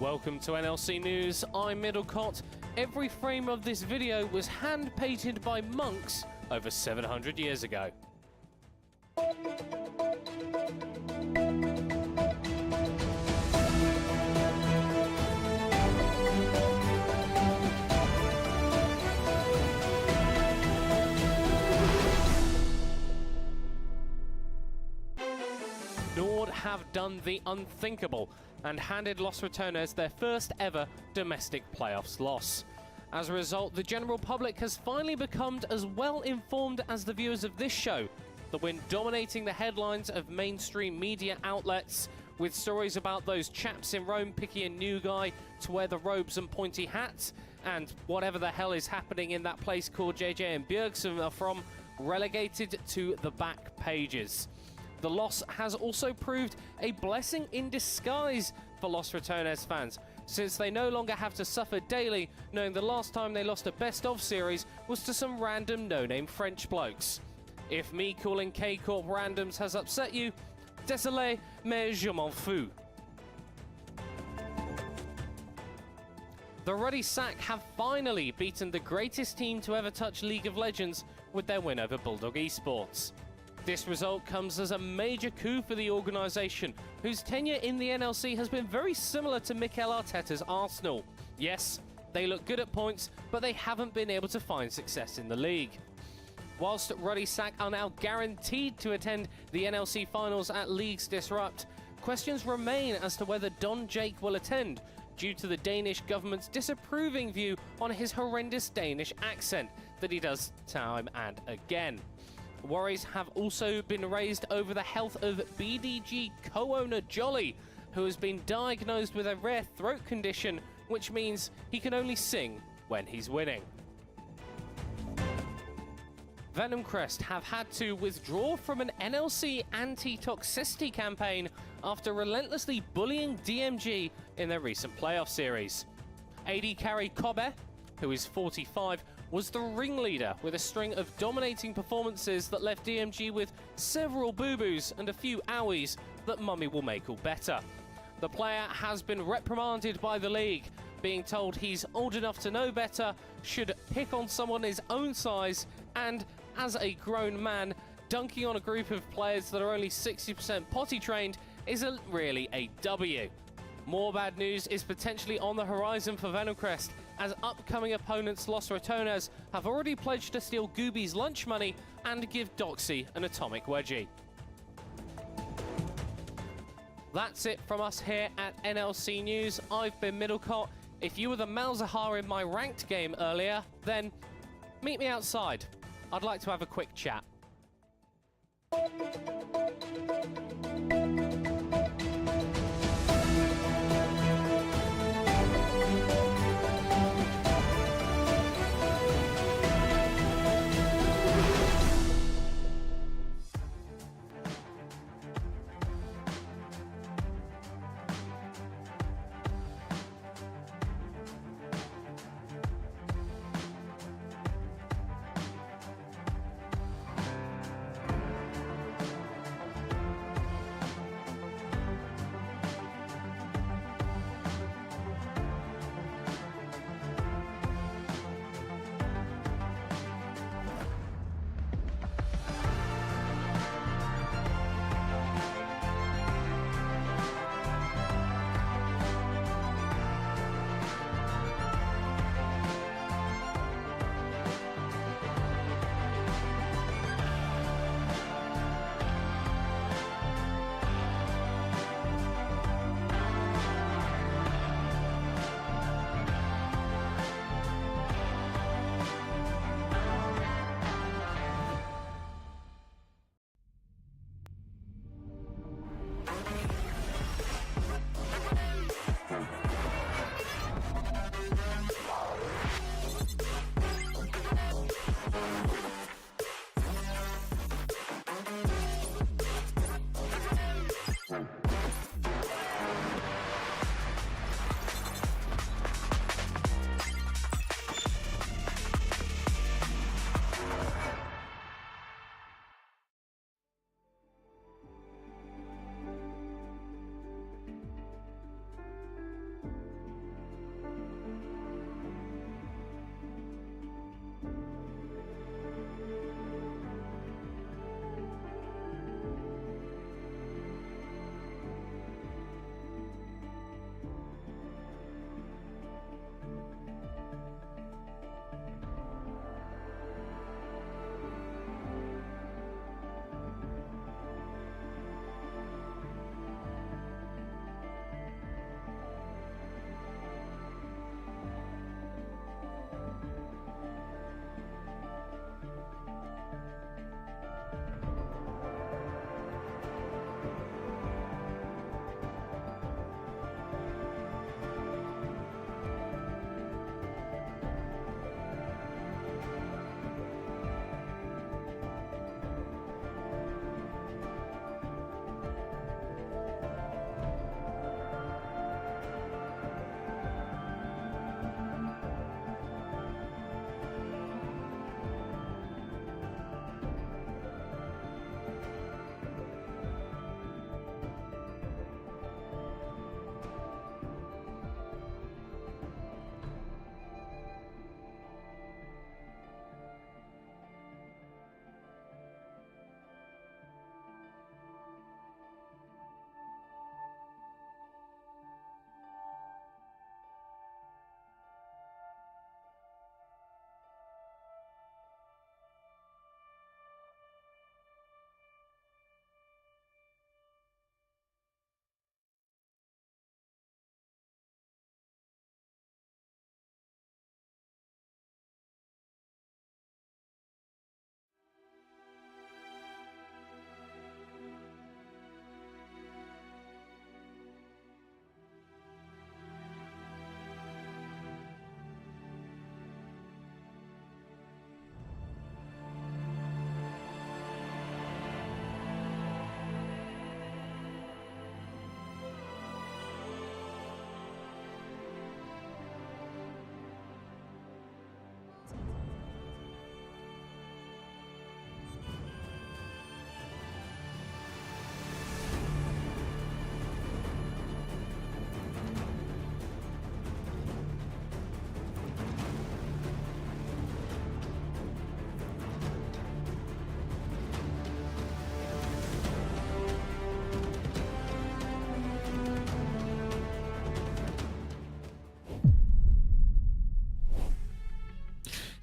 Welcome to NLC News, I'm Middlecott. Every frame of this video was hand-painted by monks over 700 years ago. Nord have done the unthinkable and handed Los Ratones their first ever domestic playoffs loss. As a result, the general public has finally become as well informed as the viewers of this show, the win dominating the headlines of mainstream media outlets, with stories about those chaps in Rome picking a new guy to wear the robes and pointy hats, and whatever the hell is happening in that place called JJ and Bjergsen are from, relegated to the back pages. The loss has also proved a blessing in disguise for Los Ratones fans, since they no longer have to suffer daily knowing the last time they lost a best-of series was to some random no-name French blokes. If me calling K-Corp randoms has upset you, désolé, mais je m'en fous. The Ruddy Sack have finally beaten the greatest team to ever touch League of Legends with their win over Bulldog Esports. This result comes as a major coup for the organisation, whose tenure in the NLC has been very similar to Mikel Arteta's Arsenal. Yes, they look good at points, but they haven't been able to find success in the league. Whilst Ruddy Sack are now guaranteed to attend the NLC finals at Leagues Disrupt, questions remain as to whether Don Jake will attend, due to the Danish government's disapproving view on his horrendous Danish accent that he does time and again. Worries have also been raised over the health of BDG co-owner Jolly, who has been diagnosed with a rare throat condition, which means he can only sing when he's winning. Venom Crest have had to withdraw from an NLC anti-toxicity campaign after relentlessly bullying DMG in their recent playoff series. AD carry Kobe, who is 45, was the ringleader with a string of dominating performances that left DMG with several boo-boos and a few owies that Mummy will make all better. The player has been reprimanded by the league, being told he's old enough to know better, should pick on someone his own size, and as a grown man, dunking on a group of players that are only 60% potty trained isn't really a W. More bad news is potentially on the horizon for Venomcrest, as upcoming opponents Los Ratones have already pledged to steal Gooby's lunch money and give Doxy an atomic wedgie. That's it from us here at NLC News. I've been Middlecott. If you were the Malzahar in my ranked game earlier, then meet me outside. I'd like to have a quick chat.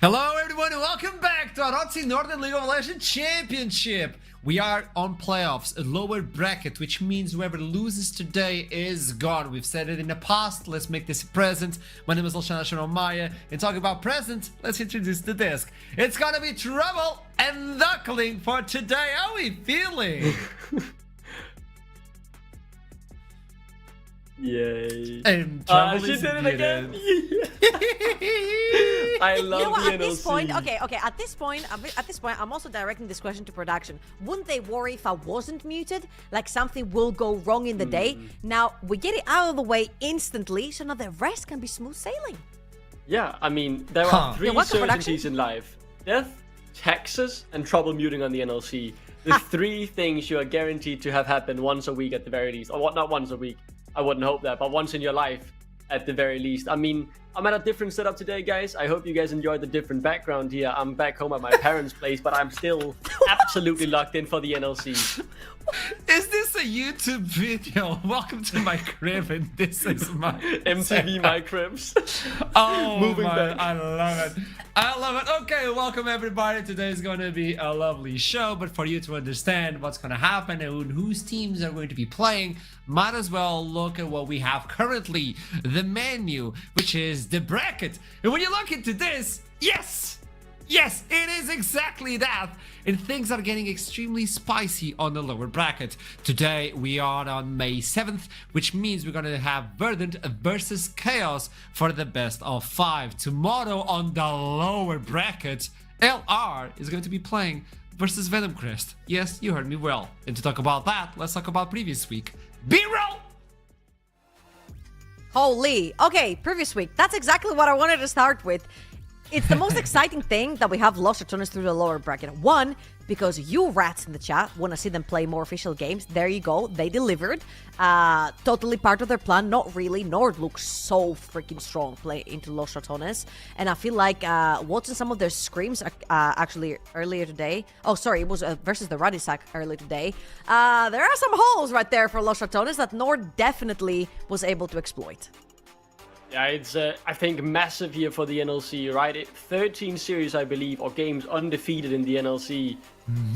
Hello everyone and welcome back to Arozzi Northern League of Legends Championship. We are on playoffs, a lower bracket, which means whoever loses today is gone. We've said it in the past, let's make this a present. My name is Luciano Maya, and talking about present, let's introduce the disc. It's gonna be Trouble and Duckling for today. How are we feeling? Yay. And Trouble she is did it muted. again. I love You know what? the At this NLC. point, at this point, I'm also directing this question to production. Wouldn't they worry if I wasn't muted? Like something will go wrong in the day. Now we get it out of the way instantly, so now the rest can be smooth sailing. Yeah, I mean, there are three Yeah, what's the certainties in life: death, taxes, and trouble muting on the NLC. The three things you are guaranteed to have happen once a week at the very least, or what? Not once a week. I wouldn't hope that, but once in your life at the very least. I mean, I'm at a different setup today, guys. I hope you guys enjoyed the different background here. I'm back home at my parents' place, but I'm still absolutely locked in for the NLC. Is this a YouTube video? Welcome to my crib, and this is my MTV My Cribs. Oh, Moving my, back. I love it. I love it. Okay, welcome everybody. Today is going to be a lovely show, but for you to understand what's going to happen and whose teams are going to be playing, might as well look at what we have currently, the menu, which is the bracket. And when you look into this, yes, it is exactly that. And things are getting extremely spicy on the lower bracket. Today we are on May 7th, which means we're gonna have Verdant versus Chaos for the best of 5. Tomorrow on the lower bracket, LR is going to be playing versus Venom Crest. Yes, you heard me well. And to talk about that, let's talk about previous week. B-roll! Holy. Okay, previous week. That's exactly what I wanted to start with. It's the most exciting thing that we have lost returns through the lower bracket. One, because you rats in the chat want to see them play more official games. There you go. They delivered. Totally part of their plan. Not really. Nord looks so freaking strong play into Los Ratones. And I feel like watching some of their screams actually earlier today. Oh, sorry. It was versus the Radisac earlier today. There are some holes right there for Los Ratones that Nord definitely was able to exploit. Yeah, it's, I think, massive here for the NLC, right? 13 series, I believe, or games undefeated in the NLC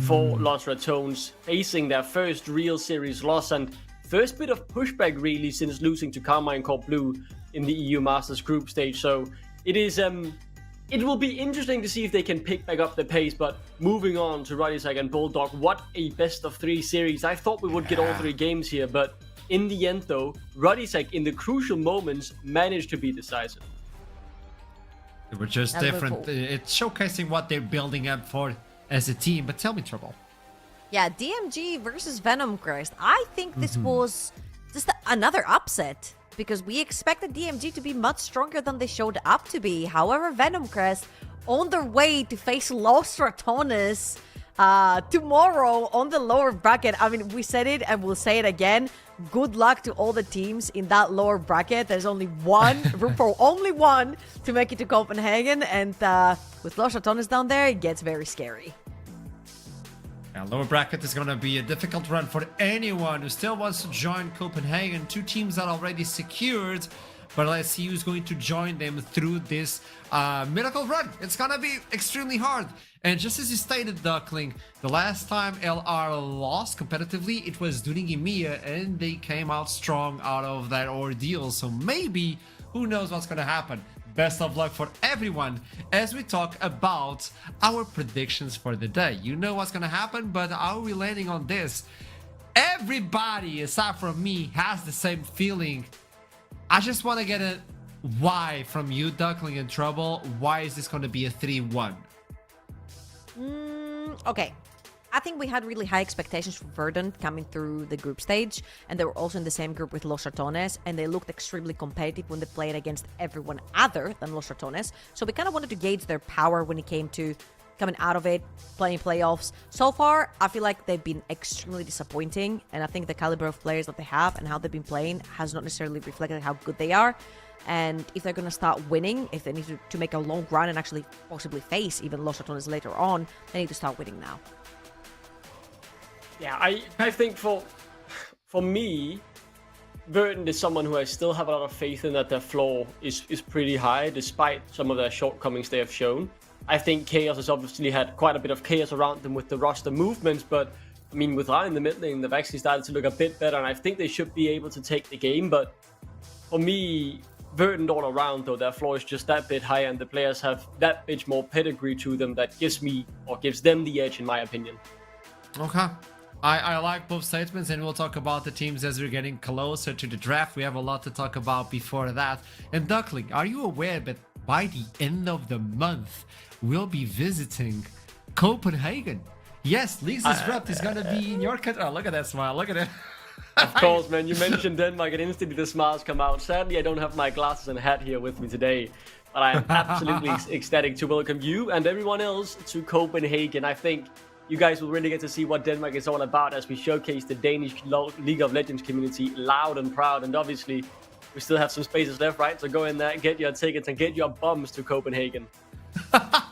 for Los Ratones, facing their first real series loss and first bit of pushback, really, since losing to Carmine Corp Blue in the EU Masters group stage. So it is, it will be interesting to see if they can pick back up the pace, but moving on to Radisac and Bulldog, what a best of 3 series. I thought we would get all 3 games here, but in the end, though, Radisac in the crucial moments managed to be decisive. They were just different. It's showcasing what they're building up for as a team. But tell me, Trouble. Yeah, DMG versus Venom Crest. I think this was just another upset because we expected DMG to be much stronger than they showed up to be. However, Venom Crest on their way to face Los Ratones tomorrow on the lower bracket. I mean, we said it and we'll say it again. Good luck to all the teams in that lower bracket. There's only one, room for only one to make it to Copenhagen. And with Los Ratones down there, it gets very scary. Now, lower bracket is going to be a difficult run for anyone who still wants to join Copenhagen. 2 teams are already secured. But let's see who's going to join them through this miracle run. It's gonna be extremely hard. And just as you stated, Duckling, the last time LR lost competitively, it was during EMEA, and they came out strong out of that ordeal. So maybe, who knows what's gonna happen. Best of luck for everyone as we talk about our predictions for the day. You know what's gonna happen, but are we landing on this? Everybody, aside from me, has the same feeling. I just want to get a why from you, Duckling and Trouble. Why is this going to be a 3-1? Okay. I think we had really high expectations for Verdant coming through the group stage, and they were also in the same group with Los Ratones, and they looked extremely competitive when they played against everyone other than Los Ratones. So we kind of wanted to gauge their power when it came to coming out of it, playing playoffs. So far, I feel like they've been extremely disappointing, and I think the caliber of players that they have and how they've been playing has not necessarily reflected how good they are. And if they're going to start winning, if they need to make a long run and actually possibly face even Los Ratones later on, they need to start winning now. Yeah, I think for me, Verdant is someone who I still have a lot of faith in, that their floor is pretty high despite some of their shortcomings they have shown. I think Chaos has obviously had quite a bit of chaos around them with the roster movements, but I mean, with Ryan in the mid lane, they've actually started to look a bit better, and I think they should be able to take the game. But for me, Verdant all around, though, their floor is just that bit higher, and the players have that bit more pedigree to them that gives them the edge, in my opinion. Okay. I like both statements, and we'll talk about the teams as we're getting closer to the draft. We have a lot to talk about before that. And Duckling, are you aware that by the end of the month, we'll be visiting Copenhagen? Yes, Lisa's rep is going to be in your country. Oh, look at that smile. Look at it. Of course, man. You mentioned Denmark, and instantly the smiles come out. Sadly, I don't have my glasses and hat here with me today, but I am absolutely ecstatic to welcome you and everyone else to Copenhagen. I think you guys will really get to see what Denmark is all about as we showcase the Danish League of Legends community loud and proud. And obviously, we still have some spaces left, right? So go in there, get your tickets, and get your bums to Copenhagen.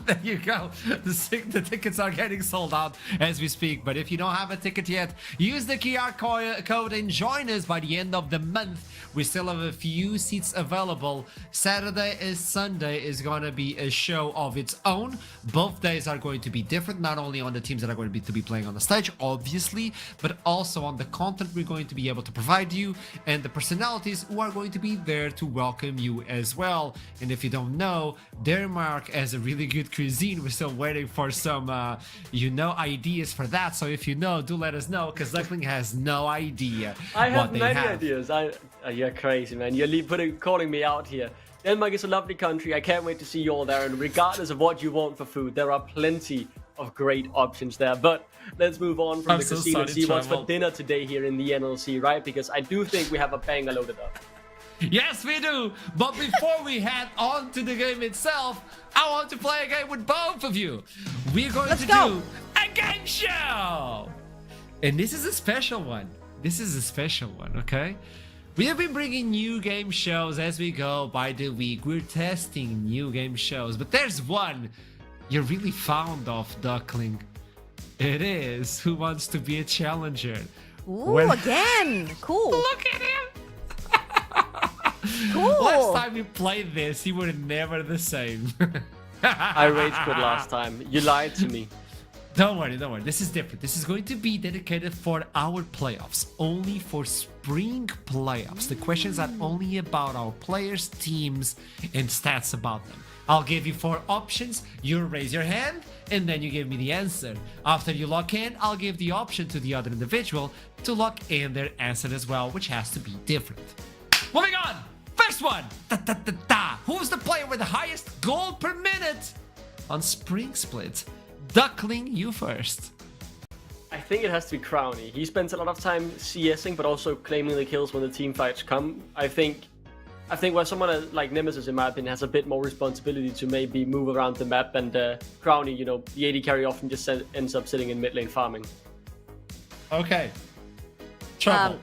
There you go. The tickets are getting sold out as we speak. But if you don't have a ticket yet, use the QR code and join us by the end of the month. We still have a few seats available. Saturday and Sunday is going to be a show of its own. Both days are going to be different, not only on the teams that are going to be playing on the stage, obviously, but also on the content we're going to be able to provide you and the personalities who are going to be there to welcome you as well. And if you don't know, Denmark has a really good cuisine. We're still waiting for some, ideas for that. So if you know, do let us know, because Duckling has no idea. I have many ideas. You're crazy, man. You're calling me out here. Denmark is a lovely country. I can't wait to see you all there. And regardless of what you want for food, there are plenty of great options there. But let's move on from the casino and see what's for dinner today here in the NLC, right? Because I do think we have a banger loaded up. Yes, we do. But before we head on to the game itself, I want to play a game with both of you. We're going to do a game show. And this is a special one. Okay? We have been bringing new game shows as we go by the week. We're testing new game shows. But there's one you're really fond of, Duckling. It is Who Wants to Be a Challenger. Ooh, again. Cool. Look at him. Cool. Last time we played this, you were never the same. I rage quit last time. You lied to me. Don't worry. This is different. This is going to be dedicated for our playoffs. Only for spring playoffs. The questions are only about our players, teams, and stats about them. I'll give you 4 options. You raise your hand, and then you give me the answer. After you lock in, I'll give the option to the other individual to lock in their answer as well, which has to be different. Moving on! First one! Who's the player with the highest gold per minute on Spring Split? Duckling, you first. I think it has to be Crowny. He spends a lot of time CSing, but also claiming the kills when the team fights come. I think where someone like Nemesis, in my opinion, has a bit more responsibility to maybe move around the map, and Crowny, the AD carry often just ends up sitting in mid lane farming. Okay. Trouble.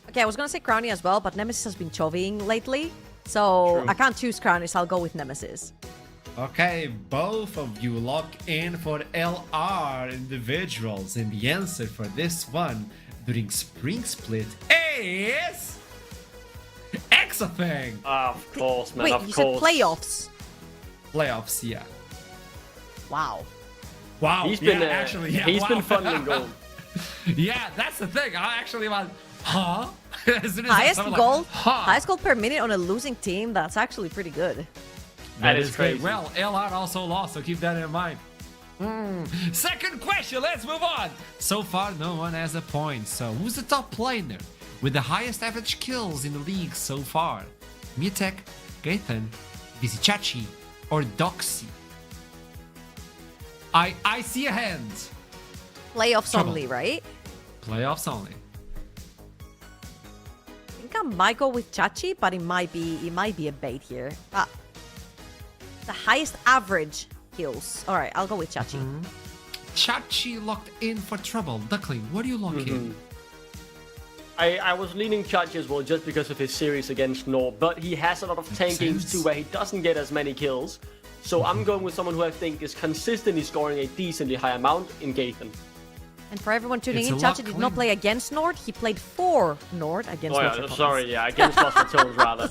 Okay, I was gonna say Crowny as well, but Nemesis has been chovying lately, so True. I can't choose Crowny, so I'll go with Nemesis. Okay, both of you lock in for LR individuals, and the answer for this one during Spring Split is Exafang. Of course, man. Wait, of you course. said playoffs? Playoffs, yeah. Wow. Wow. He's been He's been funneling gold. Yeah, that's the thing. I actually went, huh? As soon as Highest someone gold, like, huh? highest gold per minute on a losing team. That's actually pretty good. That is crazy. Well, LR also lost, so keep that in mind. Second question, let's move on. So far, no one has a point. So who's the top player with the highest average kills in the league so far? Mitek, Gaethan, Vizichachi, or Doxy? I see a hand. Playoffs Trouble. only, right? Playoffs only. I think I might go with Chachi, but it might be a bait here. The highest average kills. All right, I'll go with Chachi. Chachi locked in for trouble. Duckling, what do you lock in? I was leaning Chachi as well just because of his series against Nor, but he has a lot of tank games too where he doesn't get as many kills. So I'm going with someone who I think is consistently scoring a decently high amount in Gaethan. And for everyone tuning It's in, a Chachi lock did not win. play against Nord. He played for Nord against Nord. Against Lost Tones rather.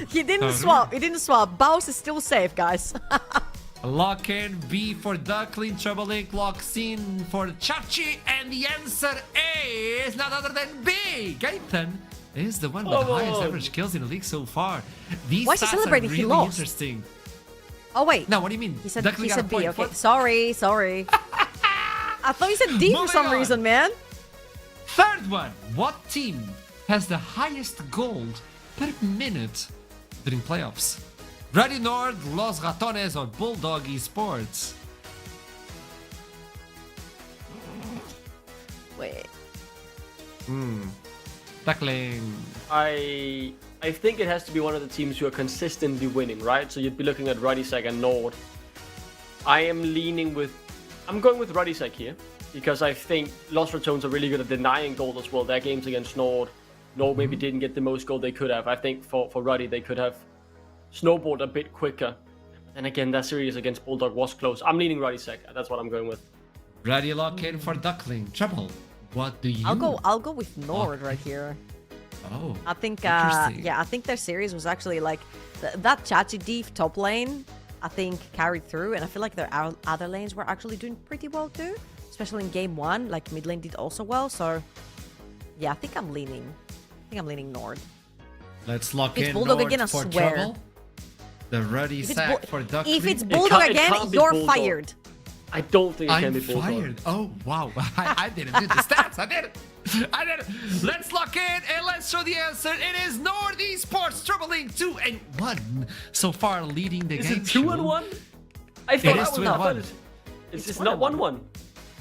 He didn't swap. He didn't swap. Baus is still safe, guys. Lock in B for Duckling. Trouble Link locks in for Chachi. And the answer is none other than B. Gaethan is the one with the highest average kills in the league so far. These Why is he stats celebrating? are He really lost. interesting. Oh wait. No, what do you mean? He said Duckling got a B. point. Okay, What? sorry. I thought you said D for Moving some on. reason, man. Third one. What team has the highest gold per minute during playoffs? Ready Nord, Los Ratones, or Bulldog Esports? Wait. Duckling. I think it has to be one of the teams who are consistently winning, right? So you'd be looking at Radisek and Nord. I'm going with Radisek here because I think Los Ratones are really good at denying gold as well. Their games against Nord maybe didn't get the most gold they could have. I think for Ruddy they could have snowballed a bit quicker. And again, that series against Bulldog was close. I'm leaning Radisek. That's what I'm going with. Ready lock in for Duckling. Trouble. What do you? I'll go with Nord right here. Oh. I think interesting. I think their series was actually like that Chachi Deef top lane, I think carried through, and I feel like their other lanes were actually doing pretty well too, especially in game 1. Like mid lane did also well, so yeah, I think I'm leaning Nord. Let's lock It's in Bulldog Nord again, I for swear. Trouble. The ready If it's, sack for Duckling. if it's Bulldog it again, can't be you're Bulldog. fired. I don't think it can I'm be Bulldog. fired. Oh, wow. I didn't do the stats. I did it. Let's lock in and let's show the answer. It is Nord Esports, troubling 2-1. So far, leading the Is game. it 2-1? I thought It that is was 2-1. It's not 1-1.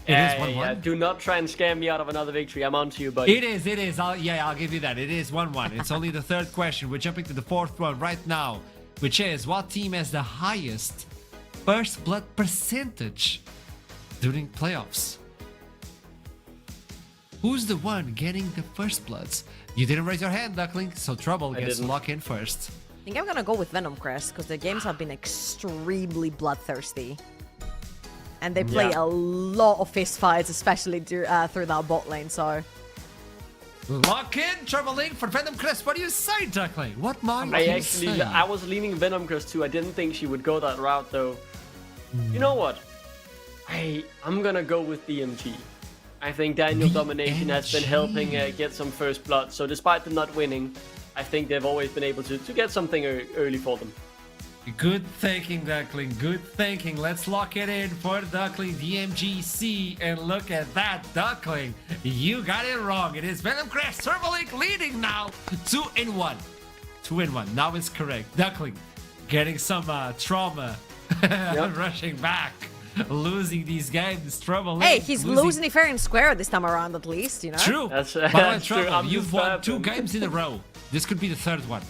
It is 1-1. Yeah, do not try and scam me out of another victory. I'm on to you, buddy. It is. I'll give you that. It is 1-1. It's only the third question. We're jumping to the fourth one right now, which is what team has the highest first blood percentage during playoffs? Who's the one getting the first bloods? You didn't raise your hand, Duckling, so Trouble gets to didn't. lock in first. I think I'm gonna go with Venom Crest because the games have been extremely bloodthirsty. And they play a lot of fist fights, especially through that bot lane, so... Lock in, Troubling for Venom Crest. What do you say, Duckling? What might you say? I was leaning Venom Crest too. I didn't think she would go that route though. You know what? I'm gonna go with DMG. I think Daniel Domination has been helping get some first blood. So despite them not winning, I think they've always been able to get something early for them. Good thinking, Duckling. Good thinking. Let's lock it in for Duckling DMGC. And look at that, Duckling. You got it wrong. It is Venom Crest Turbolic leading now. 2-1. 2-1. Now it's correct. Duckling getting some trauma. Rushing back. Losing these games. Trouble. Hey, he's losing it fair and square this time around at least, you know? True. That's By the way, true. Trouble, I'm you've just won fapping. 2 games in a row. This could be the third one.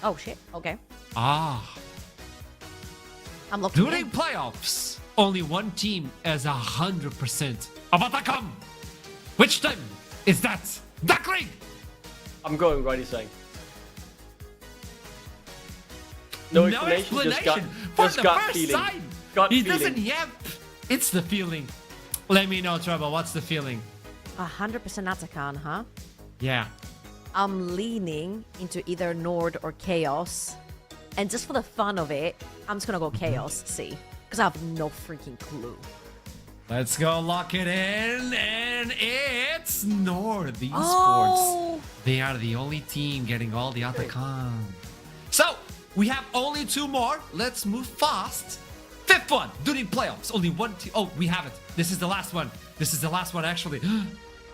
Oh, shit. Okay. Ah. I'm looking During in. playoffs, only one team has 100% of Atacam. Which team is that? Duckling! I'm going Righty saying. No explanation. For Just the gut first feeling. time. Gut He feeling. doesn't yep. It's the feeling. Let me know, Trouble. What's the feeling? 100% Atakan, huh? Yeah. I'm leaning into either Nord or Chaos. And just for the fun of it, I'm just gonna go Chaos, see. Because I have no freaking clue. Let's go lock it in. And it's Nord Esports. Oh! They are the only team getting all the Atacam. So, we have only 2 more. Let's move fast. 5th one, during playoffs. Only one team. Oh, we have it. This is the last one. This is the last one, actually.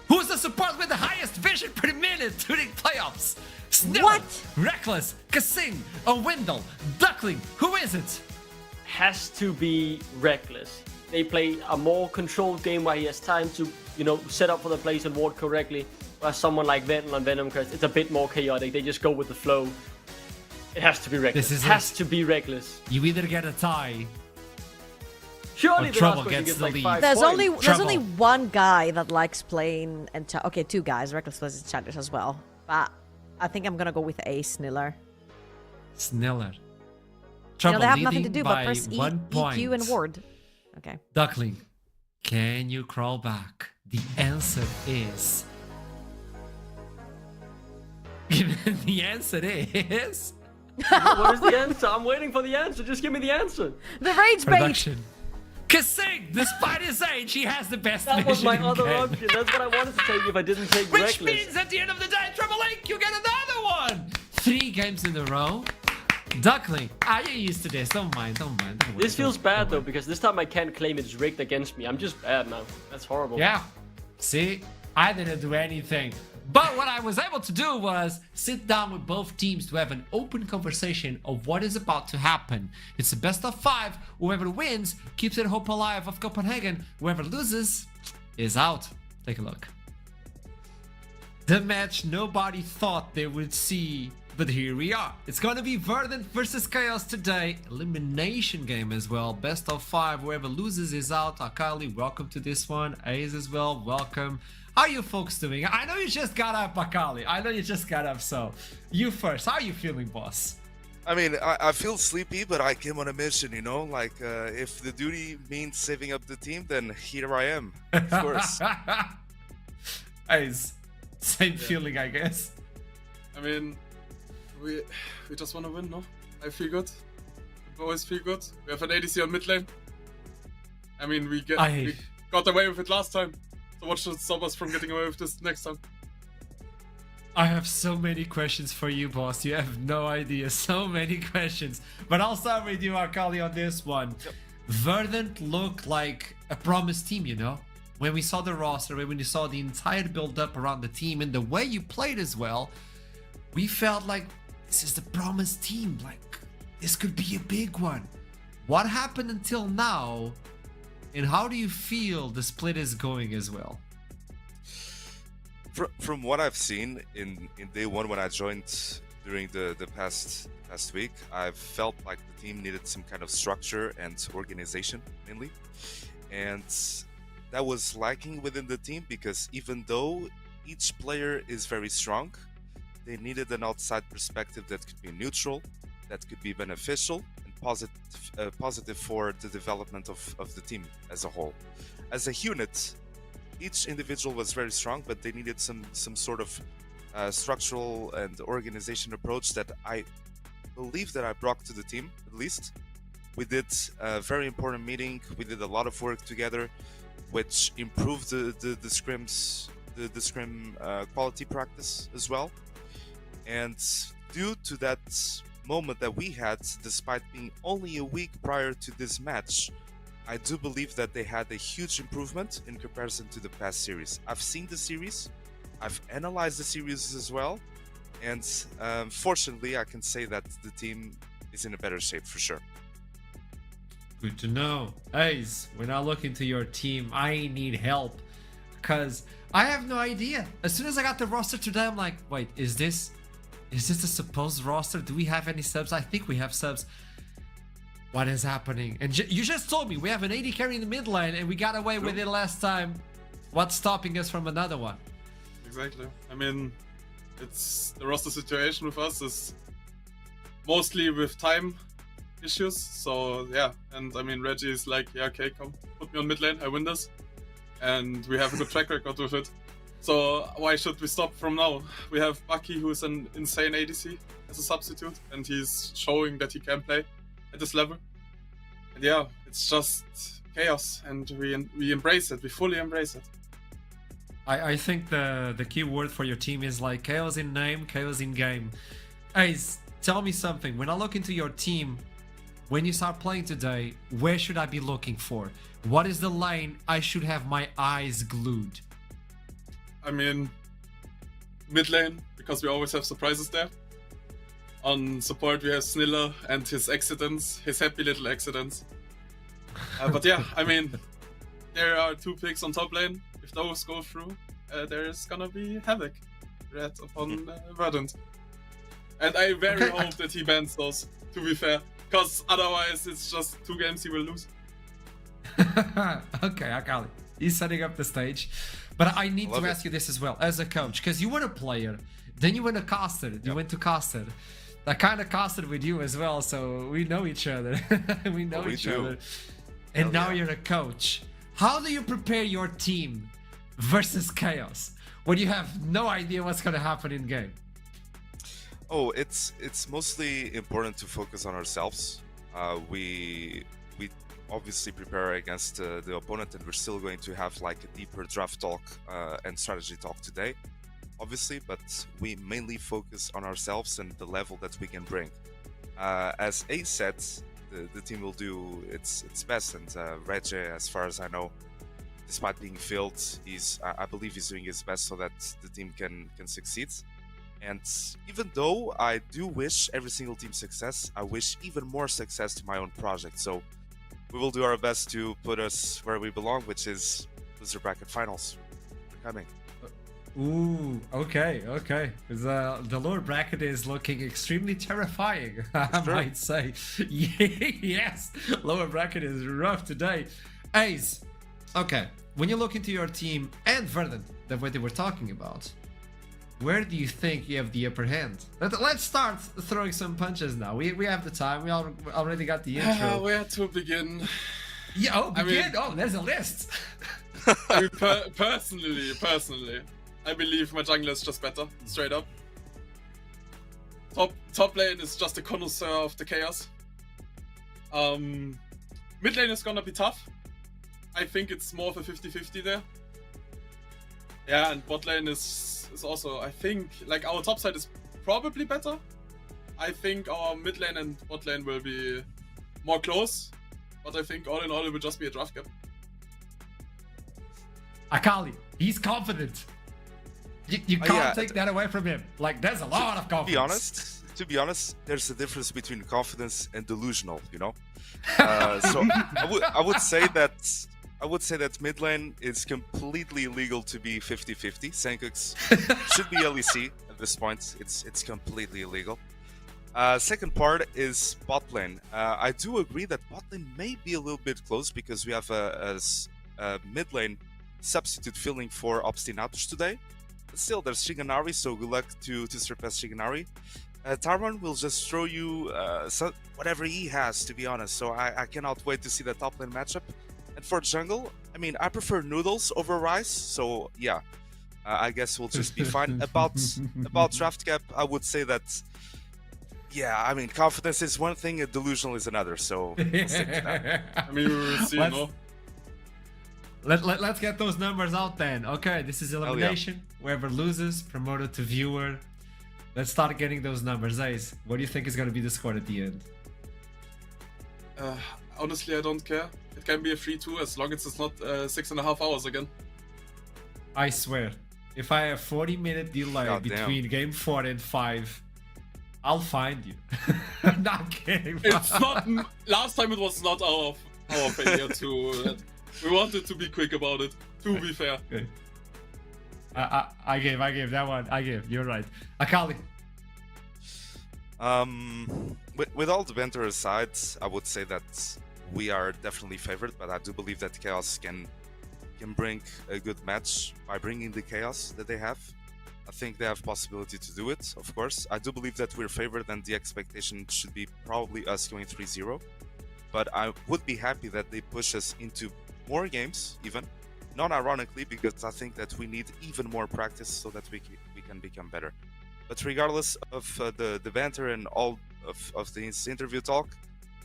Who's the support with the highest vision per minute during playoffs? Sniller, What? Reckless, Kassing, or Wendell, Duckling. Who is it? Has to be Reckless. They play a more controlled game where he has time to, set up for the plays and ward correctly. Whereas someone like Vental and Venom Crest, it's a bit more chaotic. They just go with the flow. It has to be Reckless. This is it has to be Reckless. You either get a tie. Surely Or the Trouble last question gets gets the like lead. 5 There's points. only one guy that likes playing okay, 2 guys, Reckless plays enchanters as well. But I think I'm gonna go with A Sniller. Sniller. You Trouble know, they have nothing to leading do but by press 1 point. EQ and ward. Okay. Duckling, can you crawl back? The answer is... The answer is... What is the answer? I'm waiting for the answer. Just give me the answer. The rage bait. Production. Kasing, despite his age, he has the best That was vision my in other game. option. That's what I wanted to take if I didn't take Which Reckless. means at the end of the day, Triple Link, you get another one! 3 games in a row. Duckling, you're used to this. Don't mind, don't mind. Don't worry, This feels don't bad though, worry. because this time I can't claim it's rigged against me. I'm just bad now. That's horrible. Yeah. See, I didn't do anything. But what I was able to do was sit down with both teams to have an open conversation of what is about to happen. It's a best of 5. Whoever wins keeps their hope alive of Copenhagen. Whoever loses is out. Take a look. The match nobody thought they would see, but here we are. It's gonna be Verdant versus Chaos today. Elimination game as well. Best of 5. Whoever loses is out. Akali, welcome to this one. Ace as well, welcome. How are you folks doing? I know you just got up, Akali. I know you just got up, so you first. How are you feeling, boss? I mean, I feel sleepy, but I came on a mission, you know? Like, if the duty means saving up the team, then here I am, of course. Ace, same feeling, I guess. I mean, we just want to win, no? I feel good. We always feel good. We have an ADC on mid lane. I mean, we got away with it last time. So what should stop us from getting away with this next time? I have so many questions for you, boss. You have no idea. So many questions. But I'll start with you, Akali, on this one. Yep. Verdant looked like a promised team, you know? When we saw the roster, when you saw the entire build-up around the team and the way you played as well, we felt like this is the promised team. Like, this could be a big one. What happened until now? And how do you feel the split is going as well? From what I've seen in day 1 when I joined during the past week, I've felt like the team needed some kind of structure and organization, mainly. And that was lacking within the team because even though each player is very strong, they needed an outside perspective that could be neutral, that could be beneficial, positive for the development of the team as a whole. As a unit, each individual was very strong, but they needed some sort of structural and organization approach that I believe that I brought to the team, at least. We did a very important meeting. We did a lot of work together, which improved the scrim quality practice as well. And due to that moment that we had, despite being only a week prior to this match, I do believe that they had a huge improvement in comparison to the past series. I've seen the series, I've analyzed the series as well, and fortunately I can say that the team is in a better shape for sure. Good to know. Ace, when I look into your team, I need help because I have no idea. As soon as I got the roster today, I'm like, wait, is this a supposed roster? Do we have any subs? I think we have subs. What is happening? And you just told me we have an AD carry in the mid lane and we got away with it last time. What's stopping us from another one? Exactly. I mean, it's the roster situation with us is mostly with time issues. So yeah, and I mean Reggie is like, yeah, okay, come put me on mid lane, I win this, and we have a good track record with it. So why should we stop from now? We have Bucky, who is an insane ADC as a substitute, and he's showing that he can play at this level. And yeah, it's just chaos, and we embrace it. We fully embrace it. I think the key word for your team is like chaos in name, chaos in game. Ace, tell me something. When I look into your team, when you start playing today, where should I be looking for? What is the lane I should have my eyes glued? I mean, mid lane, because we always have surprises there. On support, we have Sniller and his accidents, his happy little accidents. But yeah, I mean, there are 2 picks on top lane. If those go through, there is gonna be havoc right upon Verdant. And I very hope that he bans those, to be fair. Because otherwise, it's just 2 games he will lose. Okay, Akali. He's setting up the stage. But I need to ask you this as well, as a coach, because you were a player, then you went to caster, you went to caster. I kind of casted with you as well, so we know each other. we know each other. And now you're a coach. How do you prepare your team versus chaos when you have no idea what's going to happen in game? Oh, it's mostly important to focus on ourselves. We obviously prepare against the opponent, and we're still going to have like a deeper draft talk and strategy talk today, obviously. But we mainly focus on ourselves and the level that we can bring. As Ace said, the team will do its best, and Reggie, as far as I know, despite being failed, I believe he's doing his best so that the team can succeed. And even though I do wish every single team success, I wish even more success to my own project. So we will do our best to put us where we belong, which is loser bracket finals. We're coming. Ooh, okay. Because the lower bracket is looking extremely terrifying, I might say. Yes, lower bracket is rough today. Ace, okay, when you look into your team and Verdant, the way they were talking about, where do you think you have the upper hand? Let's start throwing some punches now. We have the time. We already got the intro. Where to begin? Yeah, begin. There's a list. I mean, personally, I believe my jungler is just better, straight up. Top lane is just a connoisseur of the chaos. Mid lane is gonna be tough. I think it's more of a 50-50 there. Yeah, and bot lane is also, I think, like, our top side is probably better. I think our mid lane and bot lane will be more close, but I think all in all it will just be a draft gap. Akali, he's confident. You can't take that away from him. Like, there's a lot of confidence. To be honest, there's a difference between confidence and delusional, you know? So I would say that mid lane is completely illegal to be 50-50. Senkux should be LEC at this point. It's completely illegal. Second part is bot lane. I do agree that bot lane may be a little bit close because we have a mid lane substitute filling for Obstinatus today. But still, there's Shiganari, so good luck to surpass Shiganari. Tarman will just throw you whatever he has, to be honest. So I cannot wait to see the top lane matchup. And for jungle, I mean, I prefer noodles over rice. So yeah, I guess we'll just be fine. About draft cap, I would say that, yeah, I mean, confidence is one thing, and delusional is another. So we'll stick to that. I mean, we will see, no? Let's get those numbers out then. Okay, this is elimination. Yeah. Whoever loses, promoted to viewer. Let's start getting those numbers. Ace, what do you think is going to be the score at the end? Honestly, I don't care. It can be a 3-2 as long as it's not 6.5 hours again. I swear, if I have 40-minute delay between game 4 and 5, I'll find you. I'm not kidding. It's not. Last time it was not our failure to. We wanted to be quick about it. To be fair. Okay. I gave that one. You're right. Akali. With all the banter aside, I would say that we are definitely favored, but I do believe that Chaos can bring a good match by bringing the chaos that they have. I think they have possibility to do it, of course. I do believe that we're favored and the expectation should be probably us going 3-0. But I would be happy that they push us into more games, even. Not ironically, because I think that we need even more practice so that we can become better. But regardless of the banter and all of this interview talk,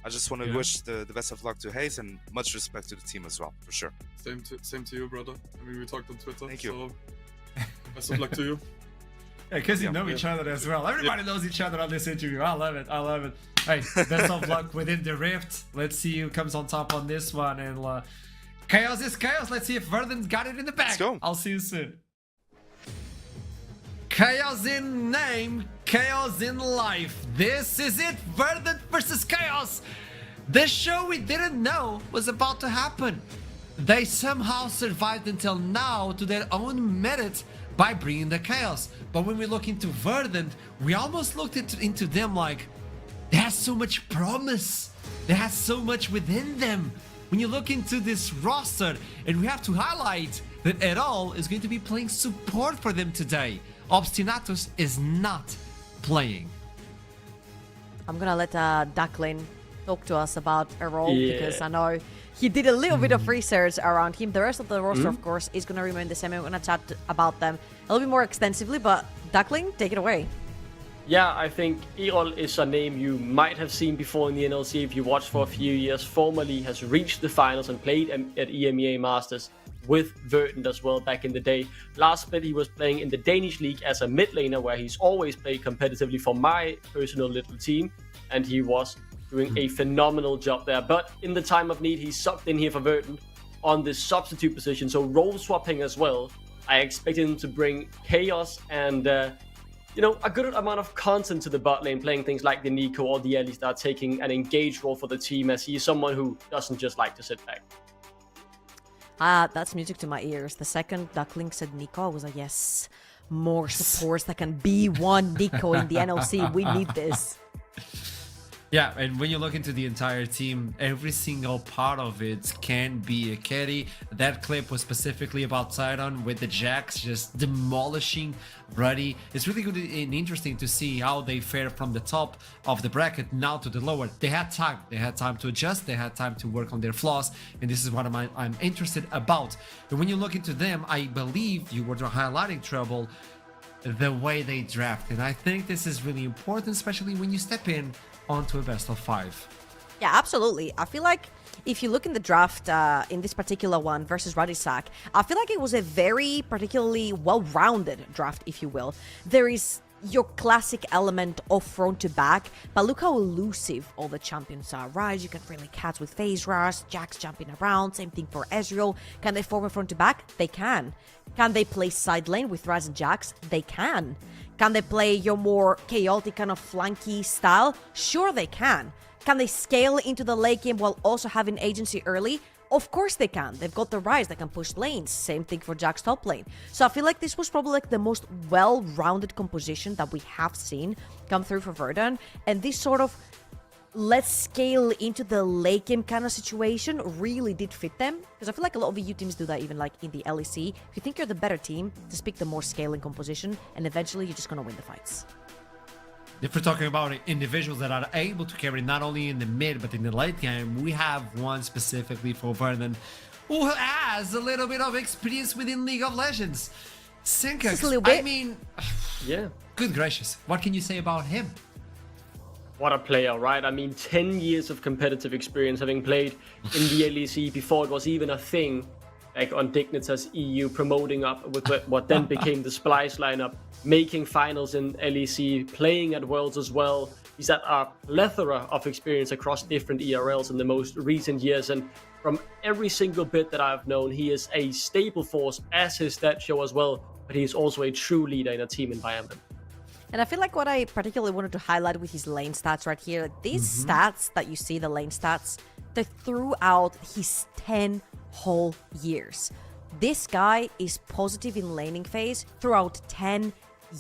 I just want to wish the best of luck to Hayes and much respect to the team as well, for sure. Same to you, brother. I mean, we talked on Twitter. Thank you. So best of luck to you. Yeah, because you know each other as well. Everybody knows each other on this interview. I love it. Hey, best of luck within the Rift. Let's see who comes on top on this one. And chaos is chaos. Let's see if Verdant's got it in the bag. Let's go. I'll see you soon. Chaos in name, chaos in life. This is it, Verdant versus Chaos. The show we didn't know was about to happen. They somehow survived until now to their own merit by bringing the chaos. But when we look into Verdant, we almost looked into them like, they have so much promise. They have so much within them. When you look into this roster, and we have to highlight that Erol is going to be playing support for them today. Obstinatus is not playing. I'm gonna let Ducklin talk to us about Erol because I know he did a little bit of research around him. The rest of the roster, of course, is gonna remain the same. I'm gonna chat about them a little bit more extensively, but Ducklin, take it away. Yeah, I think Erol is a name you might have seen before in the NLC if you watched for a few years. Formerly has reached the finals and played at EMEA Masters with Verdant as well back in the day. Last split he was playing in the Danish league as a mid laner, where he's always played competitively for my personal little team, and he was doing a phenomenal job there. But in the time of need, he sucked in here for Verdant on this substitute position, so role swapping as well. I expect him to bring chaos and a good amount of content to the bot lane, playing things like the Nico or the Ellie, start taking an engaged role for the team, as he's someone who doesn't just like to sit back. That's music to my ears. The second Duckling said Nico, I was like, yes, more supports that can be one Nico in the NLC. We need this. Yeah, and when you look into the entire team, every single part of it can be a carry. That clip was specifically about Sidon with the Jax just demolishing Ruddy. It's really good and interesting to see how they fare from the top of the bracket now to the lower. They had time. They had time to adjust. They had time to work on their flaws. And this is what I'm interested about. And when you look into them, I believe you were highlighting Trouble, the way they draft. And I think this is really important, especially when you step in onto a best of 5. Yeah, absolutely. I feel like if you look in the draft, in this particular one versus Radisak, I feel like it was a very particularly well-rounded draft, if you will. There is your classic element of front to back, but look how elusive all the champions are, right? You can really catch with Phase Rush, Jax jumping around, same thing for Ezreal. Can they form a front to back? They can. Can they play side lane with Raz and Jax? They can. Can they play your more chaotic kind of flanky style? Sure they can. Can they scale into the late game while also having agency early? Of course they can. They've got the Rise that can push lanes. Same thing for Jack's top lane. So I feel like this was probably like the most well-rounded composition that we have seen come through for Verdant. And this sort of let's scale into the late game kind of situation really did fit them. Because I feel like a lot of EU teams do that, even like in the LEC. If you think you're the better team, just pick the more scaling composition, and eventually you're just going to win the fights. If we're talking about individuals that are able to carry not only in the mid but in the late game, we have one specifically for Verdant who has a little bit of experience within League of Legends. Just a little bit. I mean, Yeah. good gracious, what can you say about him? What a player, right? I mean, 10 years of competitive experience, having played in the LEC before it was even a thing, like on Dignitas EU, promoting up with what then became the Splice lineup, making finals in LEC, playing at Worlds as well. He's had a plethora of experience across different ERLs in the most recent years, and from every single bit that I've known, he is a stable force, as his stats show as well, but he's also a true leader in a team environment. And I feel like what I particularly wanted to highlight with his lane stats right here, these stats that you see, the lane stats, they're throughout his 10 whole years. This guy is positive in laning phase throughout 10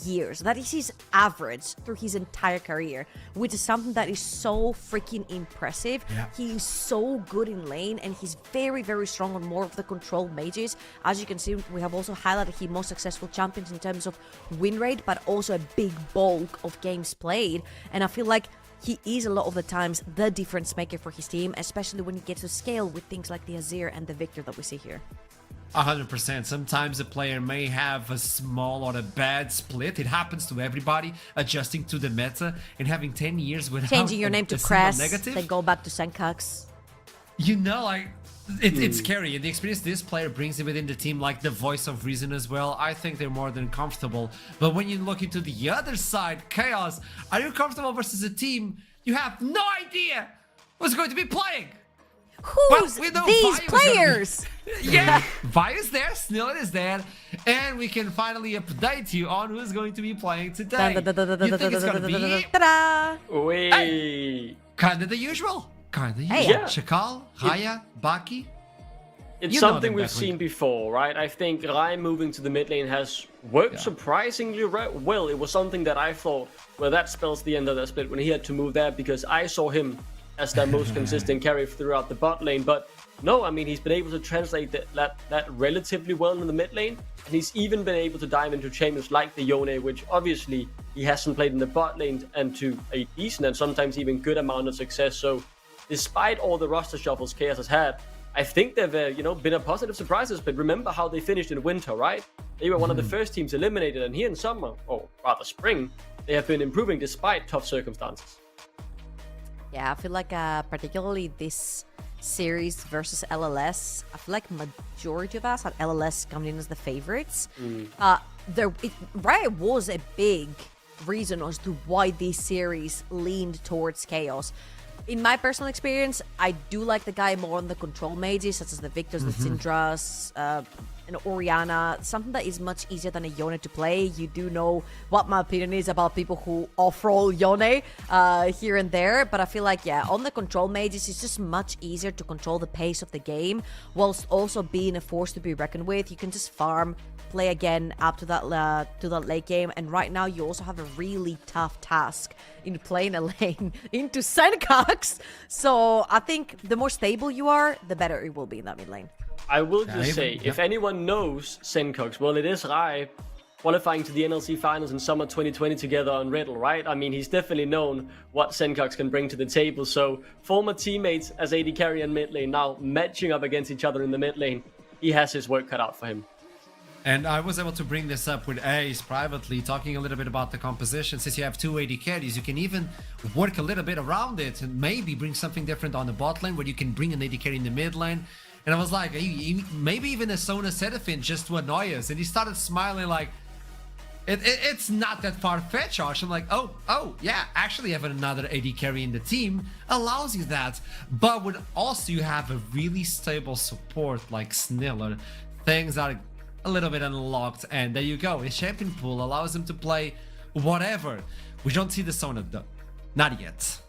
years. That is his average through his entire career, which is something that is so freaking impressive. Yeah. He is so good in lane, and he's very, very strong on more of the control mages. As you can see, we have also highlighted his most successful champions in terms of win rate, but also a big bulk of games played. And I feel like he is a lot of the times the difference maker for his team, especially when he gets to scale with things like the Azir and the Victor that we see here. 100%. Sometimes a player may have a small or a bad split. It happens to everybody, adjusting to the meta and having 10 years without Changing your name to a single Cress, negative. then go back to Senkax. You know, like, it's scary. And the experience this player brings within the team, like the voice of reason as well, I think they're more than comfortable. But when you look into the other side, Chaos, are you comfortable versus a team you have no idea who's going to be playing? Who's we know these Vi was gonna be- players? Yeah, Vi is there, Snillet is there, and we can finally update you on who's going to be playing today. You think it's gonna be Ta-da! Wait. kinda the usual? Kinda the Hey, usual. yeah. Shakal, Haya, Baki. It's You know something them we've definitely. seen before, right? I think Rai moving to the mid lane has worked surprisingly well. It was something that I thought, well, that spells the end of that split when he had to move there, because I saw him as their most consistent carry throughout the bot lane. But no, I mean, he's been able to translate that relatively well in the mid lane, and he's even been able to dive into champions like the Yone, which obviously he hasn't played in the bot lane, and to a decent and sometimes even good amount of success. So despite all the roster shuffles Chaos has had, I think they've been a positive surprises. But remember how they finished in winter, right? They were one of the first teams eliminated, and here in summer, or rather spring, they have been improving despite tough circumstances. Yeah, I feel like particularly this series versus LLS, I feel like majority of us had LLS coming in as the favorites. Riot was a big reason as to why this series leaned towards Chaos. In my personal experience, I do like the guy more on the control mages, such as the Victors, the Syndras, and Orianna. Something that is much easier than a Yone to play. You do know what my opinion is about people who off-roll Yone here and there, but I feel like, yeah, on the control mages, it's just much easier to control the pace of the game, whilst also being a force to be reckoned with. You can just farm, play again up to that late game, and right now you also have a really tough task in playing a lane into Sencox. So I think the more stable you are, the better it will be in that mid lane. I will just say, if anyone knows Sencox, well, it is Rai qualifying to the NLC finals in summer 2020 together on Riddle, right? I mean, he's definitely known what Sencox can bring to the table. So former teammates as AD carry and mid lane, now matching up against each other in the mid lane, he has his work cut out for him. And I was able to bring this up with Ace privately, talking a little bit about the composition. Since you have two AD carries, you can even work a little bit around it and maybe bring something different on the bot lane where you can bring an AD carry in the mid lane. And I was like, maybe even a Sona Seraphine just to annoy us. And he started smiling like, it's not that far-fetched, Josh. I'm like, oh, yeah, actually having another AD carry in the team allows you that. But when also you have a really stable support like Sniller, things are a little bit unlocked, and there you go. His champion pool allows him to play whatever. We don't see the Sona though. Not yet.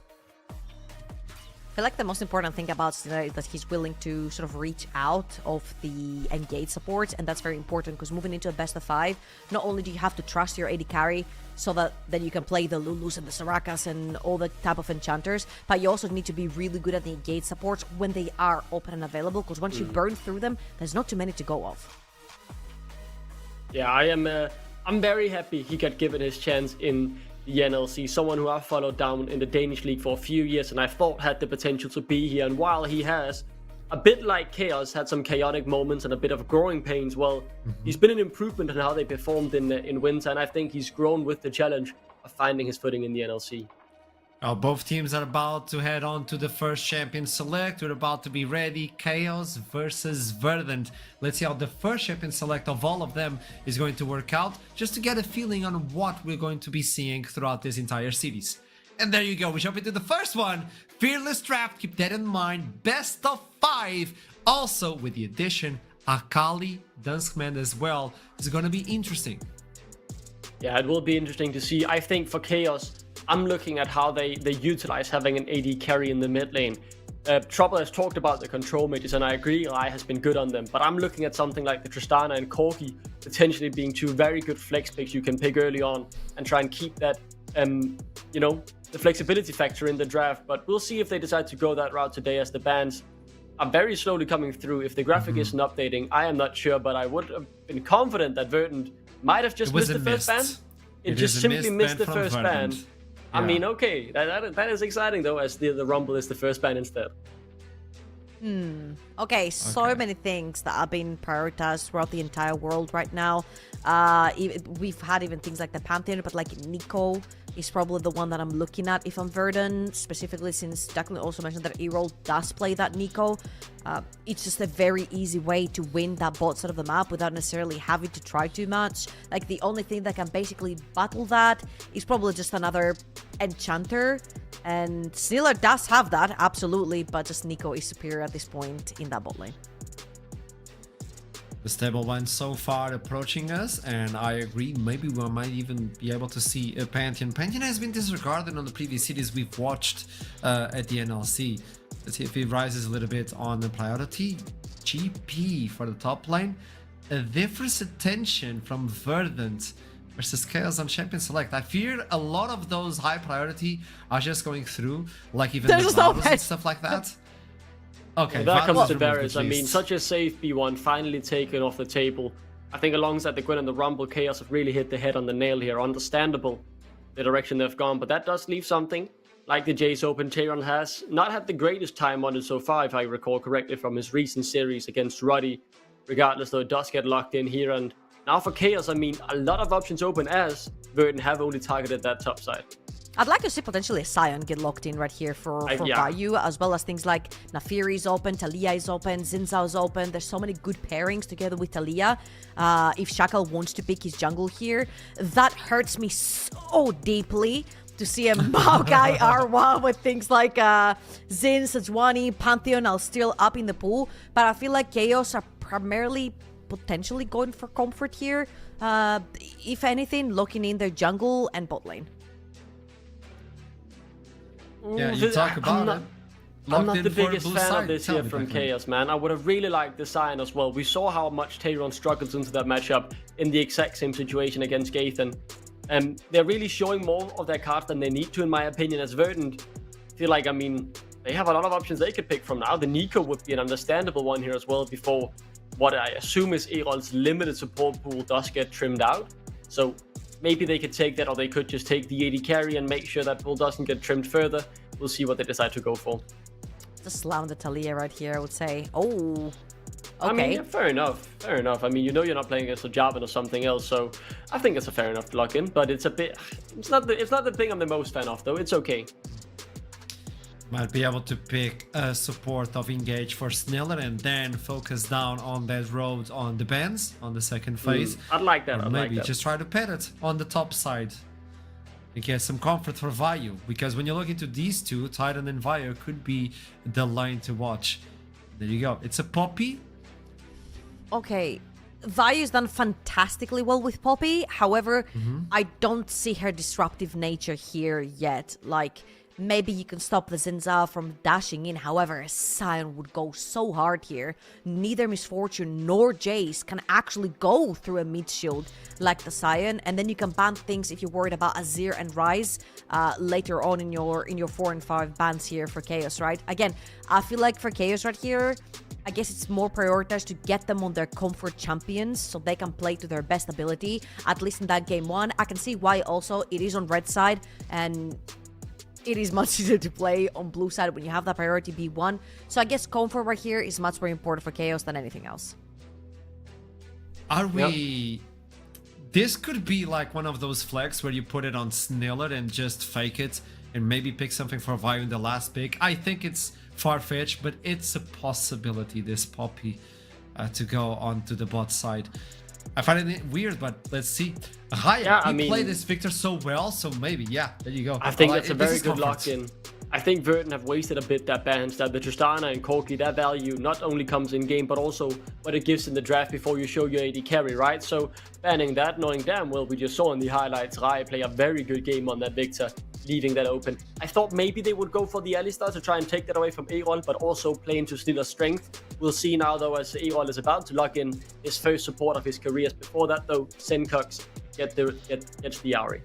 I feel like the most important thing about Sniller is that he's willing to sort of reach out of the engage support, and that's very important because moving into a best of 5, not only do you have to trust your AD carry so that then you can play the Lulus and the Sorakas and all the type of enchanters, but you also need to be really good at the engage supports when they are open and available, because once you burn through them, there's not too many to go off. Yeah, I'm very happy he got given his chance in the NLC, someone who I've followed down in the Danish league for a few years and I thought had the potential to be here. And while he has, a bit like Chaos, had some chaotic moments and a bit of growing pains, well, he's been an improvement in how they performed in winter, and I think he's grown with the challenge of finding his footing in the NLC. Both teams are about to head on to the first champion select. We're about to be ready. Chaos versus Verdant. Let's see how the first champion select of all of them is going to work out, just to get a feeling on what we're going to be seeing throughout this entire series. And there you go. We jump into the first one. Fearless Draft. Keep that in mind. Best of 5. Also with the addition Akali Danskman as well. It's going to be interesting. Yeah, it will be interesting to see. I think for Chaos, I'm looking at how they utilize having an AD carry in the mid lane. Trouble has talked about the control mages, and I agree, Rai has been good on them. But I'm looking at something like the Tristana and Corki potentially being two very good flex picks you can pick early on and try and keep that, the flexibility factor in the draft. But we'll see if they decide to go that route today, as the bans are very slowly coming through. If the graphic isn't updating, I am not sure, but I would have been confident that Verdant might have just missed the first ban. It just simply missed the first ban. I mean, okay, that is exciting though, as the Rumble is the first ban instead. Okay, so many things that are being prioritized throughout the entire world right now. We've had even things like the Pantheon, but like Nico is probably the one that I'm looking at if I'm Verdant, specifically since Declan also mentioned that E-Roll does play that Nico. It's just a very easy way to win that bot side of the map without necessarily having to try too much. Like, the only thing that can basically battle that is probably just another Enchanter, and Sniller does have that, absolutely, but just Nico is superior at this point in that bot lane. The stable one so far approaching us, and I agree, maybe we might even be able to see a Pantheon. Pantheon has been disregarded on the previous cities we've watched at the NLC. Let's see if he rises a little bit on the priority. GP for the top lane. A different attention from Verdant versus Chaos on Champion Select. I fear a lot of those high priority are just going through, like even the battles and stuff like that. Okay, well, that comes to Varus. I mean, such a safe B1 finally taken off the table. I think alongside the Gwen and the Rumble, Chaos have really hit the head on the nail here. Understandable, the direction they've gone, but that does leave something. Like the Jace Open, Tyron has not had the greatest time on it so far, if I recall correctly, from his recent series against Ruddy. Regardless, though, it does get locked in here, and Now for Chaos, I mean, a lot of options open as Verdant have only targeted that top side. I'd like to see potentially a Sion get locked in right here for yeah. Vayu, as well as things like Nafiri is open, Talia is open, Zinzao is open. There's so many good pairings together with Talia. If Shackle wants to pick his jungle here, that hurts me so deeply to see a Maokai R1 with things like Zin, Sejuani, Pantheon are still up in the pool. But I feel like Chaos are primarily potentially going for comfort here. If anything, locking in their jungle and bot lane. Yeah, you talk about it. I'm not the biggest fan of this here from Chaos, man. I would have really liked the Sion as well. We saw how much Tayron struggles into that matchup in the exact same situation against Gaethan. They're really showing more of their cards than they need to, in my opinion, as Verdant. I feel like, I mean, they have a lot of options they could pick from now. The Nico would be an understandable one here as well before what I assume is Erol's limited support pool does get trimmed out. So maybe they could take that, or they could just take the AD carry and make sure that pool doesn't get trimmed further. We'll see what they decide to go for. Just slam the Talia right here, I would say. Oh, okay. I mean, yeah, fair enough. Fair enough. I mean, you know you're not playing against a Jarvan or something else, so I think it's a fair enough lock in. But it's a bit, it's not the thing I'm the most fan of, though. It's okay. Might be able to pick a support of engage for Sniller and then focus down on that road on the bans on the second phase. I'd like that. Or maybe just try to pet it on the top side. You get some comfort for Vayu, because when you look into these two, Titan and Vayu could be the line to watch. There you go. It's a Poppy. Okay. Vayu's done fantastically well with Poppy. However, I don't see her disruptive nature here yet. Like, maybe you can stop the Zinza from dashing in. However, a Sion would go so hard here. Neither Misfortune nor Jace can actually go through a mid shield like the Sion. And then you can ban things if you're worried about Azir and Ryze later on in your 4 and 5 bans here for Chaos, right? Again, I feel like for Chaos right here, I guess it's more prioritized to get them on their comfort champions so they can play to their best ability, at least in that game 1. I can see why also it is on red side, and it is much easier to play on blue side when you have that priority B1. So I guess comfort right here is much more important for Chaos than anything else. Are we... This could be like one of those flags where you put it on Sniller and just fake it and maybe pick something for Vayu in the last pick. I think it's far-fetched, but it's a possibility, this Poppy, to go onto the bot side. I find it weird, but let's see. He played this Victor so well, so maybe, yeah, there you go. I think that's a very good lock-in. I think Verdant have wasted a bit that bans, that the Tristana and Corki, that value not only comes in game, but also what it gives in the draft before you show your AD carry, right? So banning that, knowing damn well, we just saw in the highlights, Rai play a very good game on that Victor, leaving that open. I thought maybe they would go for the Alistar to try and take that away from Erol, but also play into Sniller's strength. We'll see now, though, as Erol is about to lock in his first support of his career. Before that, though, Sencox gets the Ahri.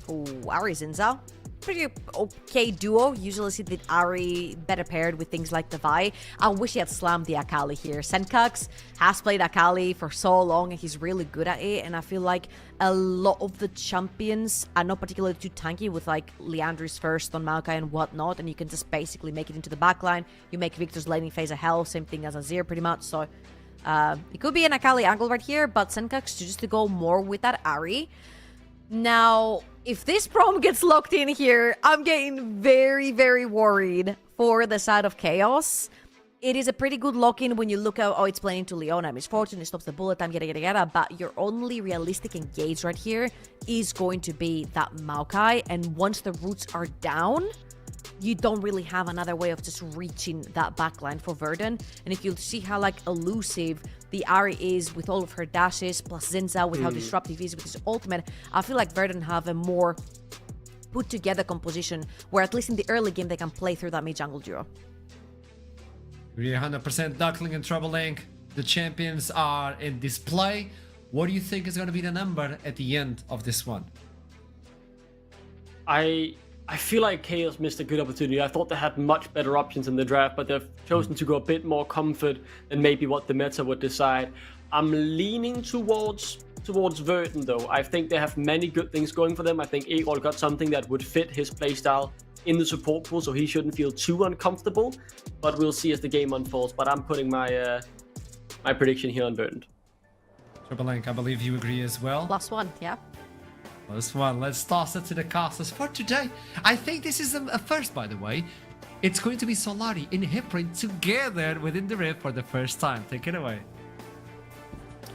Ooh, Ahri Zinzao. Pretty okay duo. Usually see the Ahri better paired with things like the Vi. I wish he had slammed the Akali here. Sencox has played Akali for so long and he's really good at it, and I feel like a lot of the champions are not particularly too tanky with like Leandry's first on Maokai and whatnot, and you can just basically make it into the backline. You make Victor's laning phase a hell, same thing as Azir pretty much, so it could be an Akali angle right here, but Sencox chooses to go more with that Ahri. Now, if this prom gets locked in here, I'm getting very, very worried for the side of Chaos. It is a pretty good lock-in when you look at, oh, it's playing into Leona, Misfortune, it stops the bullet time, yada, but your only realistic engage right here is going to be that Maokai, and once the roots are down, you don't really have another way of just reaching that backline for Verdant. And if you see how like elusive the Ahri is with all of her dashes, plus Zinza with how disruptive he is with his ultimate, I feel like Verdant have a more put together composition where at least in the early game they can play through that mid jungle duo. We're 100% Duckling and Troubling. The champions are in display. What do you think is going to be the number at the end of this one? I feel like Chaos missed a good opportunity. I thought they had much better options in the draft, but they've chosen to go a bit more comfort than maybe what the meta would decide. I'm leaning towards Verdant, though. I think they have many good things going for them. I think Erol got something that would fit his playstyle in the support pool, so he shouldn't feel too uncomfortable. But we'll see as the game unfolds. But I'm putting my my prediction here on Verdant. Turbolank, I believe you agree as well. +1, yeah. +1. Let's toss it to the casters for today. I think this is a first, by the way. It's going to be Solari and Hiprin together within the Rift for the first time. Take it away.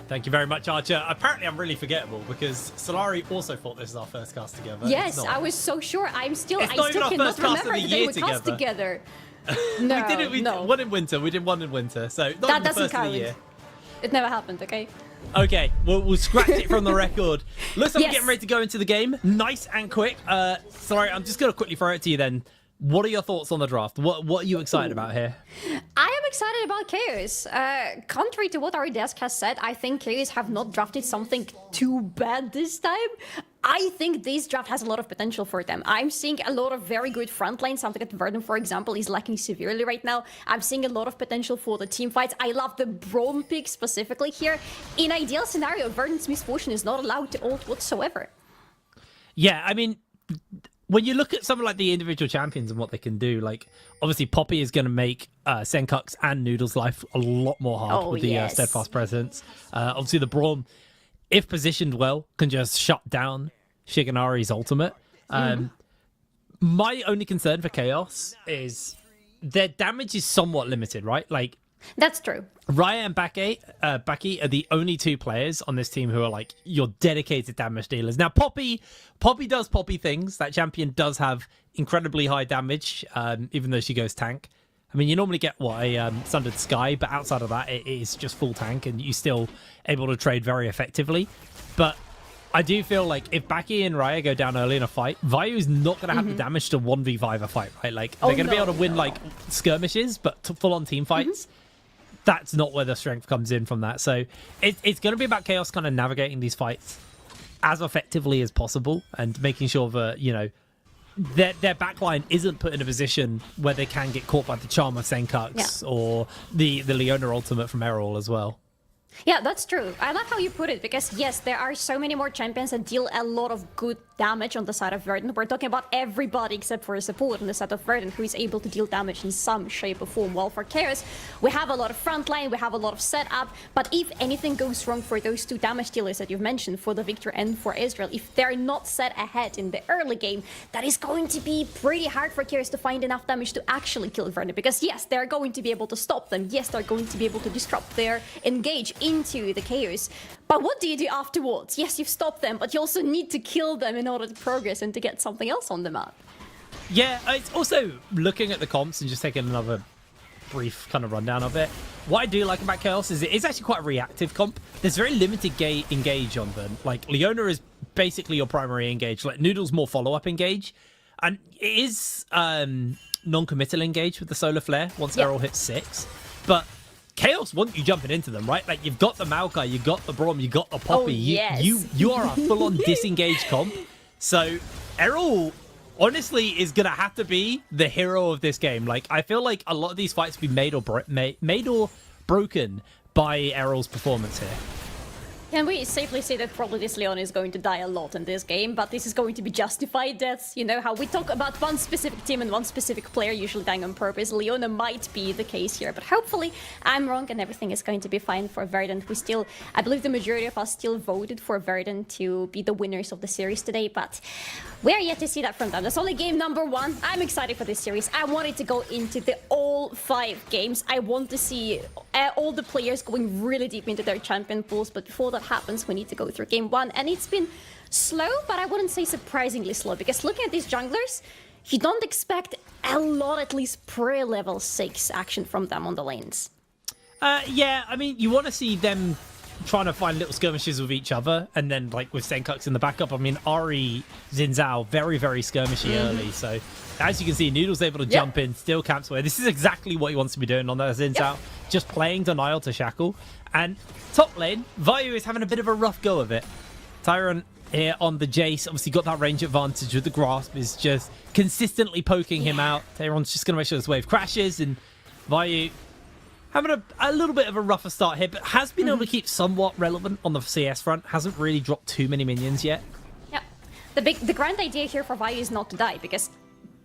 Thank you very much, Archer. Apparently, I'm really forgettable because Solari also thought this is our first cast together. Yes, I was so sure. I still It's not even our cannot first cast of remember the that they year were cast together. No, we did it. We no. did one in winter. We did one in winter. So not That even the doesn't first of the count. year. It never happened, okay? Okay, we'll scratch it from the record. Looks like Yes. we're getting ready to go into the game. Nice and quick. Sorry, I'm just going to quickly throw it to you then. What are your thoughts on the draft? What are you excited about here? I am excited about Chaos. Contrary to what our desk has said, I think Chaos have not drafted something too bad this time. I think this draft has a lot of potential for them. I'm seeing a lot of very good front lines. Something that Verdant, for example, is lacking severely right now. I'm seeing a lot of potential for the team fights. I love the Braum pick specifically here. In ideal scenario, Verdant's misfortune is not allowed to ult whatsoever. Yeah, I mean, when you look at some of like the individual champions and what they can do, like obviously Poppy is going to make Senkux and Noodle's life a lot more hard with the steadfast presence. Obviously the Braum, if positioned well, can just shut down Shigenari's ultimate. My only concern for Chaos is their damage is somewhat limited, right? Like That's true. Raya and Baki are the only two players on this team who are like your dedicated damage dealers. Now, Poppy does Poppy things. That champion does have incredibly high damage, even though she goes tank. I mean, you normally get a Sundered Sky, but outside of that, it is just full tank, and you're still able to trade very effectively. But I do feel like if Baki and Raya go down early in a fight, Vayu is not going to have the damage to 1v5 a fight, right? Like they're going to be able to win like skirmishes, but full-on team fights. That's not where the strength comes in from that. So it's going to be about Chaos kind of navigating these fights as effectively as possible and making sure that, you know, their backline isn't put in a position where they can get caught by the charm of Senkux or the Leona ultimate from Errol as well. Yeah, that's true. I love how you put it, because yes, there are so many more champions that deal a lot of good damage on the side of Verdant. We're talking about everybody except for a support on the side of Verdant who is able to deal damage in some shape or form. While for Chaos, we have a lot of frontline, we have a lot of setup, but if anything goes wrong for those two damage dealers that you've mentioned, for the Victor and for Israel, if they're not set ahead in the early game, that is going to be pretty hard for Chaos to find enough damage to actually kill Verdant, because yes, they're going to be able to stop them, yes, they're going to be able to disrupt their engage into the Chaos. But what do you do afterwards? Yes, you've stopped them, but you also need to kill them in order to progress and to get something else on the map. Yeah, it's also looking at the comps and just taking another brief kind of rundown of it. What I do like about Chaos is it is actually quite a reactive comp. There's very limited engage on them. Like, Leona is basically your primary engage. Like, Noodle's more follow-up engage. And it is non-committal engage with the Solar Flare once Errol hits 6. But Chaos want you jumping into them, right? Like, you've got the Maokai, you've got the Braum, you've got the Poppy. Oh, yes. You are a full-on disengaged comp. So Errol honestly is gonna have to be the hero of this game. Like, I feel like a lot of these fights will be made or broken by Errol's performance here. Can we safely say that probably this Leon is going to die a lot in this game, but this is going to be justified deaths? You know how we talk about one specific team and one specific player usually dying on purpose. Leona might be the case here, but hopefully I'm wrong and everything is going to be fine for Verdant. We still, I believe the majority of us still voted for Verdant to be the winners of the series today, but we're yet to see that from them. That's only game number 1. I'm excited for this series. I want it to go into the all 5 games. I want to see all the players going really deep into their champion pools, but before that happens, we need to go through game 1, and it's been slow, but I wouldn't say surprisingly slow, because looking at these junglers, you don't expect a lot, at least pre-level 6 action from them on the lanes. Yeah, I mean, you want to see them trying to find little skirmishes with each other, and then like with Senkux in the backup. I mean, Ari Xin Zhao, very, very skirmishy early, so as you can see, Noodle's able to jump in, steal camps away. This is exactly what he wants to be doing on that Xin Zhao, just playing Denial to Shackle. And top lane, Vayu is having a bit of a rough go of it. Tyrant here on the Jace, obviously got that range advantage with the Grasp, is just consistently poking him out. Tyrant's just going to make sure this wave crashes, and Vayu having a little bit of a rougher start here, but has been able to keep somewhat relevant on the CS front. Hasn't really dropped too many minions yet. Yeah, the grand idea here for Vayu is not to die, because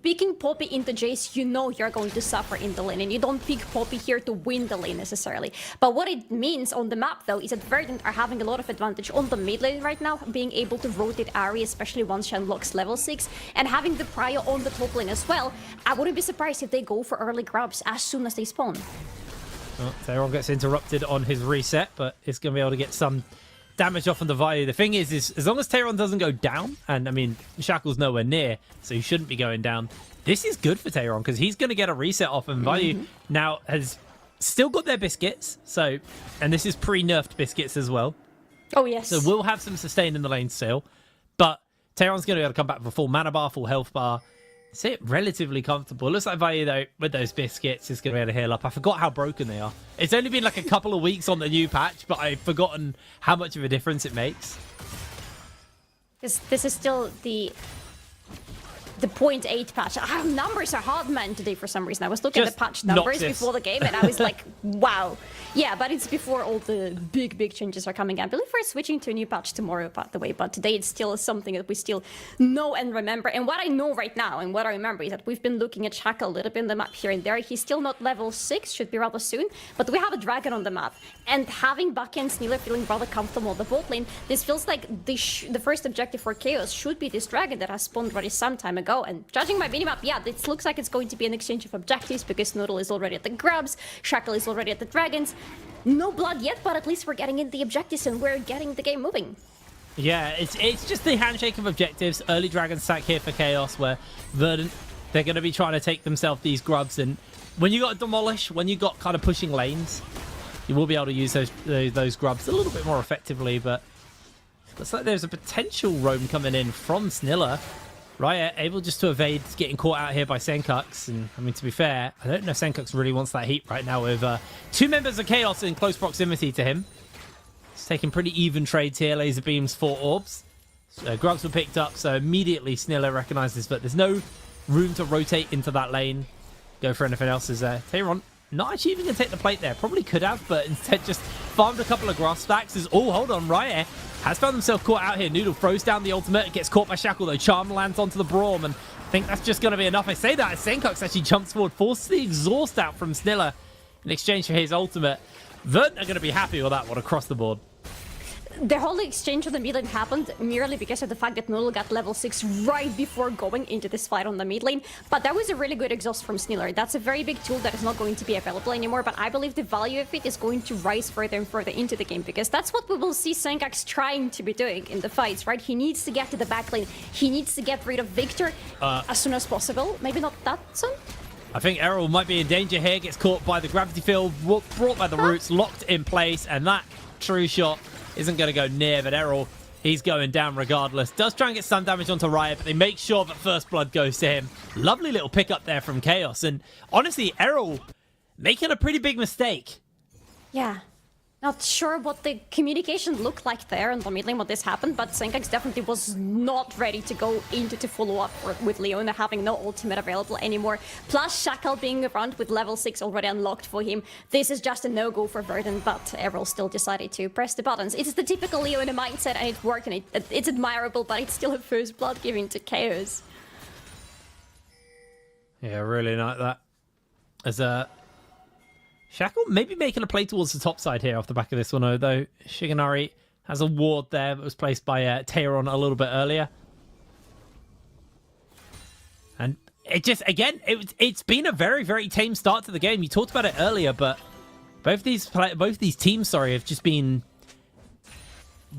picking Poppy into Jace, you know you're going to suffer in the lane, and you don't pick Poppy here to win the lane necessarily. But what it means on the map, though, is that Verdant are having a lot of advantage on the mid lane right now, being able to rotate Ahri, especially once she unlocks level 6, and having the prio on the top lane as well. I wouldn't be surprised if they go for early grabs as soon as they spawn. Well, Teron gets interrupted on his reset, but it's going to be able to get some damage off on the Vayu. The thing is as long as Teron doesn't go down, and I mean, Shackle's nowhere near, so he shouldn't be going down. This is good for Teron because he's going to get a reset off, and Vayu now has still got their biscuits. So, and this is pre-nerfed biscuits as well. Oh, yes. So we'll have some sustain in the lane still, but Teron's going to be able to come back with a full mana bar, full health bar. Sit relatively comfortable. Looks like Vayu, though, with those biscuits, is going to be able to heal up. I forgot how broken they are. It's only been like a couple of weeks on the new patch, but I've forgotten how much of a difference it makes. This is still the 0.8 patch. Numbers are hard, man, today for some reason. I was looking at the patch numbers before the game, and I was like, wow. Yeah, but it's before all the big changes are coming. I believe we're switching to a new patch tomorrow, by the way, but today it's still something that we still know and remember. And what I know right now, and what I remember, is that we've been looking at Shackle a little bit in the map here and there. He's still not level 6, should be rather soon, but we have a Dragon on the map. And having Bucky and Snealer feeling rather comfortable on the bot lane, this feels like the first objective for Chaos should be this Dragon that has spawned already some time ago. And judging by minimap, yeah, it looks like it's going to be an exchange of objectives because Noodle is already at the grabs, Shackle is already at the dragons. No blood yet, but at least we're getting in the objectives and we're getting the game moving. Yeah, it's just the handshake of objectives. Early Dragon stack here for Chaos, where Verdant, they're going to be trying to take themselves these grubs. And when you got Demolish, when you got kind of pushing lanes, you will be able to use those grubs a little bit more effectively. But looks like there's a potential roam coming in from Sniller. Riot able just to evade getting caught out here by Senkux. And I mean, to be fair, I don't know if Senkux really wants that heat right now with two members of Chaos in close proximity to him. He's taking pretty even trades here. Laser beams, 4 orbs. So grubs were picked up, so immediately Sniller recognizes that there's no room to rotate into that lane. Go for anything else is there. Teron not actually even going to take the plate there. Probably could have, but instead just farmed a couple of grass stacks. Oh, hold on, Riot has found himself caught out here. Noodle throws down the ultimate, gets caught by Shackle though. Charm lands onto the Braum, and I think that's just going to be enough. I say that as Senkux actually jumps forward, forces the exhaust out from Sniller in exchange for his ultimate. Verdant are going to be happy with that one across the board. The whole exchange on the mid lane happened merely because of the fact that Noodle got level 6 right before going into this fight on the mid lane. But that was a really good exhaust from Sniller. That's a very big tool that is not going to be available anymore, but I believe the value of it is going to rise further and further into the game, because that's what we will see Senkux trying to be doing in the fights, right? He needs to get to the back lane. He needs to get rid of Victor as soon as possible. Maybe not that soon. I think Errol might be in danger here. Gets caught by the gravity field, brought by the roots, locked in place, and that true shot isn't going to go near, but Errol, he's going down regardless. Does try and get some damage onto Riot, but they make sure that first blood goes to him. Lovely little pickup there from Chaos. And honestly, Errol making a pretty big mistake. Yeah. Not sure what the communication looked like there in the mid lane when this happened, but Senkux definitely was not ready to go into to follow up with Leona having no ultimate available anymore. Plus Shackle being around with level 6 already unlocked for him. This is just a no-go for Verdant, but Errol still decided to press the buttons. It's the typical Leona mindset, and it worked, and it's admirable, but it's still a first blood giving to Chaos. Yeah, really like that. As Shackle maybe making a play towards the top side here off the back of this one, although Shigenari has a ward there that was placed by Teron a little bit earlier. And it just, again, it's been a very, very tame start to the game. You talked about it earlier, but both these teams, have just been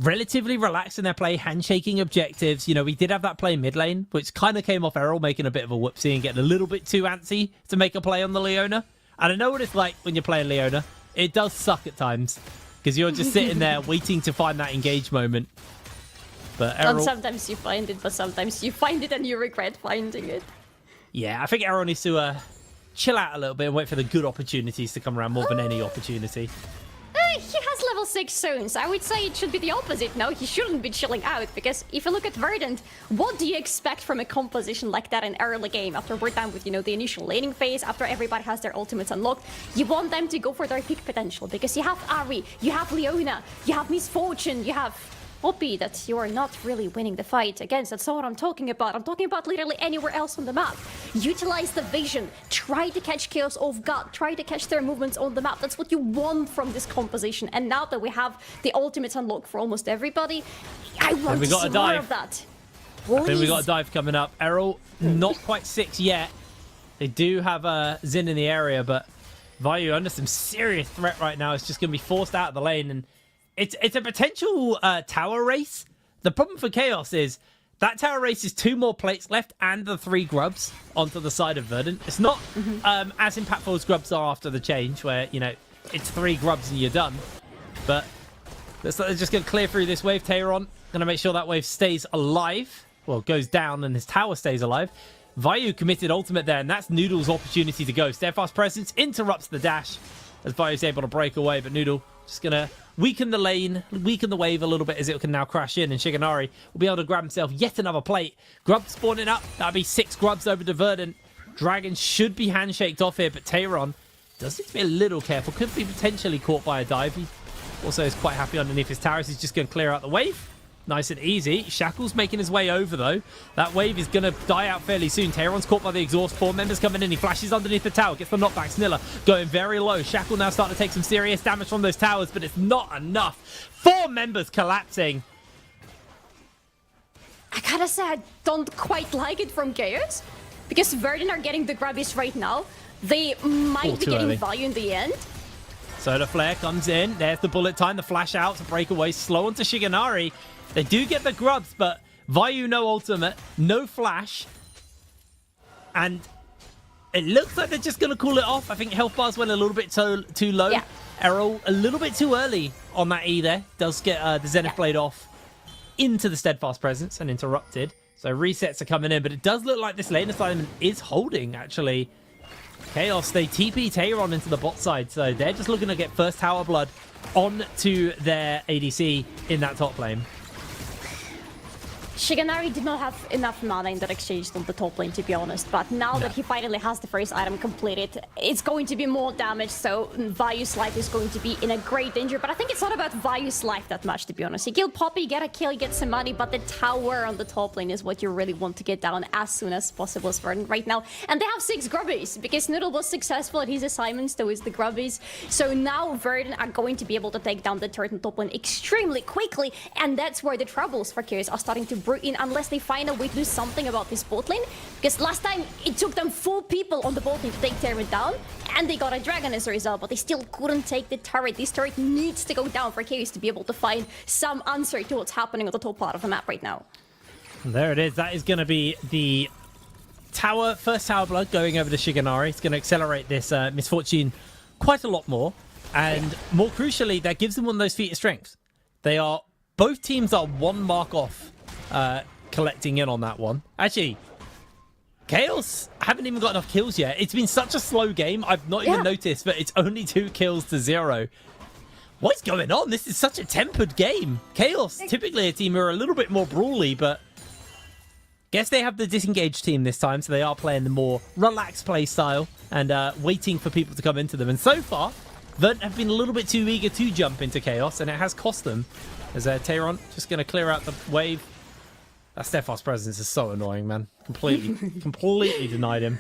relatively relaxed in their play, handshaking objectives. You know, we did have that play mid lane, which kind of came off Errol making a bit of a whoopsie and getting a little bit too antsy to make a play on the Leona. And I know what it's like when you're playing Leona. It does suck at times, because you're just sitting there waiting to find that engage moment. But Errol... And sometimes you find it, but sometimes you find it and you regret finding it. Yeah, I think Errol needs to chill out a little bit and wait for the good opportunities to come around more than any opportunity. He has level 6 zones. I would say it should be the opposite. No, he shouldn't be chilling out, because if you look at Verdant, what do you expect from a composition like that in early game? After we're done with, the initial laning phase, after everybody has their ultimates unlocked, you want them to go for their peak potential, because you have Ahri, you have Leona, you have Misfortune, you have Poppy that you are not really winning the fight against. That's not what I'm talking about. I'm talking about literally anywhere else on the map. Utilize the vision. Try to catch Chaos off guard. Try to catch their movements on the map. That's what you want from this composition. And now that we have the ultimates unlocked for almost everybody, I want to see more of that. I think we got a dive coming up. Errol, not quite 6 yet. They do have Xin in the area, but Vayu under some serious threat right now. It's just going to be forced out of the lane, and it's a potential tower race. The problem for Chaos is that tower race is 2 more plates left and the 3 grubs onto the side of Verdant. It's not as impactful as grubs are after the change, where, you know, it's 3 grubs and you're done. But they're just going to clear through this wave. Tayron going to make sure that wave stays alive. Well, goes down and his tower stays alive. Vayu committed ultimate there, and that's Noodle's opportunity to go. Steadfast Presence interrupts the dash as Vayu's able to break away, but Noodle just going to weaken the lane, weaken the wave a little bit as it can now crash in, and Shigenari will be able to grab himself yet another plate. Grub spawning up. That'll be 6 grubs over to Verdant. Dragon should be handshaked off here, but Tayron does need to be a little careful. Could be potentially caught by a dive. He also is quite happy underneath his towers. He's just going to clear out the wave. Nice and easy. Shackle's making his way over, though. That wave is going to die out fairly soon. Tayron's caught by the exhaust. 4 members coming in. He flashes underneath the tower. Gets the knockback. Sniller going very low. Shackle now starting to take some serious damage from those towers, but it's not enough. 4 members collapsing. I gotta say, I don't quite like it from Chaos, because Verdant are getting the grabbies right now. They might be getting value in the end. So the flare comes in. There's the bullet time. The flash out to break away. Slow onto Shigenari. They do get the grubs, but Vayu no ultimate, no flash. And it looks like they're just going to call it off. I think health bars went a little bit too low. Yeah. Errol a little bit too early on that E there. Does get the Zenith Blade off into the Steadfast Presence and interrupted. So resets are coming in, but it does look like this lane assignment is holding, actually. Chaos, they TP Tayron into the bot side, so they're just looking to get first tower blood onto their ADC in that top lane. Shigenari did not have enough mana in that exchange on the top lane, to be honest, but now that he finally has the first item completed, it's going to be more damage, so Vayu's life is going to be in a great danger. But I think it's not about Vayu's life that much, to be honest. He killed Poppy, get a kill, get some money, but the tower on the top lane is what you really want to get down as soon as possible as Verdant right now. And they have 6 grubbies, because Noodle was successful at his assignments, so is the grubbies. So now Verdant are going to be able to take down the turret on top lane extremely quickly, and that's where the troubles for Chaos are starting to brew in, unless they find a way to do something about this bot lane. Because last time it took them 4 people on the bot lane to take Terran down, and they got a dragon as a result, but they still couldn't take the turret. This turret needs to go down for Chaos to be able to find some answer to what's happening on the top part of the map right now. There it is. That is going to be the tower, first tower blood going over to Shigenari. It's going to accelerate this misfortune quite a lot more. And more crucially, that gives them one of those feat of strength. They are, both teams are 1 mark off collecting in on that one. Actually, Chaos haven't even got enough kills yet. It's been such a slow game. I've not even noticed, but it's only 2 kills to 0. What's going on? This is such a tempered game. Chaos, typically a team who are a little bit more brawly, but guess they have the disengaged team this time, so they are playing the more relaxed play style and waiting for people to come into them. And so far, Verdant have been a little bit too eager to jump into Chaos, and it has cost them. As Tayron just going to clear out the wave. That Steadfast Presence is so annoying, man. Completely denied him.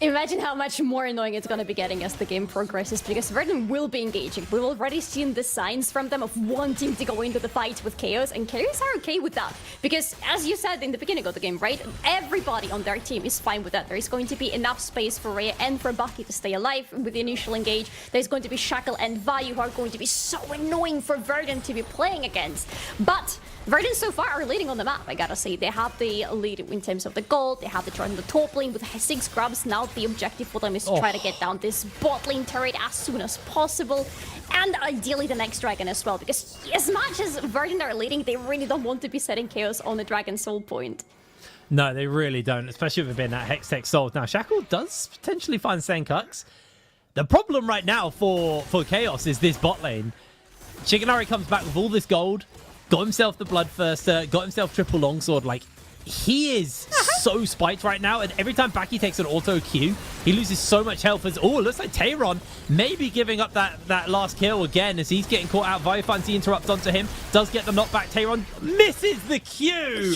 Imagine how much more annoying it's going to be getting as the game progresses, because Verdant will be engaging. We've already seen the signs from them of wanting to go into the fight with Chaos, and Chaos are okay with that. Because, as you said in the beginning of the game, right? Everybody on their team is fine with that. There is going to be enough space for Rhea and for Bucky to stay alive with the initial engage. There's going to be Shackle and Vayu who are going to be so annoying for Verdant to be playing against. But Verdant so far are leading on the map, I gotta say. They have the lead in terms of the gold, they have the turret on the top lane with 6 grubs. Now the objective for them is to try to get down this bot lane turret as soon as possible. And ideally the next dragon as well, because as much as Verdant are leading, they really don't want to be setting Chaos on the dragon soul point. No, they really don't, especially with it being that Hextech soul. Now, Shackle does potentially find Senkux. The problem right now for Chaos is this bot lane. Shigenari comes back with all this gold, got himself the Bloodthirster, got himself triple longsword. Like, he is so spiked right now, and every time Baki takes an auto Q, he loses so much health. As looks like Tayron may be giving up that last kill again as he's getting caught out. Vayu finds the interrupt onto him, does get the knockback. Tayron misses the Q,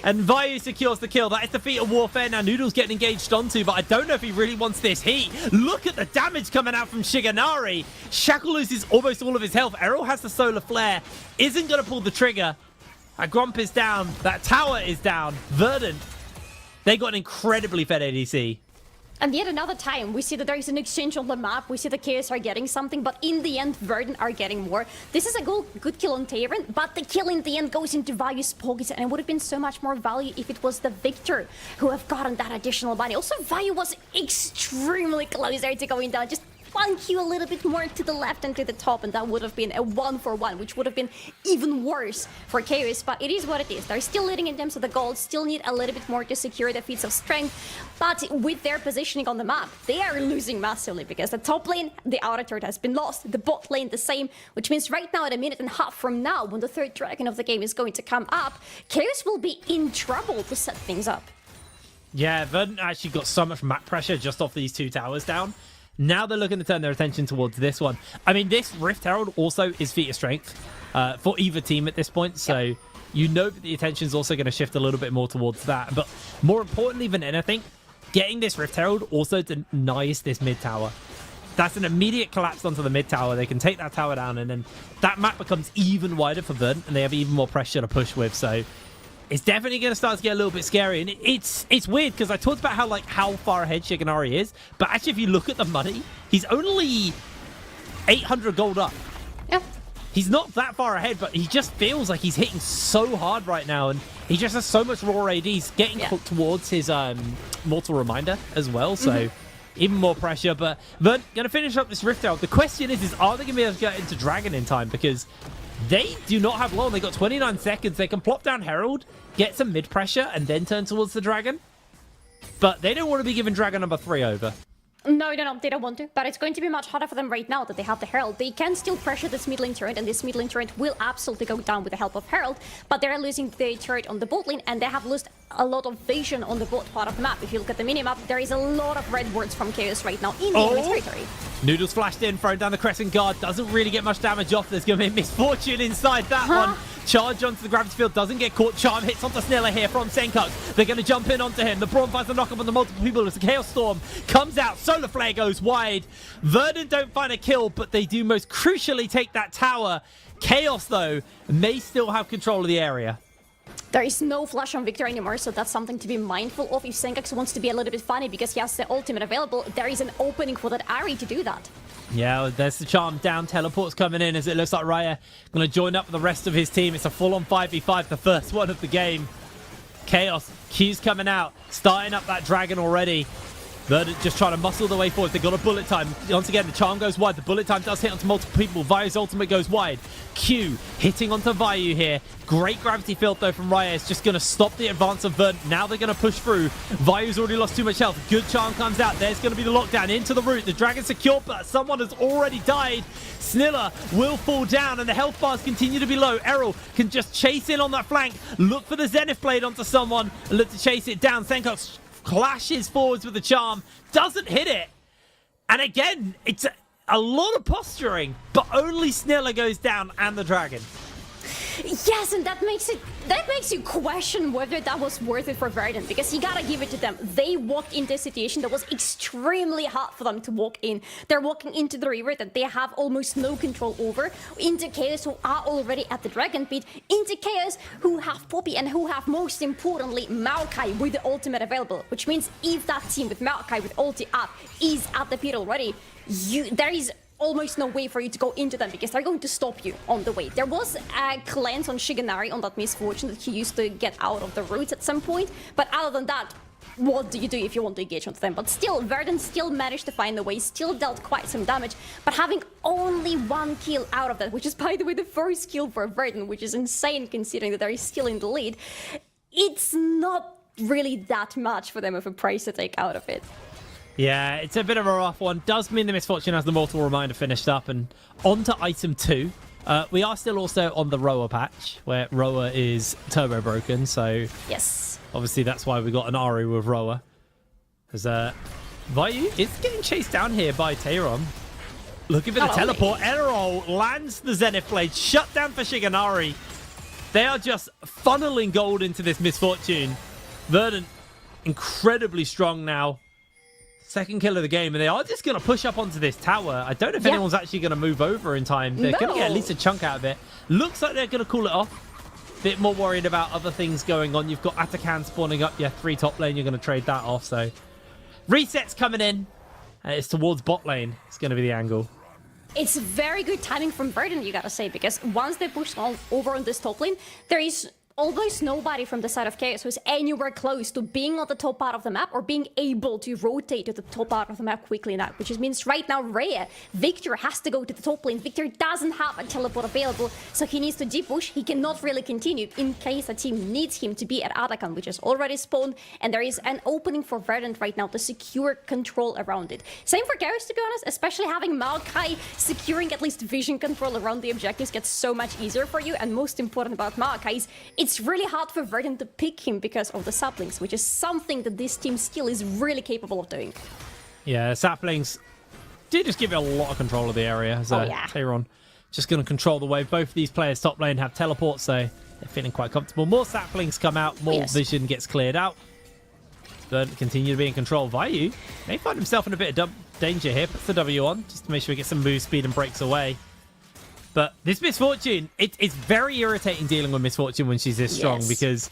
and Vayu secures the kill. That is the feat of warfare. Now Noodle's getting engaged onto, but I don't know if he really wants this heat. Look at the damage coming out from Shiganari. Shackle loses almost all of his health. Errol has the solar flare, isn't going to pull the trigger. That Gromp is down. That tower is down. Verdant, they got an incredibly fed ADC. And yet another time, we see that there is an exchange on the map. We see the KS are getting something, but in the end, Verdant are getting more. This is a good kill on Tayron, but the kill in the end goes into Vayu's pockets, and it would have been so much more value if it was the Victor who have gotten that additional money. Also, Vayu was extremely close there to going down. Just one Q a little bit more to the left and to the top, and that would have been a 1-for-1, which would have been even worse for Chaos. But it is what it is. They're still leading in terms of the gold, still need a little bit more to secure the feats of strength. But with their positioning on the map, they are losing massively because the top lane, the outer turret has been lost, the bot lane the same, which means right now at a minute and a half from now, when the third dragon of the game is going to come up, Chaos will be in trouble to set things up. Yeah, Verdant actually got so much map pressure just off these two towers down. Now they're looking to turn their attention towards this one. I mean, this Rift Herald also is feat of strength for either team at this point. So you know that the attention is also going to shift a little bit more towards that. But more importantly than anything, getting this Rift Herald also denies this mid tower. That's an immediate collapse onto the mid tower. They can take that tower down, and then that map becomes even wider for Verdant, and they have even more pressure to push with. So it's definitely going to start to get a little bit scary. And it's weird because I talked about how far ahead Shiganari is. But actually, if you look at the money, he's only 800 gold up. Yeah. He's not that far ahead, but he just feels like he's hitting so hard right now. And he just has so much raw AD. He's getting towards his Mortal Reminder as well. So even more pressure. But Verdant going to finish up this Rift out. The question is are they going to be able to get into Dragon in time? Because they do not have long. They got 29 seconds. They can plop down Herald, get some mid pressure, and then turn towards the Dragon. But they don't want to be giving Dragon number 3 over. No, they don't want to, but it's going to be much harder for them right now that they have the Herald. They can still pressure this mid lane turret, and this mid lane turret will absolutely go down with the help of Herald, but they're losing the turret on the bot lane, and they have lost a lot of vision on the bot part of the map. If you look at the minimap, there is a lot of red words from Chaos right now in the enemy territory. Noodles flashed in, thrown down the Crescent Guard, doesn't really get much damage off. There's going to be Misfortune inside that one. Charge onto the gravity field, doesn't get caught. Charm hits onto Snilla here from Senkux. They're going to jump in onto him. The Braum finds the knock-up on the multiple people as the Chaos Storm comes out. Solar Flare goes wide. Verdant don't find a kill, but they do most crucially take that tower. Chaos, though, may still have control of the area. There is no flash on Victor anymore, so that's something to be mindful of if Senkux wants to be a little bit funny because he has the ultimate available. There is an opening for that Ari to do that. Yeah, there's the charm down. Teleport's coming in as it looks like Raya going to join up with the rest of his team. It's a full-on 5v5, the first one of the game. Chaos, Q's coming out, starting up that dragon already. Verdant just trying to muscle the way forward. They got a bullet time. Once again, the charm goes wide. The bullet time does hit onto multiple people. Vayu's ultimate goes wide. Q hitting onto Vayu here. Great gravity field, though, from Raya. It's just going to stop the advance of Verdant. Now they're going to push through. Vayu's already lost too much health. Good charm comes out. There's going to be the lockdown into the root. The dragon's secure, but someone has already died. Snilla will fall down, and the health bars continue to be low. Errol can just chase in on that flank. Look for the Zenith Blade onto someone and look to chase it down. Senkux clashes forwards with the charm, doesn't hit it. And again, it's a lot of posturing, but only Snilla goes down and the dragon. Yes, and that makes you question whether that was worth it for Verdant, because you gotta give it to them. They walked into a situation that was extremely hard for them to walk in. They're walking into the river that they have almost no control over, into Chaos who are already at the Dragon Pit, into Chaos who have Poppy and who have most importantly Maokai with the ultimate available, which means if that team with Maokai with ulti up is at the pit already, there is almost no way for you to go into them because they're going to stop you on the way. There was a cleanse on Shiganari on that Misfortune that he used to get out of the roots at some point, but other than that, what do you do if you want to engage onto them? But still, Verdant still managed to find a way, still dealt quite some damage, but having only one kill out of that, which is, by the way, the first kill for Verdant, which is insane considering that they're still in the lead, it's not really that much for them of a price to take out of it. Yeah, it's a bit of a rough one. Does mean the Misfortune has the Mortal Reminder finished up, and on to item 2. We are still also on the Roa patch, where Roa is turbo broken, so Yes. obviously that's why we got an Ari with Roa. As Vayu is getting chased down here by Tayron. Looking for the teleport. Errol lands the Zenith Blade. Shut down for Shiganari. They are just funneling gold into this Misfortune. Verdant, incredibly strong now. Second kill of the game, and they are just going to push up onto this tower. I don't know if anyone's actually going to move over in time. They're going to get at least a chunk out of it. Looks like they're going to call it off. Bit more worried about other things going on. You've got Atakan spawning up. Yeah, 3 top lane. You're going to trade that off. So resets coming in, and it's towards bot lane. It's going to be the angle. It's very good timing from Verdant, you gotta say, because once they push over on this top lane, there is almost nobody from the side of Chaos who's anywhere close to being on the top part of the map or being able to rotate to the top part of the map quickly enough, which means right now Rhea, Victor has to go to the top lane. Victor doesn't have a teleport available, so he needs to deep-push. He cannot really continue in case the team needs him to be at Atakan, which is already spawned, and there is an opening for Verdant right now to secure control around it. Same for Chaos, to be honest, especially having Maokai securing at least vision control around the objectives gets so much easier for you, and most important about Maokai is it's really hard for Verdant to pick him because of the saplings, which is something that this team still is really capable of doing. Yeah, saplings do just give you a lot of control of the area. So Tayron just going to control the wave. Both of these players top lane have teleports, so they're feeling quite comfortable. More saplings come out, more vision gets cleared out. Verdant continue to be in control. Vayu may find himself in a bit of danger here. Puts the W on just to make sure he gets some move speed and breaks away. But this Misfortune, it's very irritating dealing with Misfortune when she's this strong, because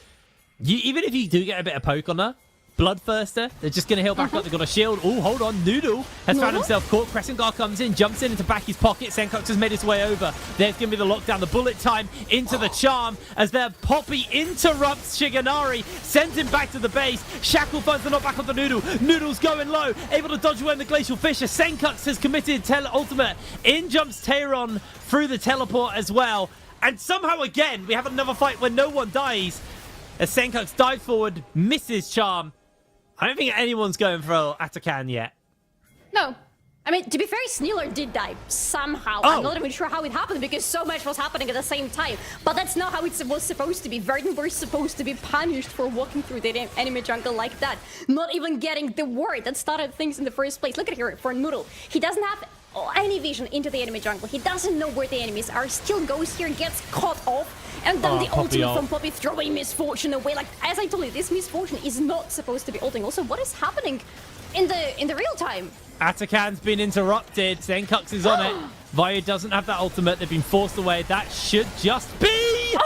even if you do get a bit of poke on her, Bloodthirster, they're just going to heal back up. They've got a shield. Oh, hold on. Noodle has found himself caught. Crescent Guard comes in, jumps in into Baki's pocket. Senkox has made his way over. There's going to be the lockdown. The bullet time into the charm as their Poppy interrupts Shiganari, sends him back to the base. Shackle finds the knock back on the Noodle. Noodle's going low, able to dodge away in the Glacial Fissure. Senkox has committed ultimate. In jumps Tayron through the teleport as well. And somehow again, we have another fight where no one dies. As Senkox dives forward, misses charm. I don't think anyone's going for Atakan yet. No. I mean, to be fair, Snealer did die somehow. I'm not even sure how it happened because so much was happening at the same time. But that's not how it was supposed to be. Verdant were supposed to be punished for walking through the enemy jungle like that. Not even getting the ward that started things in the first place. Look at here for Noodle. He doesn't have any vision into the enemy jungle. He doesn't know where the enemies are. Still goes here, gets caught off. And then the ultimate from Poppy throwing Misfortune away. Like, as I told you, this Misfortune is not supposed to be ulting. Also, what is happening in the real time? Atakan's been interrupted. Senkox is on it. Vayu doesn't have that ultimate. They've been forced away. That should just be...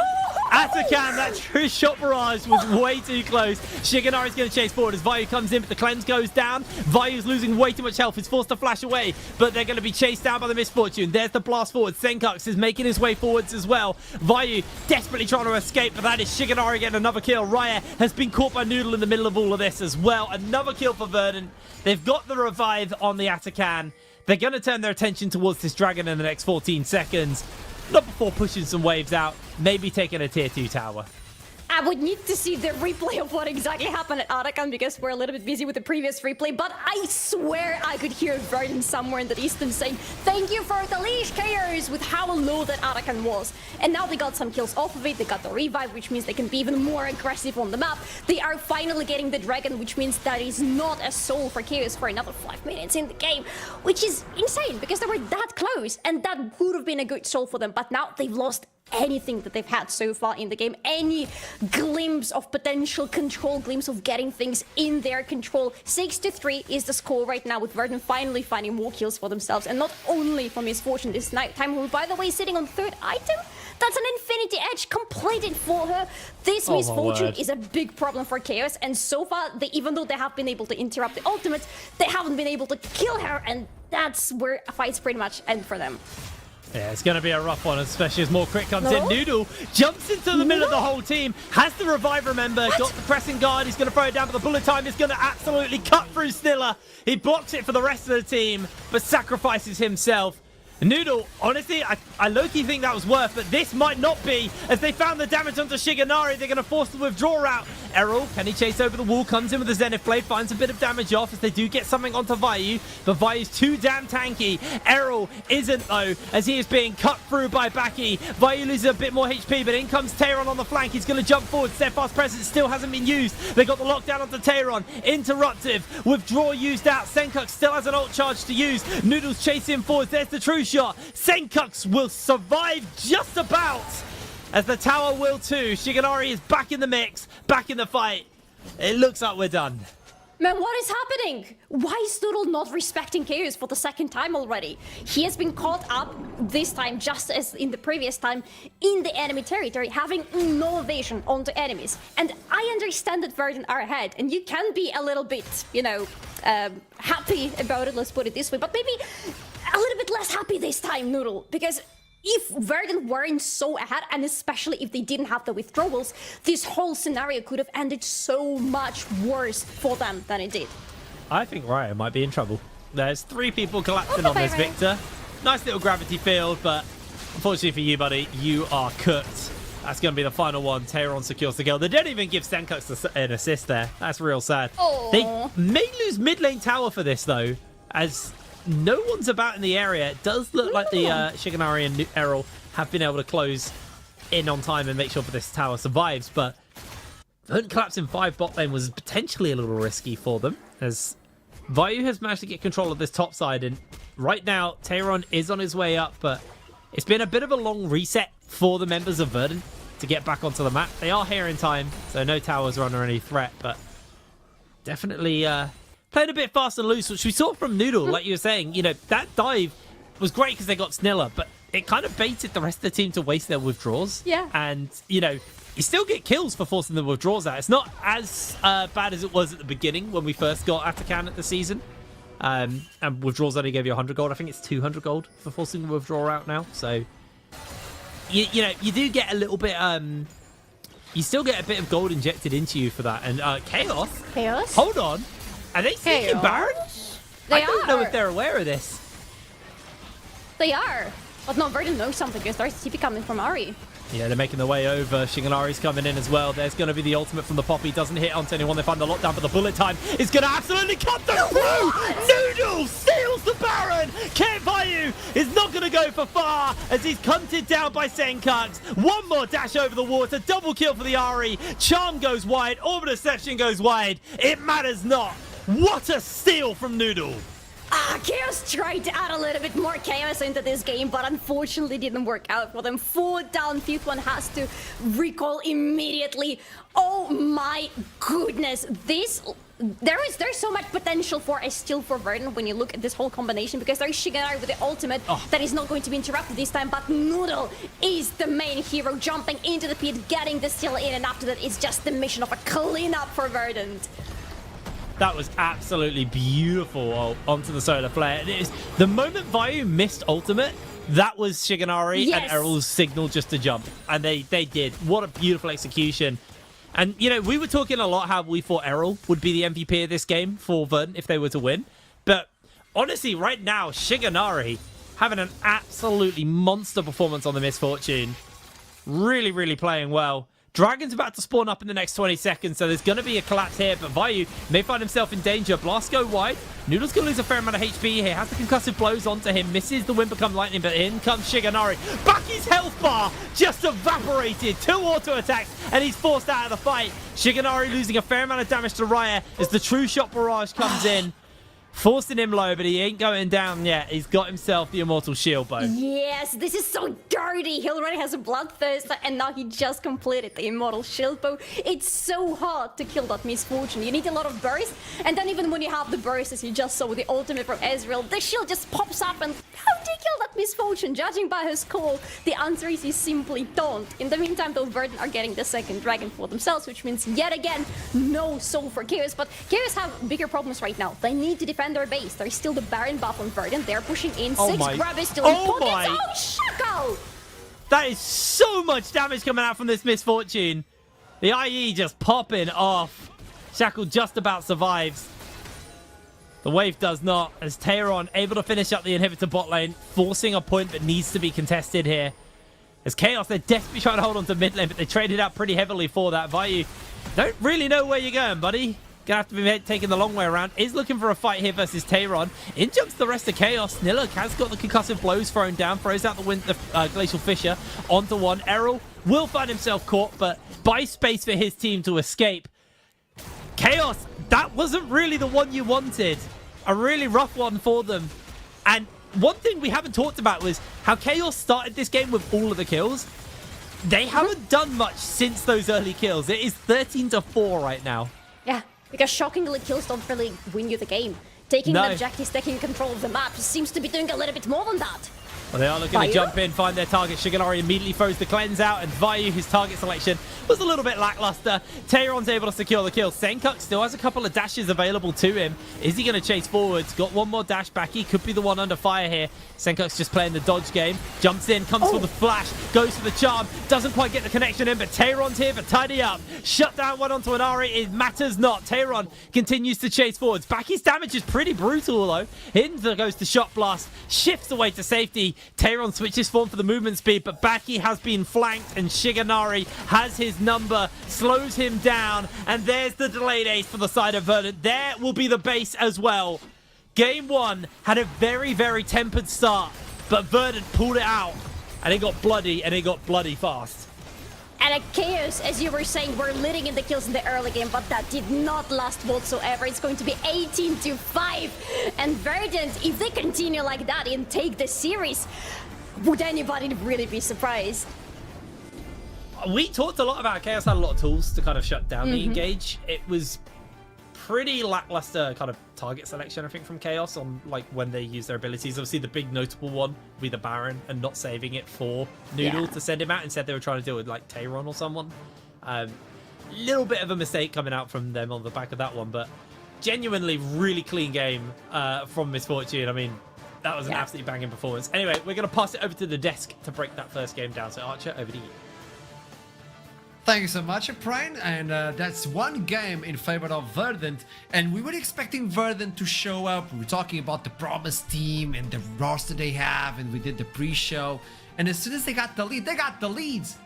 Atakan, that true shot barrage was way too close. Shiganari's going to chase forward as Vayu comes in, but the cleanse goes down. Vayu's losing way too much health. He's forced to flash away, but they're going to be chased down by the Misfortune. There's the blast forward. Senkox is making his way forwards as well. Vayu desperately trying to escape, but that is Shiganari getting another kill. Raya has been caught by Noodle in the middle of all of this as well. Another kill for Verdant. They've got the revive on the Atakan. They're going to turn their attention towards this dragon in the next 14 seconds. Not before pushing some waves out, maybe taking a tier 2 tower. I would need to see the replay of what exactly happened at Atakan because we're a little bit busy with the previous replay, but I swear I could hear Verdant somewhere in the distance saying, "Thank you for the leash, Chaos," with how low that Atakan was. And now they got some kills off of it, they got the revive, which means they can be even more aggressive on the map. They are finally getting the dragon, which means that is not a soul for Chaos for another 5 minutes in the game, which is insane because they were that close and that would have been a good soul for them, but now they've lost anything that they've had so far in the game, any glimpse of potential control, glimpse of getting things in their control. 6-3 is the score right now, with Verdant finally finding more kills for themselves, and not only for Misfortune this time, who by the way is sitting on 3rd item. That's an Infinity Edge completed for her. This Misfortune is a big problem for Chaos, and so far, even though they have been able to interrupt the ultimate, they haven't been able to kill her, and that's where fights pretty much end for them. Yeah, it's going to be a rough one, especially as more crit comes in. Noodle jumps into the middle of the whole team, has the revive, remember, got the pressing guard, he's going to throw it down, but the bullet time is going to absolutely cut through Snilla. He blocks it for the rest of the team, but sacrifices himself. Noodle, honestly, I low-key think that was worth, but this might not be, as they found the damage onto Shiganari. They're going to force the withdrawal out Errol, can he chase over the wall? Comes in with the Zenith Blade, finds a bit of damage off as they do get something onto Vayu, but Vayu's too damn tanky. Errol isn't though, as he is being cut through by Baki. Vayu loses a bit more HP, but in comes Tehran on the flank. He's going to jump forward. Steadfast Presence still hasn't been used. They got the lockdown onto Tehran. Interruptive. Withdraw used out. Senkux still has an ult charge to use. Noodles chasing forward. There's the true shot. Senkux will survive just about, as the tower will too. Shigenari is back in the mix, back in the fight. It looks like we're done. Man, what is happening? Why is Noodle not respecting Chaos for the second time already? He has been caught up this time, just as in the previous time, in the enemy territory, having no vision onto enemies. And I understand that Verdant are ahead, and you can be a little bit, you know, happy about it, let's put it this way, but maybe a little bit less happy this time, Noodle, because if Verdant weren't so ahead, and especially if they didn't have the withdrawals, this whole scenario could have ended so much worse for them than it did. I think Riot might be in trouble. There's 3 people collapsing on this Victor. Nice little gravity field, but unfortunately for you, buddy, you are cooked. That's going to be the final one. Tehran secures the kill. They don't even give Senkux an assist there. That's real sad. Aww. They may lose mid lane tower for this, though, as no one's about in the area. It does look like the Shigenari and Errol have been able to close in on time and make sure that this tower survives, but Verdant collapsing 5 bot lane was potentially a little risky for them, as Vayu has managed to get control of this top side, and right now Tehran is on his way up, but it's been a bit of a long reset for the members of Verdant to get back onto the map. They are here in time, so no towers are under any threat, but definitely playing a bit fast and loose, which we saw from Noodle, like you were saying. You know, that dive was great because they got Sniller, but it kind of baited the rest of the team to waste their withdrawals. Yeah. And, you know, you still get kills for forcing the withdrawals out. It's not as bad as it was at the beginning when we first got Atakan at the season. And withdrawals only gave you 100 gold. I think it's 200 gold for forcing the withdrawal out now. So, you know, you do get a little bit... you still get a bit of gold injected into you for that. And Chaos? Chaos? Hold on. Are they seeking Baron? They I don't know if they're aware of this. They are. But no, Verdant knows something because there's TP coming from Ari. Yeah, they're making their way over. Shigenari's coming in as well. There's going to be the ultimate from the Poppy. Doesn't hit onto anyone. They find the lockdown, but the bullet time is going to absolutely cut them through. Noodle steals the Baron. Vayu is not going to go for far as he's hunted down by Senkux. One more dash over the water. Double kill for the Ari. Charm goes wide. Orb of Deception goes wide. It matters not. What a steal from Noodle. Chaos tried to add a little bit more chaos into this game, but unfortunately didn't work out for them. 4 down, 5th one has to recall immediately. Oh my goodness, there's so much potential for a steal for Verdant when you look at this whole combination, because there's Shigenari with the ultimate that is not going to be interrupted this time, but Noodle is the main hero, jumping into the pit, getting the steal in, and after that it's just the mission of a cleanup for Verdant. That was absolutely beautiful onto the solar flare. It is the moment Vayu missed ultimate, that was Shigenari and Errol's signal just to jump. And they did. What a beautiful execution. And, you know, we were talking a lot how we thought Errol would be the MVP of this game for Verdant if they were to win. But honestly, right now, Shigenari having an absolutely monster performance on the Misfortune. Really, really playing well. Dragon's about to spawn up in the next 20 seconds, so there's going to be a collapse here, but Vayu may find himself in danger. Blast go wide. Noodle's going to lose a fair amount of HP here. Has the concussive blows onto him. Misses the wind become lightning, but in comes Shigenari. Baki's health bar just evaporated. 2 auto attacks, and he's forced out of the fight. Shigenari losing a fair amount of damage to Raya as the true shot barrage comes in. Forcing him low, but he ain't going down yet. He's got himself the Immortal Shield Bow. Yes, this is so dirty. He already has a Bloodthirst, and now he just completed the Immortal Shield Bow. It's so hard to kill that Misfortune. You need a lot of burst, and then even when you have the burst, as you just saw with the ultimate from Ezreal, the shield just pops up, and how do you kill that Misfortune? Judging by his call, the answer is you simply don't. In the meantime, though, Verdant are getting the second dragon for themselves, which means, yet again, no soul for Chaos. But Chaos have bigger problems right now. They need to defend their base. There's still the Baron buff on Verdant. They're pushing in. 6 grab is still in pockets. Oh, Shaco! That is so much damage coming out from this Misfortune. The IE just popping off. Shackle just about survives. The wave does not, as Tehran able to finish up the inhibitor bot lane, forcing a point that needs to be contested here. As Chaos, they're desperately trying to hold on to mid lane, but they traded out pretty heavily for that. Vayu Don't really know where you're going, buddy. Gonna have to be taking the long way around. Is looking for a fight here versus Tayron. In jumps the rest of Chaos. Nilok has got the concussive blows thrown down. Throws out the Glacial Fissure onto one. Errol will find himself caught, but buys space for his team to escape. Chaos, that wasn't really the one you wanted. A really rough one for them. And one thing we haven't talked about was how Chaos started this game with all of the kills. They haven't done much since those early kills. It is 13-4 right now. Yeah, because shockingly, kills don't really win you the game. Taking the objectives, taking control of the map seems to be doing a little bit more than that. Well, they are looking to jump in, find their target. Shiganari immediately throws the cleanse out, and Vayu, his target selection, was a little bit lackluster. Tayron's able to secure the kill. Senkuk still has a couple of dashes available to him. Is he going to chase forwards? Got one more dash back. He could be the one under fire here. Senkuk's just playing the dodge game. Jumps in, comes for the flash, goes for the charm. Doesn't quite get the connection in, but Tayron's here for tidy up. Shut down one onto an Ari. It matters not. Tayron continues to chase forwards. Baki's damage is pretty brutal, though. Hinda goes to shot blast, shifts away to safety. Tayron switches form for the movement speed, but Baki has been flanked, and Shiganari has his number, slows him down, and there's the delayed ace for the side of Verdant. There will be the base as well. Game 1 had a very, very tempered start, but Verdant pulled it out, and it got bloody fast. And at Chaos, as you were saying, we're leading in the kills in the early game, but that did not last whatsoever. It's going to be 18-5. And Verdant, if they continue like that and take the series, would anybody really be surprised? We talked a lot about Chaos had a lot of tools to kind of shut down the engage. It was pretty lackluster kind of target selection, I think, from Chaos on like when they use their abilities. Obviously, the big notable one would be the Baron and not saving it for Noodle to send him out. Instead, they were trying to deal with like Tayron or someone. Little bit of a mistake coming out from them on the back of that one, but genuinely really clean game from Misfortune. I mean, that was an absolutely banging performance. Anyway, we're going to pass it over to the desk to break that first game down. So Archer, over to you. Thank you so much, Brian, and that's one game in favor of Verdant, and we were expecting Verdant to show up. We were talking about the promised team and the roster they have, and we did the pre-show, and as soon as they got the lead, they got the leads.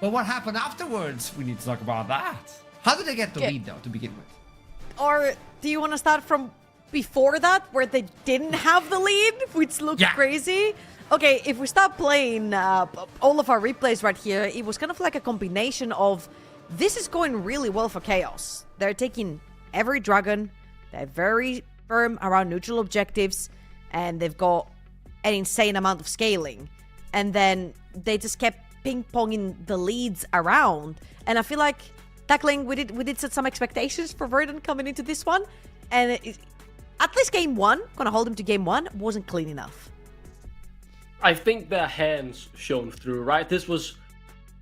But what happened afterwards? We need to talk about that. How did they get the lead, though, to begin with? Or do you want to start from before that, where they didn't have the lead, which looked crazy? Okay, if we start playing all of our replays right here, it was kind of like a combination of this is going really well for Chaos. They're taking every dragon, they're very firm around neutral objectives, and they've got an insane amount of scaling. And then they just kept ping-ponging the leads around. And I feel like tackling, we did set some expectations for Verdant coming into this one. And at least game 1, gonna hold him to game 1, wasn't clean enough. I think their hands shone through, right? This was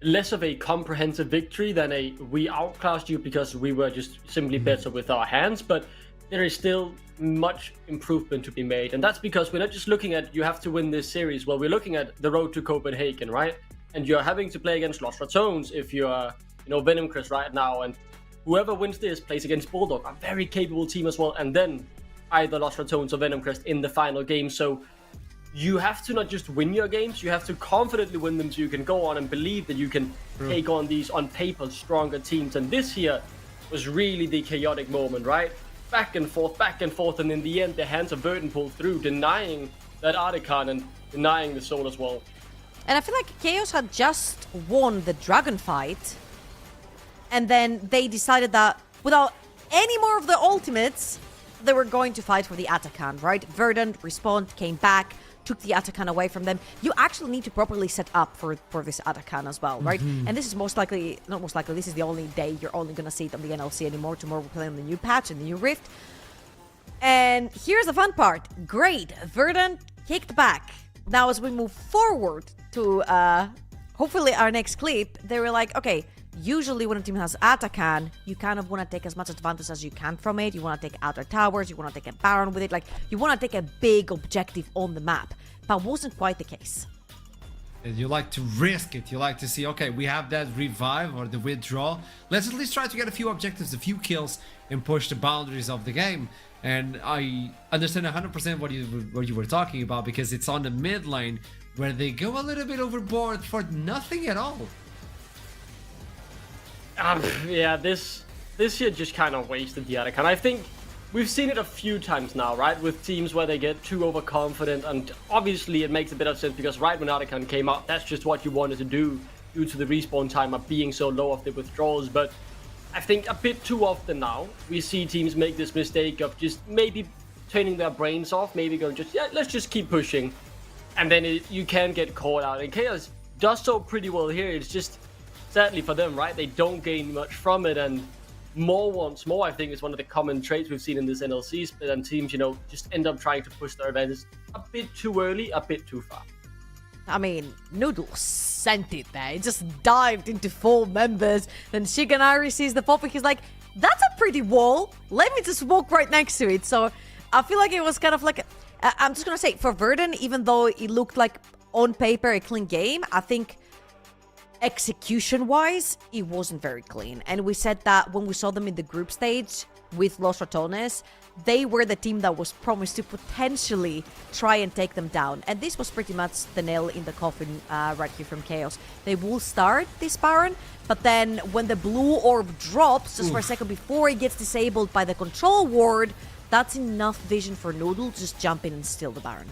less of a comprehensive victory than a we outclassed you because we were just simply better with our hands, but there is still much improvement to be made. And that's because we're not just looking at you have to win this series. Well, we're looking at the road to Copenhagen, right? And you're having to play against Lost Ratones if you're, Venom Chris right now. And whoever wins this plays against Bulldog, a very capable team as well. And then either Lost Ratones or Venom Crest in the final game. So you have to not just win your games, you have to confidently win them so you can go on and believe that you can take on these, on paper, stronger teams. And this here was really the chaotic moment, right? Back and forth, and in the end, the hands of Verdant pulled through, denying that Artican and denying the soul as well. And I feel like Chaos had just won the dragon fight, and then they decided that without any more of the ultimates, they were going to fight for the Atakan, right? Verdant, Respawn, came back, took the Atakan away from them. You actually need to properly set up for this Atakan as well, right? And this is not most likely, this is the only day you're only going to see it on the NLC anymore. Tomorrow we're playing the new patch and the new Rift. And here's the fun part. Great, Verdant kicked back. Now as we move forward to hopefully our next clip, they were like, okay, usually when a team has Atakan, you kind of want to take as much advantage as you can from it. You want to take outer towers, you want to take a Baron with it, like you want to take a big objective on the map. But wasn't quite the case. You like to risk it. You like to see, okay, we have that revive or the withdraw. Let's at least try to get a few objectives, a few kills, and push the boundaries of the game. And I understand 100% what you were talking about, because it's on the mid lane where they go a little bit overboard for nothing at all. Yeah, this year just kind of wasted the Otacon. I think we've seen it a few times now, right? With teams where they get too overconfident, and obviously it makes a bit of sense because right when Otacon came out, that's just what you wanted to do due to the respawn time of being so low of the withdrawals. But I think a bit too often now, we see teams make this mistake of just maybe turning their brains off, maybe going let's just keep pushing. And then you can get caught out. And Chaos does so pretty well here. It's just, sadly for them, right? They don't gain much from it. And more wants more, I think, is one of the common traits we've seen in this NLC split. And teams, just end up trying to push their events a bit too early, a bit too far. I mean, Noodle sent it there. It just dived into 4 members. Then Shiganari sees the pop. He's like, that's a pretty wall. Let me just walk right next to it. So I feel like it was kind of like... I'm just going to say, for Verdant, even though it looked like on paper a clean game, I think execution-wise, it wasn't very clean. And we said that when we saw them in the group stage with Los Ratones, they were the team that was promised to potentially try and take them down. And this was pretty much the nail in the coffin right here from Chaos. They will start this Baron, but then when the blue orb drops, just for a second before it gets disabled by the control ward, that's enough vision for Noodle to just jump in and steal the Baron.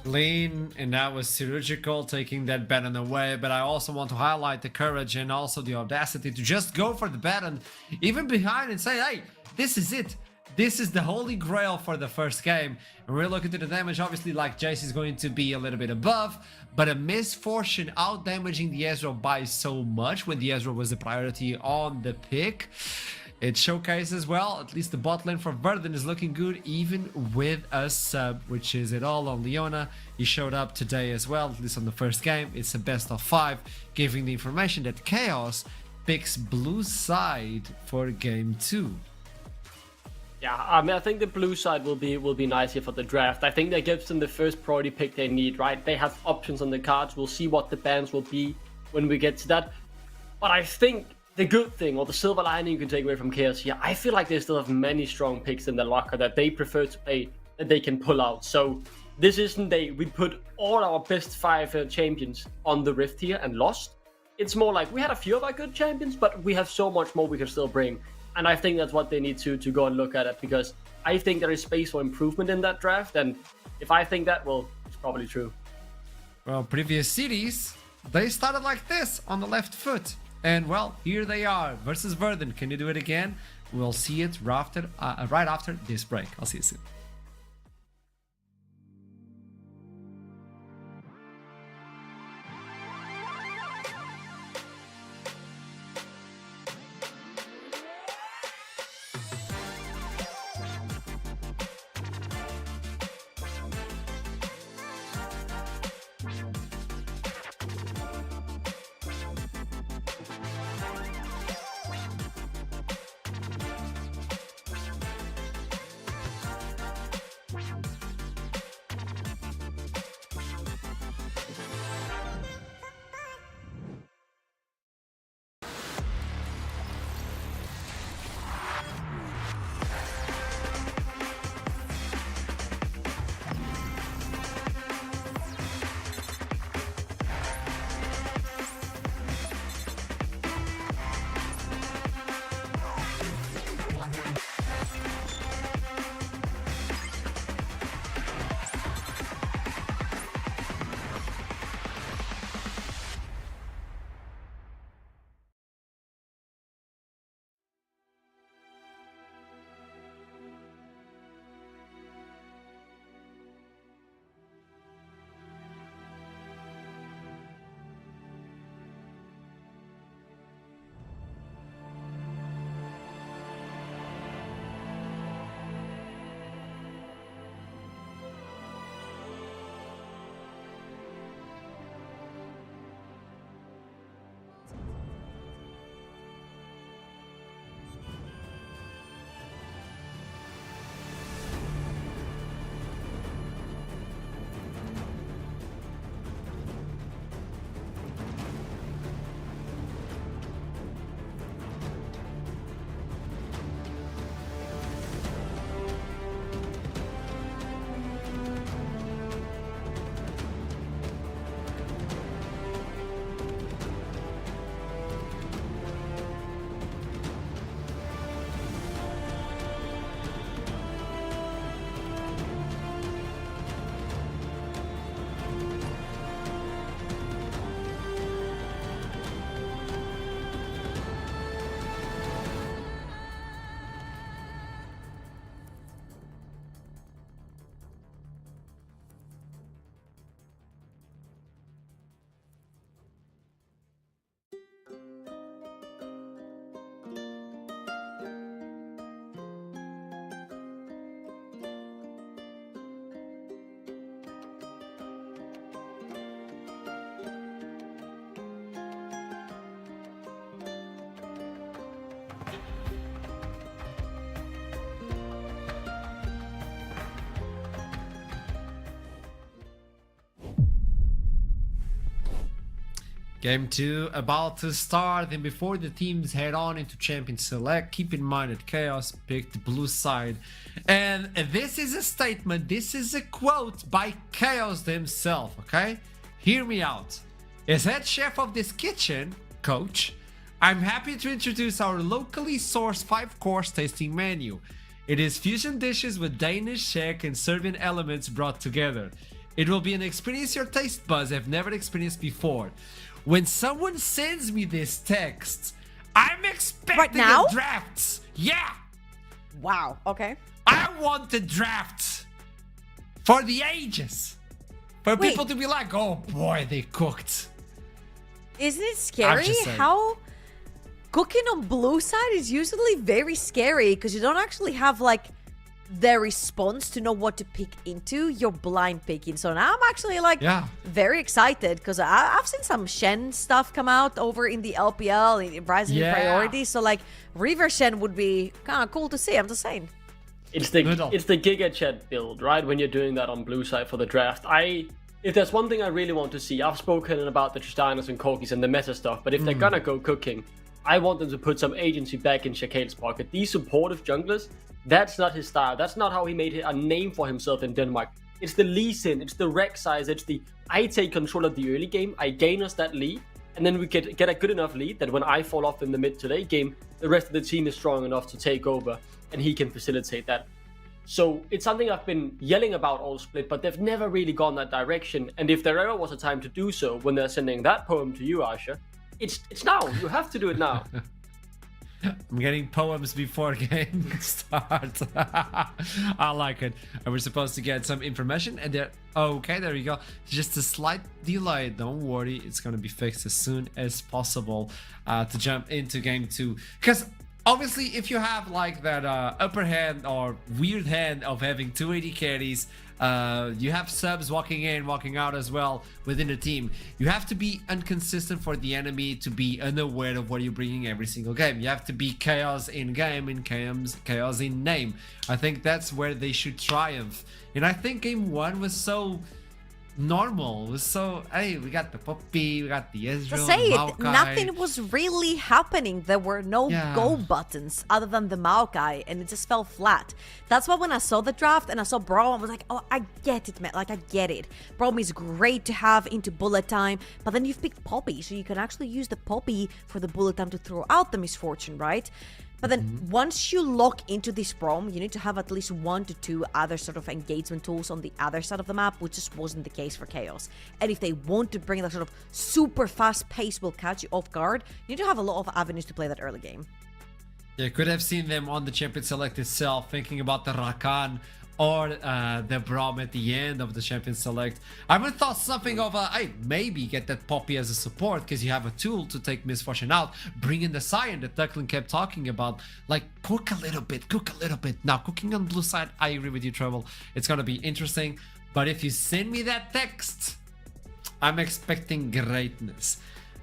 Clean, and that was surgical, taking that Baron away. But I also want to highlight the courage and also the audacity to just go for the Baron, even behind, and say, hey, this is it. This is the holy grail for the first game. And we're looking to the damage, obviously, like Jace is going to be a little bit above, but a misfortune out damaging the Ezreal by so much when the Ezreal was the priority on the pick. It showcases well, at least the bot lane for Verdant is looking good, even with a sub, which is it all on Leona. He showed up today as well, at least on the first game. It's a best of 5, giving the information that Chaos picks blue side for game 2. Yeah, I mean, I think the blue side will be nice here for the draft. I think that gives them the first priority pick they need, right? They have options on the cards. We'll see what the bans will be when we get to that. But I think the good thing, or the silver lining you can take away from Chaos here, I feel like they still have many strong picks in the locker that they prefer to play, that they can pull out. So this isn't we put all our best 5 champions on the Rift here and lost. It's more like we had a few of our good champions, but we have so much more we can still bring. And I think that's what they need to go and look at it, because I think there is space for improvement in that draft. And if I think that, well, it's probably true. Well, previous cities, they started like this on the left foot. And well, here they are versus Verdant. Can you do it again? We'll see it right after this break. I'll see you soon. Game 2 about to start, and before the teams head on into Champion Select, keep in mind that Chaos picked the blue side. And this is a statement, this is a quote by Chaos himself, okay? Hear me out. As head chef of this kitchen, coach, I'm happy to introduce our locally sourced 5-course tasting menu. It is fusion dishes with Danish, Czech, and Serbian elements brought together. It will be an experience your taste buds have never experienced before. When someone sends me this text, I'm expecting Right now? a draft. Yeah, Wow. Okay. I want the draft for the ages. For Wait. people to be like, oh boy, they cooked. Isn't it scary just saying. how cooking on blue side is usually very scary because you don't actually have like the response to know what to pick into. You're blind picking. So now I'm actually like very excited because I've seen some Shen stuff come out over in the LPL in Rising Priority. So like Reaver Shen would be kind of cool to see. I'm just saying. It's the Giga Chat build, right? When you're doing that on blue side for the draft. If there's one thing I really want to see, I've spoken about the Tristanas and Corgis and the meta stuff, but if they're gonna go cooking, I want them to put some agency back in Shakale's pocket. These supportive junglers, that's not his style. That's not how he made a name for himself in Denmark. It's the Lee Sin, it's the Rek'Sai, it's the I take control of the early game, I gain us that lead, and then we get a good enough lead that when I fall off in the mid to late game, the rest of the team is strong enough to take over, and he can facilitate that. So it's something I've been yelling about all split, but they've never really gone that direction. And if there ever was a time to do so, when they're sending that poem to you, Asha, it's now. You have to do it now. I'm getting poems before game starts. I like it. And we're supposed to get some information, and they're okay. There you go. Just a slight delay. Don't worry, it's gonna be fixed as soon as possible to jump into game 2. Because obviously, if you have like that upper hand or weird hand of having 280 carries, you have subs walking in, walking out as well within the team. You have to be inconsistent for the enemy to be unaware of what you're bringing every single game. You have to be chaos in game and chaos in name. I think that's where they should triumph. And I think game 1 was so normal. It was so, hey, we got the Poppy, we got the Ezreal, Say it, Maokai. nothing was really happening. There were no go buttons other than the Maokai, and it just fell flat. That's why when I saw the draft and I saw Braum, I was like, oh, I get it, man. Like, I get it. Braum is great to have into bullet time, but then you've picked Poppy, so you can actually use the Poppy for the bullet time to throw out the misfortune, right? But then once you lock into this Braum, you need to have at least 1 to 2 other sort of engagement tools on the other side of the map, which just wasn't the case for Chaos. And if they want to bring that sort of super fast pace will catch you off guard, you need to have a lot of avenues to play that early game. You could have seen them on the Champion Select itself, thinking about the Rakan or the Braum at the end of the Champion Select. I would have thought something of hey, maybe get that Poppy as a support because you have a tool to take Misfortune out. Bring in the Sion that Declan kept talking about. Like, cook a little bit. Now, cooking on blue side, I agree with you, Trouble. It's going to be interesting. But if you send me that text, I'm expecting greatness.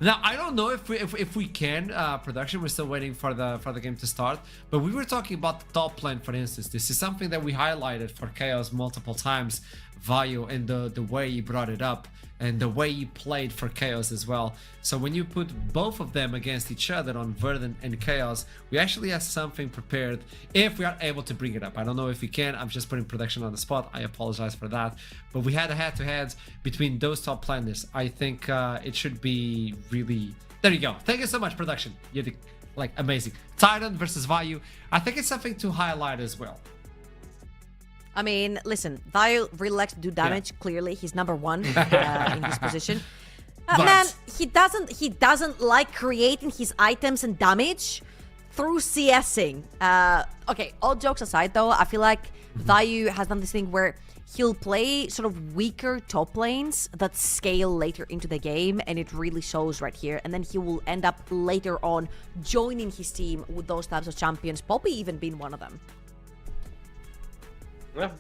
Now, I don't know if we can production. We're still waiting for the game to start. But we were talking about the top lane, for instance. This is something that we highlighted for Chaos multiple times, Vayu, and the way he brought it up and the way he played for Chaos as well. So when you put both of them against each other on Verdant and Chaos, we actually have something prepared if we are able to bring it up. I don't know if we can. I'm just putting production on the spot. I apologize for that. But we had a head-to-head between those top laners. I think it should be really... There you go. Thank you so much, production. You're like amazing. Titan versus Vayu. I think it's something to highlight as well. I mean, listen, Vayu really likes to do damage. Clearly, he's number 1 in his position. Man, he doesn't like creating his items and damage through CSing. Okay, all jokes aside, though, I feel like Vayu has done this thing where he'll play sort of weaker top lanes that scale later into the game, and it really shows right here. And then he will end up later on joining his team with those types of champions, Poppy even being one of them. Yeah,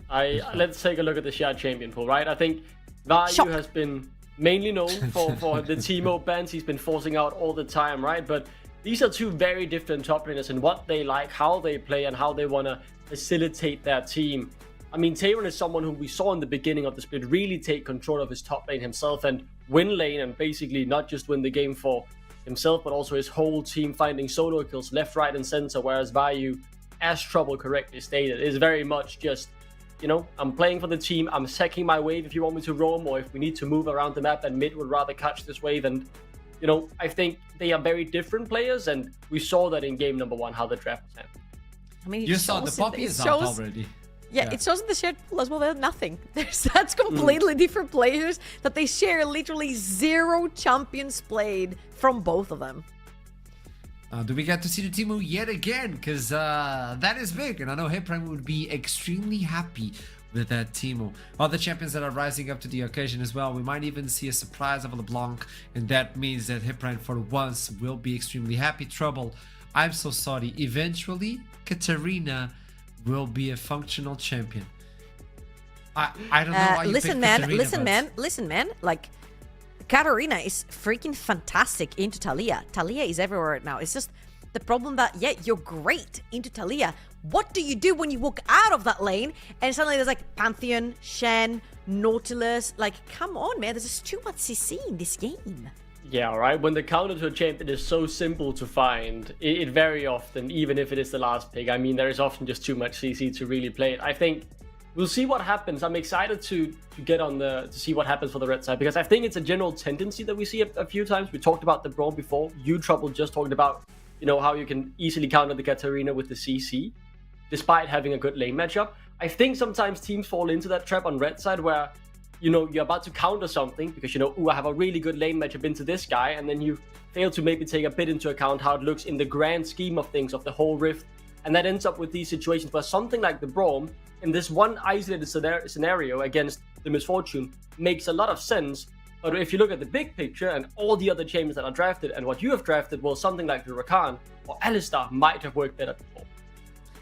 let's take a look at the shared champion pool, right? I think Vayu has been mainly known for the Teemo bans he's been forcing out all the time, right? But these are two very different top laners in what they like, how they play, and how they want to facilitate their team. I mean, Taron is someone who we saw in the beginning of the split really take control of his top lane himself and win lane, and basically not just win the game for himself, but also his whole team, finding solo kills left, right, and center. Whereas Vayu, as Trouble correctly stated, is very much just, you know, I'm playing for the team, I'm secking my wave if you want me to roam, or if we need to move around the map, and mid would rather catch this wave. And, you know, I think they are very different players, and we saw that in game number 1, how the draft was handled. I mean, You saw the Poppy is out already. Yeah, it shows in the shared pool as well. There's nothing. That's completely different players that they share literally 0 champions played from both of them. Do we get to see the Teemo yet again? Because that is big, and I know Hitprime would be extremely happy with that Teemo. Other champions that are rising up to the occasion as well. We might even see a surprise of LeBlanc, and that means that Hitprime for once will be extremely happy. Trouble, I'm so sorry. Eventually, Katarina will be a functional champion. I don't know why you listen, picked man, Katarina, listen, man. Like, Katarina is freaking fantastic into Talia. Talia is everywhere right now. It's just the problem that, yeah, you're great into Talia. What do you do when you walk out of that lane and suddenly there's like Pantheon, Shen, Nautilus? Like, come on, man. There's just too much CC in this game. Yeah, right. When the counter to a champion is so simple to find, it very often, even if it is the last pick, I mean, there is often just too much CC to really play it. I think we'll see what happens. I'm excited to get on to see what happens for the red side, because I think it's a general tendency that we see a few times. We talked about the Brawl before. You, Trouble, just talked about, you know, how you can easily counter the Katarina with the CC, despite having a good lane matchup. I think sometimes teams fall into that trap on red side where, you know, you're about to counter something because, you know, ooh, I have a really good lane matchup into this guy, and then you fail to maybe take a bit into account how it looks in the grand scheme of things, of the whole rift, and that ends up with these situations where something like the Brawl, in this one isolated scenario against the Misfortune, makes a lot of sense. But if you look at the big picture and all the other champions that are drafted and what you have drafted, well, something like the Rakan or Alistar might have worked better before.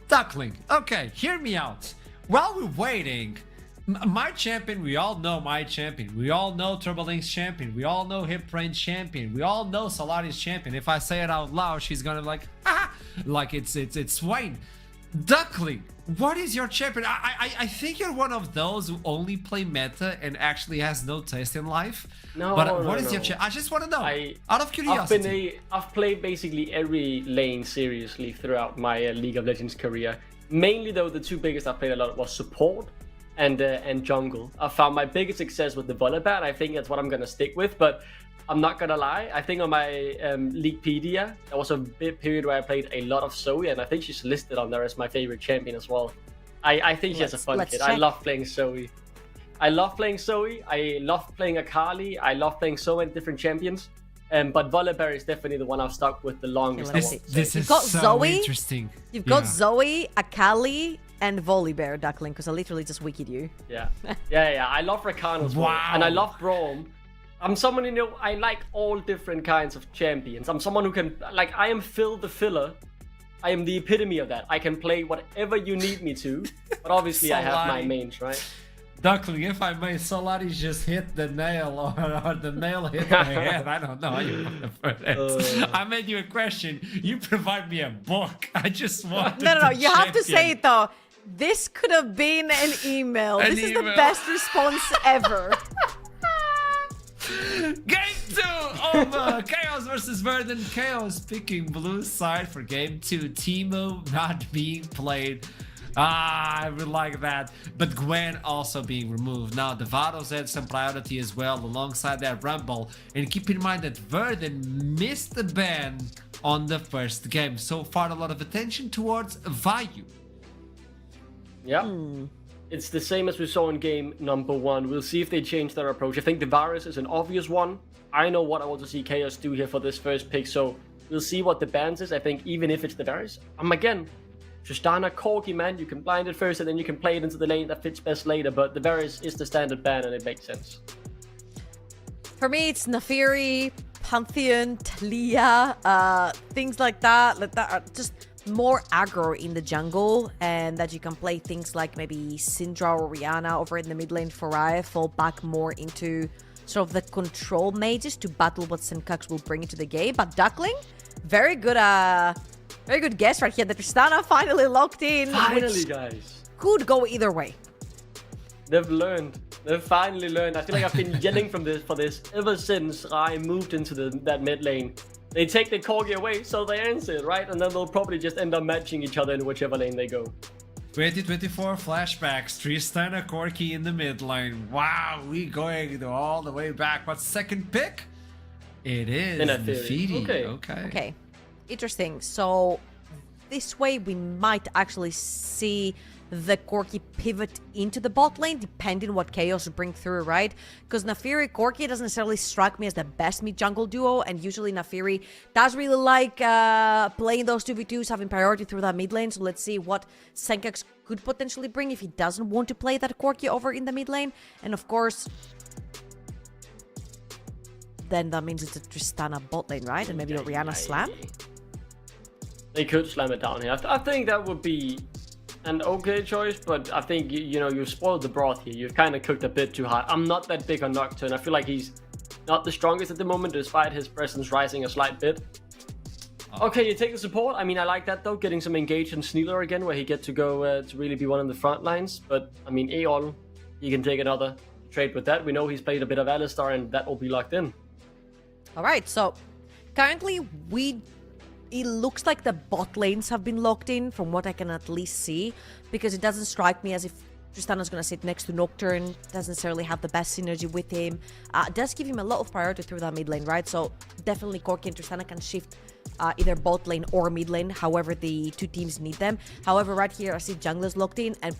Duckling, okay, hear me out. While we're waiting, my champion, we all know my champion. We all know Turbolink's champion. We all know Hitbrain's champion. We all know Solari's champion. If I say it out loud, she's gonna be like, ah, like it's Swain. Duckling, what is your champion? I think you're one of those who only play meta and actually has no taste in life. No, but what is your champion? I just want to know. Out of curiosity. I've played basically every lane seriously throughout my League of Legends career. Mainly though, the 2 biggest I played a lot was support and jungle. I found my biggest success with the Volibear, and I think that's what I'm gonna stick with. But I'm not gonna lie, I think on my Leaguepedia, there was a bit period where I played a lot of Zoe, and I think she's listed on there as my favorite champion as well. I think she has a fun kid. I love playing Zoe. I love playing Akali. I love playing so many different champions. But Volibear is definitely the one I've stuck with the longest. This is so interesting. You've got Zoe, Akali, and Volibear, Duckling, because I literally just wicked you. Yeah. I love Rakan as well. And I love Braum. I'm someone, you know, I like all different kinds of champions. I'm someone who can, like, I am Phil the Filler. I am the epitome of that. I can play whatever you need me to, but obviously I have my mains, right? Duckling, if I may, Solari just hit the nail, or the nail hit my head. I don't know how you put it. I made you a question. You provide me a book. I just want No. You have to say it though. This could have been an email. This is the best response ever. Game 2 of Chaos versus Verdant. Chaos picking blue side for game 2. Teemo not being played. I would like that. But Gwen also being removed. Now, the Vados had some priority as well alongside that Rumble. And keep in mind that Verdant missed the ban on the first game. So far, a lot of attention towards Vayu. Yeah. It's the same as we saw in game number 1. We'll see if they change their approach. I think the Varus is an obvious one. I know what I want to see Chaos do here for this first pick, so we'll see what the bans is. I think even if it's the Varus, again, Tristana, Corgi, man, you can blind it first and then you can play it into the lane that fits best later, but the Varus is the standard ban and it makes sense. For me, it's Nafiri, Pantheon, Talia, things like that are just more aggro in the jungle, and that you can play things like maybe Syndra or Rihanna over in the mid lane for Raya, fall back more into sort of the control mages to battle what Senkax will bring into the game. But Duckling, very good guess right here. The Tristana finally locked in. Finally, guys. Could go either way. They've learned. They've finally learned. I feel like I've been yelling for this ever since I moved into that mid lane. They take the Corgi away, so they answer it, right? And then they'll probably just end up matching each other in whichever lane they go. 2024 flashbacks. Tristana Corki in the mid lane. Wow, we going all the way back. What's second pick? It is Nafiri. Okay. Interesting. So this way we might actually see the Corki pivot into the bot lane, depending what Chaos bring through, right? Because Nafiri Corki doesn't necessarily strike me as the best mid jungle duo, and usually Nafiri does really like playing those 2v2s, having priority through that mid lane. So let's see what Senkax could potentially bring if he doesn't want to play that Corki over in the mid lane. And of course, then that means it's a Tristana bot lane, right? And maybe a Orianna slam? They could slam it down here. I think that would be an okay choice, but I think you've spoiled the broth here. You've kind of cooked a bit too high. I'm not that big on Nocturne. I feel like he's not the strongest at the moment, despite his presence rising a slight bit. Okay, you take the support. I mean, I like that though, getting some engage in Snealer again, where he gets to go to really be one of the front lines. But I mean, Aeon, he can take another trade with that. We know he's played a bit of Alistar, and that will be locked in. All right, so currently it looks like the bot lanes have been locked in, from what I can at least see, because it doesn't strike me as if Tristana's going to sit next to Nocturne, doesn't necessarily have the best synergy with him. Does give him a lot of priority through that mid lane, right? So definitely Corki and Tristana can shift either bot lane or mid lane, however the two teams need them. However, right here I see junglers locked in and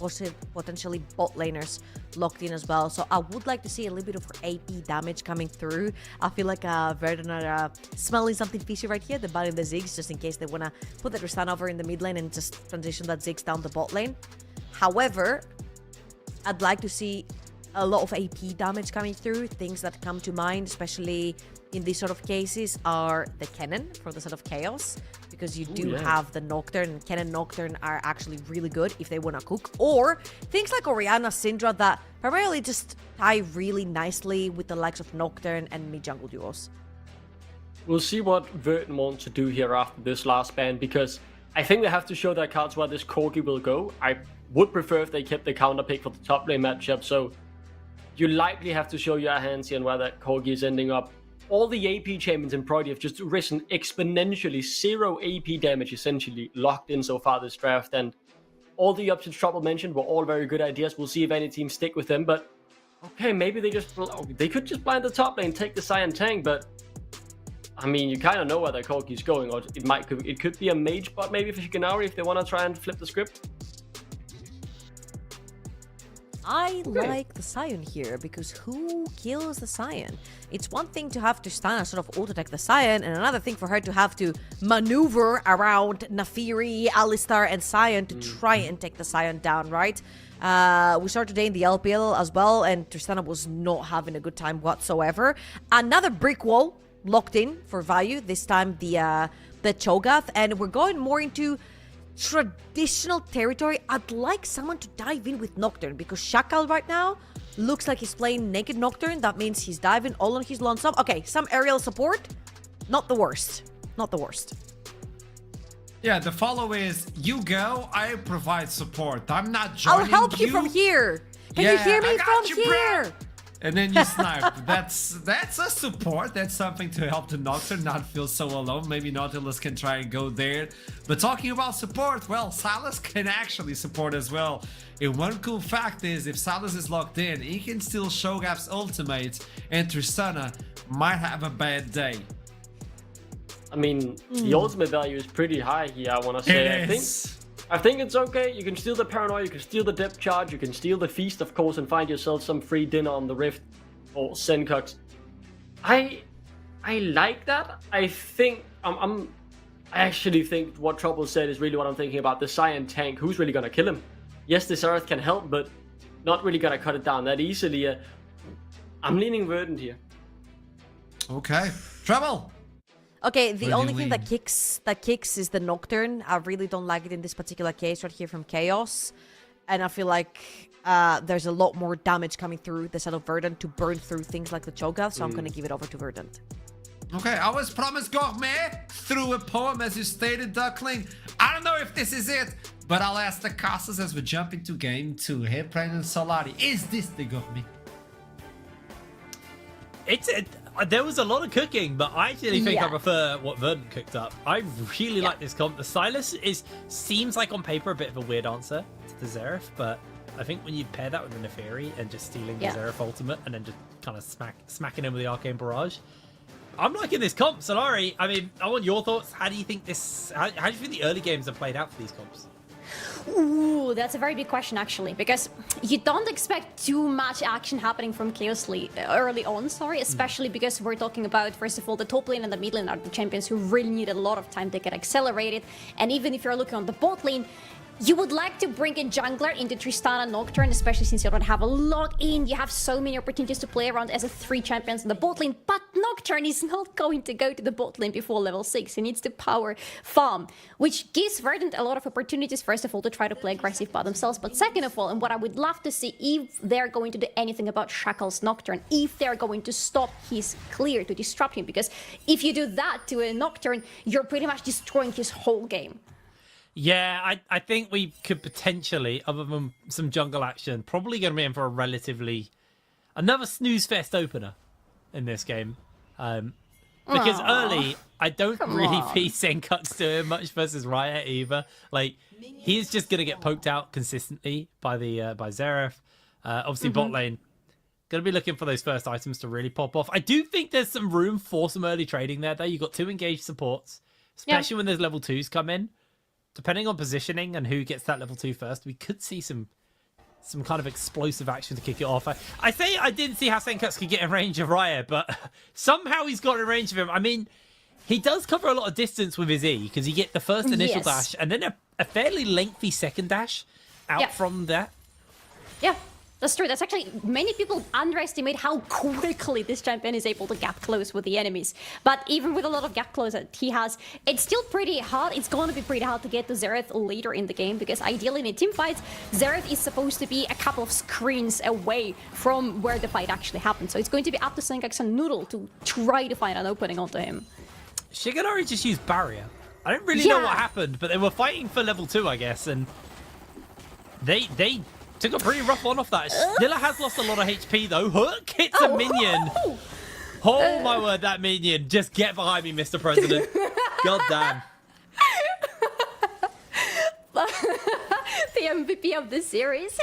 potentially bot laners locked in as well. So I would like to see a little bit of AP damage coming through. I feel like Verdant are smelling something fishy right here. They're buying the Ziggs just in case they want to put the Tristana over in the mid lane and just transition that Ziggs down the bot lane. However, I'd like to see a lot of AP damage coming through. Things that come to mind, especially in these sort of cases, are the Kennen for the sort of Chaos, because you do have the Nocturne, and Kennen Nocturne are actually really good if they want to cook, or things like Orianna Syndra that primarily just tie really nicely with the likes of Nocturne and mid-jungle duos. We'll see what Verdant wants to do here after this last ban, because I think they have to show their cards where this Corgi will go. I would prefer if they kept the counter pick for the top lane matchup, so you likely have to show your hands here on where that Corgi is ending up. All the AP champions in Prodigy have just risen exponentially. 0 AP damage essentially locked in so far this draft, and all the options Trouble mentioned were all very good ideas. We'll see if any teams stick with them, but okay, maybe they could just blind the top lane, take the Cyan tank, but I mean, you kind of know where that Corgi's going, or it could be a mage bot maybe for Shikanari if they want to try and flip the script. I like the Sion here, because who kills the Sion? It's one thing to have Tristana sort of auto-attack the Sion, and another thing for her to have to maneuver around Nafiri, Alistar, and Sion to try and take the Sion down, right? We saw today in the LPL as well, and Tristana was not having a good time whatsoever. Another brick wall locked in for value, this time the Cho'Gath, and we're going more into traditional territory. I'd like someone to dive in with Nocturne, because Shakal right now looks like he's playing naked Nocturne. That means he's diving all on his lonesome. Okay, some aerial support, not the worst. Not the worst. Yeah, the follow is, you go, I provide support. I'm not joining you. I'll help you from here. Can you hear me from here? Bro. And then you snipe. That's a support. That's something to help the Nocturne not feel so alone. Maybe Nautilus can try and go there. But talking about support, well, Sylas can actually support as well. And one cool fact is, if Sylas is locked in, he can steal Cho'Gath's ultimate, and Tristana might have a bad day. I mean, the ultimate value is pretty high here, I want to say. I think it's okay. You can steal the Paranoia, you can steal the Depth Charge, you can steal the Feast, of course, and find yourself some free dinner on the Rift or Senkax. I like that. I think I actually think what Trouble said is really what I'm thinking about. The Cyan tank, who's really gonna kill him? Yes, this Earth can help, but not really gonna cut it down that easily. I'm leaning Verdant here. Okay, Trouble. Okay, the only thing that kicks is the Nocturne. I really don't like it in this particular case right here from Chaos. And I feel like there's a lot more damage coming through the set of Verdant to burn through things like the Cho'Gath, so I'm going to give it over to Verdant. Okay, I was promised gourmet through a poem, as you stated, Duckling. I don't know if this is it, But I'll ask the Casas as we jump into game 2. Hey, Brandon Solari, is this the gourmet? There was a lot of cooking, but I actually think I Yeah. prefer what Verdant cooked up. I really like this comp. The Silas seems like on paper a bit of a weird answer to the Xerath, but I think when you pair that with the Neferi and just stealing the Xerath ultimate and then just kind of smacking in with the Arcane Barrage, I'm liking this comp. Solari, I mean, I want your thoughts. How do you think this? How do you think the early games have played out for these comps? Ooh, that's a very big question actually, because you don't expect too much action happening from early on, especially because we're talking about, first of all, the top lane and the mid lane are the champions who really need a lot of time to get accelerated, and even if you're looking on the bot lane, you would like to bring a jungler into Tristana Nocturne, especially since you don't have a log-in. You have so many opportunities to play around as a 3 champions in the bot lane, but Nocturne is not going to go to the bot lane before level 6. He needs to power farm, which gives Verdant a lot of opportunities, first of all, to try to play aggressive by themselves, but second of all, and what I would love to see, if they're going to do anything about Shackle's Nocturne, if they're going to stop his clear to disrupt him, because if you do that to a Nocturne, you're pretty much destroying his whole game. Yeah, I think we could potentially, other than some jungle action, probably going to be in for another snooze fest opener in this game. Because early, I don't really see Senkuts doing much versus Riot either. Like, he's just going to get poked out consistently by Xerath. Obviously, bot lane, going to be looking for those first items to really pop off. I do think there's some room for some early trading there, though. You've got 2 engaged supports, especially when there's level 2s come in. Depending on positioning and who gets that level 2 first, we could see some kind of explosive action to kick it off. I say I didn't see how Senkuts could get in range of Raya, but somehow he's got in range of him. I mean, he does cover a lot of distance with his E, because you get the first initial dash and then a fairly lengthy second dash out from that. Yeah, that's true. That's actually, many people underestimate how quickly this champion is able to gap close with the enemies. But even with a lot of gap close that he has, it's still pretty hard. It's going to be pretty hard to get to Xerath later in the game, because ideally in a team fight, Xerath is supposed to be a couple of screens away from where the fight actually happens. So it's going to be up to Senkax and Noodle to try to find an opening onto him. Shigenori just used Barrier. I don't really know what happened, but they were fighting for level 2, I guess, and they took a pretty rough one off that. Snilla has lost a lot of HP, though. Hook hits a minion. Oh, my word, that minion. Just get behind me, Mr. President. God damn. The MVP of the series,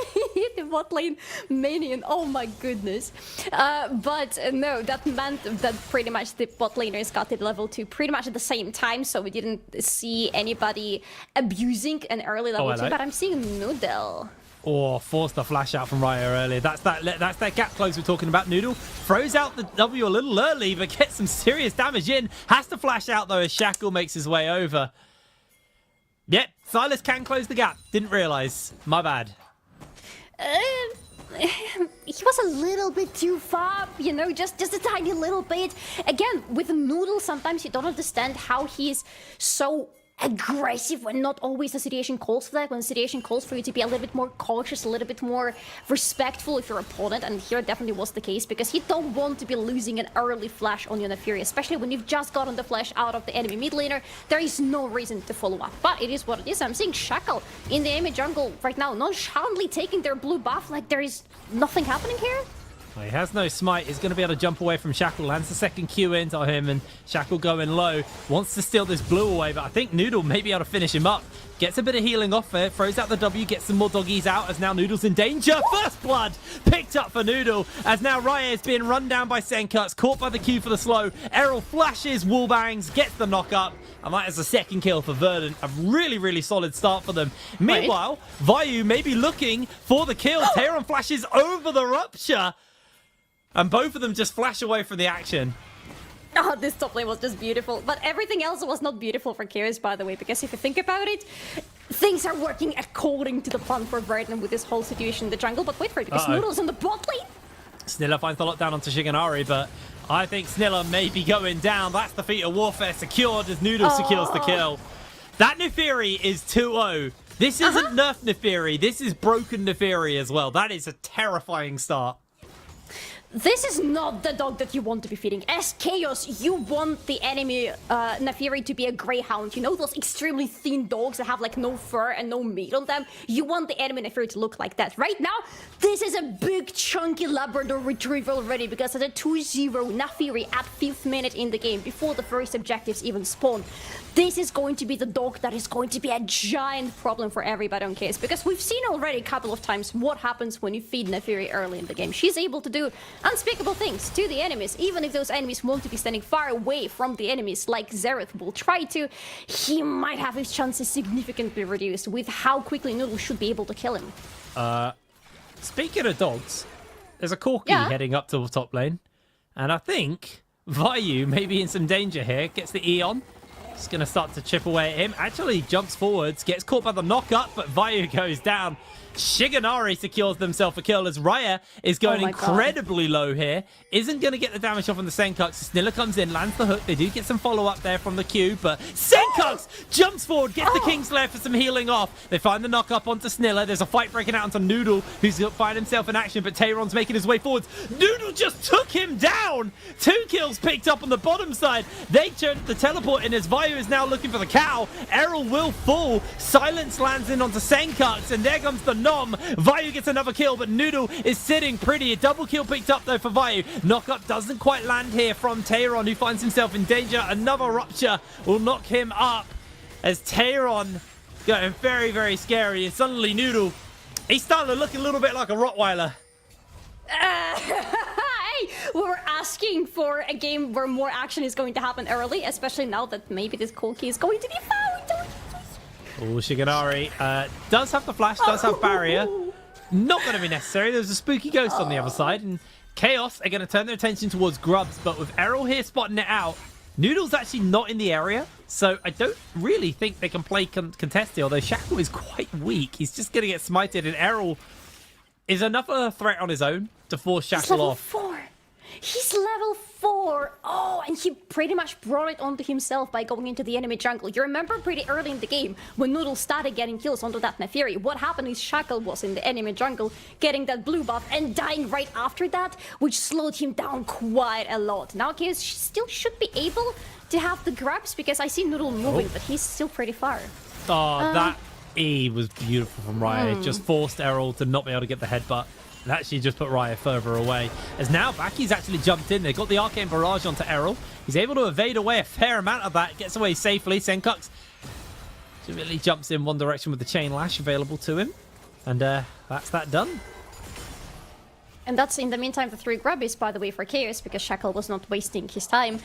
the bot lane minion. Oh my goodness! But no, that meant that pretty much the bot laners got to level 2 pretty much at the same time, so we didn't see anybody abusing an early level 2. But I'm seeing Noodle. Or forced the flash out from Raya earlier. That's that gap close we're talking about. Noodle throws out the W a little early, but gets some serious damage in. Has to flash out, though, as Shackle makes his way over. Yep, Silas can close the gap. Didn't realize. My bad. He was a little bit too far, you know, just a tiny little bit. Again, with Noodle, sometimes you don't understand how he's so aggressive when not always the situation calls for that, when the situation calls for you to be a little bit more cautious, a little bit more respectful of your opponent, and here definitely was the case, because you don't want to be losing an early flash on your Neferi, especially when you've just gotten the flash out of the enemy mid laner. There is no reason to follow up, but it is what it is. I'm seeing Shackle in the enemy jungle right now, nonchalantly taking their blue buff like there is nothing happening here. Well, he has no smite. He's going to be able to jump away from Shackle. Lands the second Q into him, and Shackle going low. Wants to steal this blue away, but I think Noodle may be able to finish him up. Gets a bit of healing off there. Throws out the W, gets some more doggies out, as now Noodle's in danger. First blood picked up for Noodle, as now Raya is being run down by Senkuts. Caught by the Q for the slow. Errol flashes, wallbangs, gets the knock up. And that is a second kill for Verdant. A really, really solid start for them. Meanwhile, Vayu may be looking for the kill. Tehran flashes over the Rupture. And both of them just flash away from the action. Oh, this top lane was just beautiful. But everything else was not beautiful for Chaos, by the way, because if you think about it, things are working according to the plan for Verdant with this whole situation in the jungle. But wait for it, because Noodle's in the bot lane. Snilla finds the lockdown onto Shigenori, but I think Snilla may be going down. That's the feat of warfare secured as Noodle secures the kill. That Neferi is 2-0. This isn't nerf Neferi. This is broken Neferi as well. That is a terrifying start. This is not the dog that you want to be feeding. As Chaos, you want the enemy Naafiri to be a greyhound. You know those extremely thin dogs that have like no fur and no meat on them? You want the enemy Naafiri to look like that. Right now, this is a big chunky Labrador retriever already because it's a 2-0 Naafiri at 5th minute in the game before the first objectives even spawn. This is going to be the dog that is going to be a giant problem for everybody on Chaos because we've seen already a couple of times what happens when you feed Naafiri early in the game. She's able to do unspeakable things to the enemies, even if those enemies want to be standing far away from the enemies like Xerath will try to. He might have his chances significantly reduced with how quickly Noodle should be able to kill him. Speaking of dogs, there's a Corki heading up to the top lane. And I think Vayu may be in some danger here. Gets the E on. Just going to start to chip away at him. Actually jumps forwards, gets caught by the knock-up, but Vayu goes down. Shiganari secures themselves a kill as Raya is going incredibly low here. Isn't going to get the damage off on the Senkux. Snilla comes in, lands the hook. They do get some follow-up there from the Q, but Senkux jumps forward, gets the Kingslayer for some healing off. They find the knock-up onto Snilla. There's a fight breaking out onto Noodle, who's find himself in action, but Tayron's making his way forwards. Noodle just took him down. 2 kills picked up on the bottom side. They turned the teleport in as Vayu is now looking for the cow. Errol will fall. Silence lands in onto Senkux, and there comes the Nom. Vayu gets another kill, but Noodle is sitting pretty. A double kill picked up though for Vayu. Knockup doesn't quite land here from Tayron, who finds himself in danger. Another rupture will knock him up as Tayron going very, very scary. And suddenly Noodle, he's starting to look a little bit like a Rottweiler. Hey, we were asking for a game where more action is going to happen early, especially now that maybe this Corki is going to be found. Oh, Shiganari does have the flash, does have barrier. Not going to be necessary. There's a spooky ghost on the other side, and Chaos are going to turn their attention towards Grubs, but with Errol here spotting it out, Noodle's actually not in the area, so I don't really think they can play contested, although Shackle is quite weak. He's just going to get smited, and Errol is enough of a threat on his own to force Shackle off. He's level 4. He's level 4. Oh, and he pretty much brought it onto himself by going into the enemy jungle. You remember pretty early in the game when Noodle started getting kills onto that Naafiri. What happened is Shackle was in the enemy jungle getting that blue buff and dying right after that, which slowed him down quite a lot. Now Chaos still should be able to have the grabs because I see Noodle moving, but he's still pretty far. Oh, that E was beautiful from Raya. It just forced Errol to not be able to get the headbutt. And actually just put Raya further away. As now Baki's actually jumped in. They've got the Arcane Barrage onto Errol. He's able to evade away a fair amount of that. Gets away safely. Senkux really jumps in one direction with the Chain Lash available to him. And that's that done. And that's in the meantime the 3 grubbies, by the way, for Chaos, because Shackle was not wasting his time.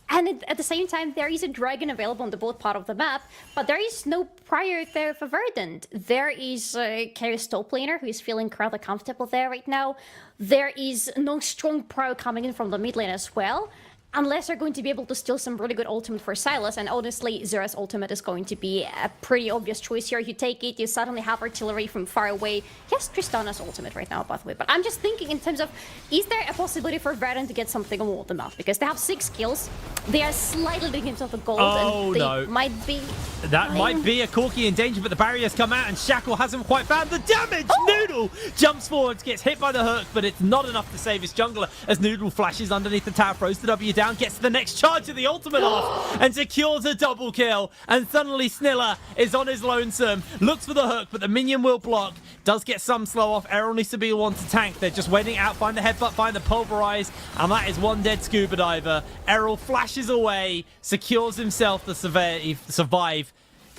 And at the same time, there is a dragon available on the both part of the map, but there is no prior there for Verdant. There is a Chaos top laner who is feeling rather comfortable there right now. There is no strong pro coming in from the mid lane as well, unless they're going to be able to steal some really good ultimate for Sylas, and honestly, Xerath's ultimate is going to be a pretty obvious choice here. You take it, you suddenly have artillery from far away. He has Tristana's ultimate right now, by the way, but I'm just thinking in terms of, is there a possibility for Verdant to get something on the map? Because they have 6 kills, they are slightly leading themselves to gold, and they might be... That might be a Corki in danger, but the barrier's come out, and Shackle hasn't quite found the damage! Noodle jumps forward, gets hit by the hook, but it's not enough to save his jungler, as Noodle flashes underneath the tower, throws the W down, gets the next charge of the ultimate off and secures a double kill, and suddenly Snilla is on his lonesome, looks for the hook, but the minion will block, does get some slow off. Errol needs to be the one to tank. They're just waiting out, find the headbutt, find the pulverize, and that is one dead scuba diver. Errol flashes away, secures himself the survive.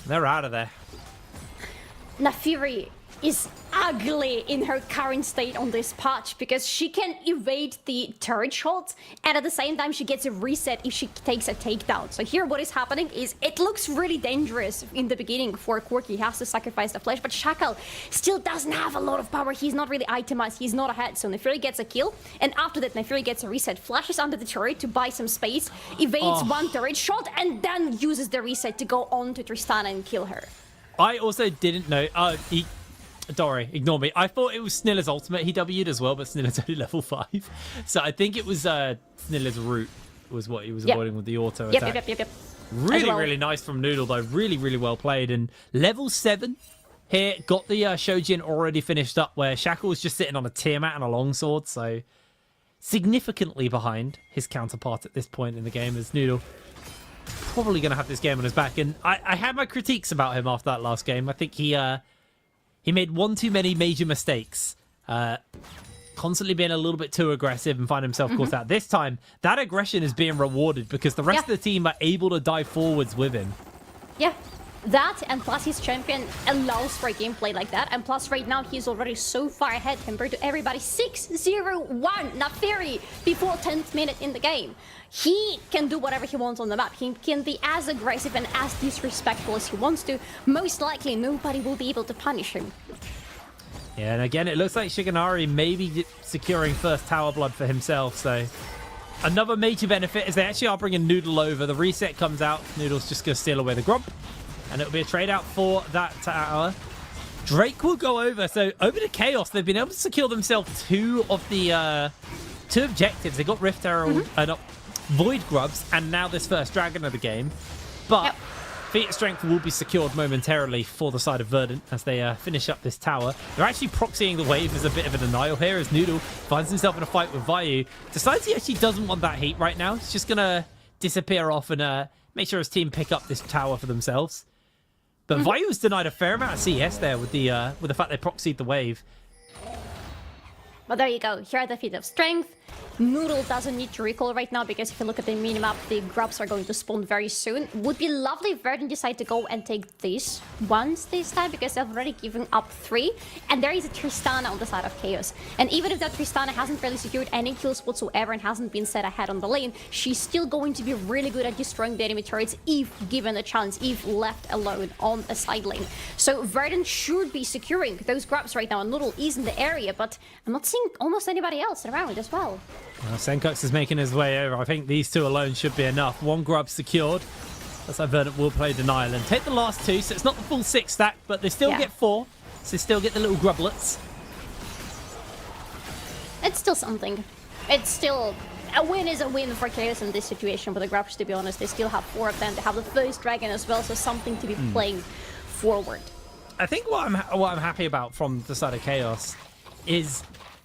They're out of there. Naafiri is ugly in her current state on this patch because she can evade the turret shots, and at the same time she gets a reset if she takes a takedown. So here what is happening is it looks really dangerous in the beginning for Corki. He has to sacrifice the flesh, but Shackle still doesn't have a lot of power. He's not really itemized, he's not ahead. So Naafiri gets a kill, and after that Naafiri gets a reset, flashes under the turret to buy some space, evades one turret shot, and then uses the reset to go on to Tristana and kill her. I also didn't know... Don't worry, ignore me. I thought it was Snilla's ultimate he W'd as well, but Snilla's only level 5. So I think it was Snilla's root was what he was avoiding with the auto attack. Yep. Really, really nice from Noodle, though. Really, really well played. And level 7 here got the Shojin already finished up, where Shackle was just sitting on a Tiamat and a longsword. So significantly behind his counterpart at this point in the game, as Noodle probably going to have this game on his back. And I had my critiques about him after that last game. I think he made one too many major mistakes, constantly being a little bit too aggressive and find himself caught out. This time, that aggression is being rewarded because the rest of the team are able to dive forwards with him. Yeah, that and plus his champion allows for a gameplay like that, and plus right now he's already so far ahead compared to everybody. 6-0-1 Nafiri before 10th minute in the game. He can do whatever he wants on the map. He can be as aggressive and as disrespectful as he wants to. Most likely nobody will be able to punish him. Yeah, and again, it looks like Shigenari may be securing first tower blood for himself, so another major benefit is they actually are bringing Noodle over. The reset comes out. Noodle's just going to steal away the grub. And it'll be a trade out for that tower. Drake will go over. So over to Chaos. They've been able to secure themselves two objectives. They got Rift Herald, Void Grubs, and now this first Dragon of the game. But Feat of Strength will be secured momentarily for the side of Verdant as they finish up this tower. They're actually proxying the wave as a bit of a denial here as Noodle finds himself in a fight with Vayu. Decides he actually doesn't want that heat right now. He's just going to disappear off and make sure his team pick up this tower for themselves. But Vayu was denied a fair amount of CS there with the fact they proxied the wave. But there you go. Here are the Feat of Strength. Noodle doesn't need to recall right now because if you look at the minimap, the grubs are going to spawn very soon. Would be lovely if Verdant decide to go and take these ones this time because they've already given up 3. And there is a Tristana on the side of Chaos. And even if that Tristana hasn't really secured any kills whatsoever and hasn't been set ahead on the lane, she's still going to be really good at destroying the enemy turrets if given a chance, if left alone on a side lane. So Verdant should be securing those grubs right now, and Noodle is in the area, but I'm not seeing almost anybody else around as well. Senkux is making his way over. I think these two alone should be enough. One grub secured. That's how Verdant will play Denial and take the last 2. So it's not the full 6 stack, but they still get 4. So they still get the little grublets. It's still something. It's still... A win is a win for Chaos in this situation with the grubs, to be honest. They still have 4 of them. They have the first dragon as well, so something to be playing forward. I think what I'm happy about from the side of Chaos is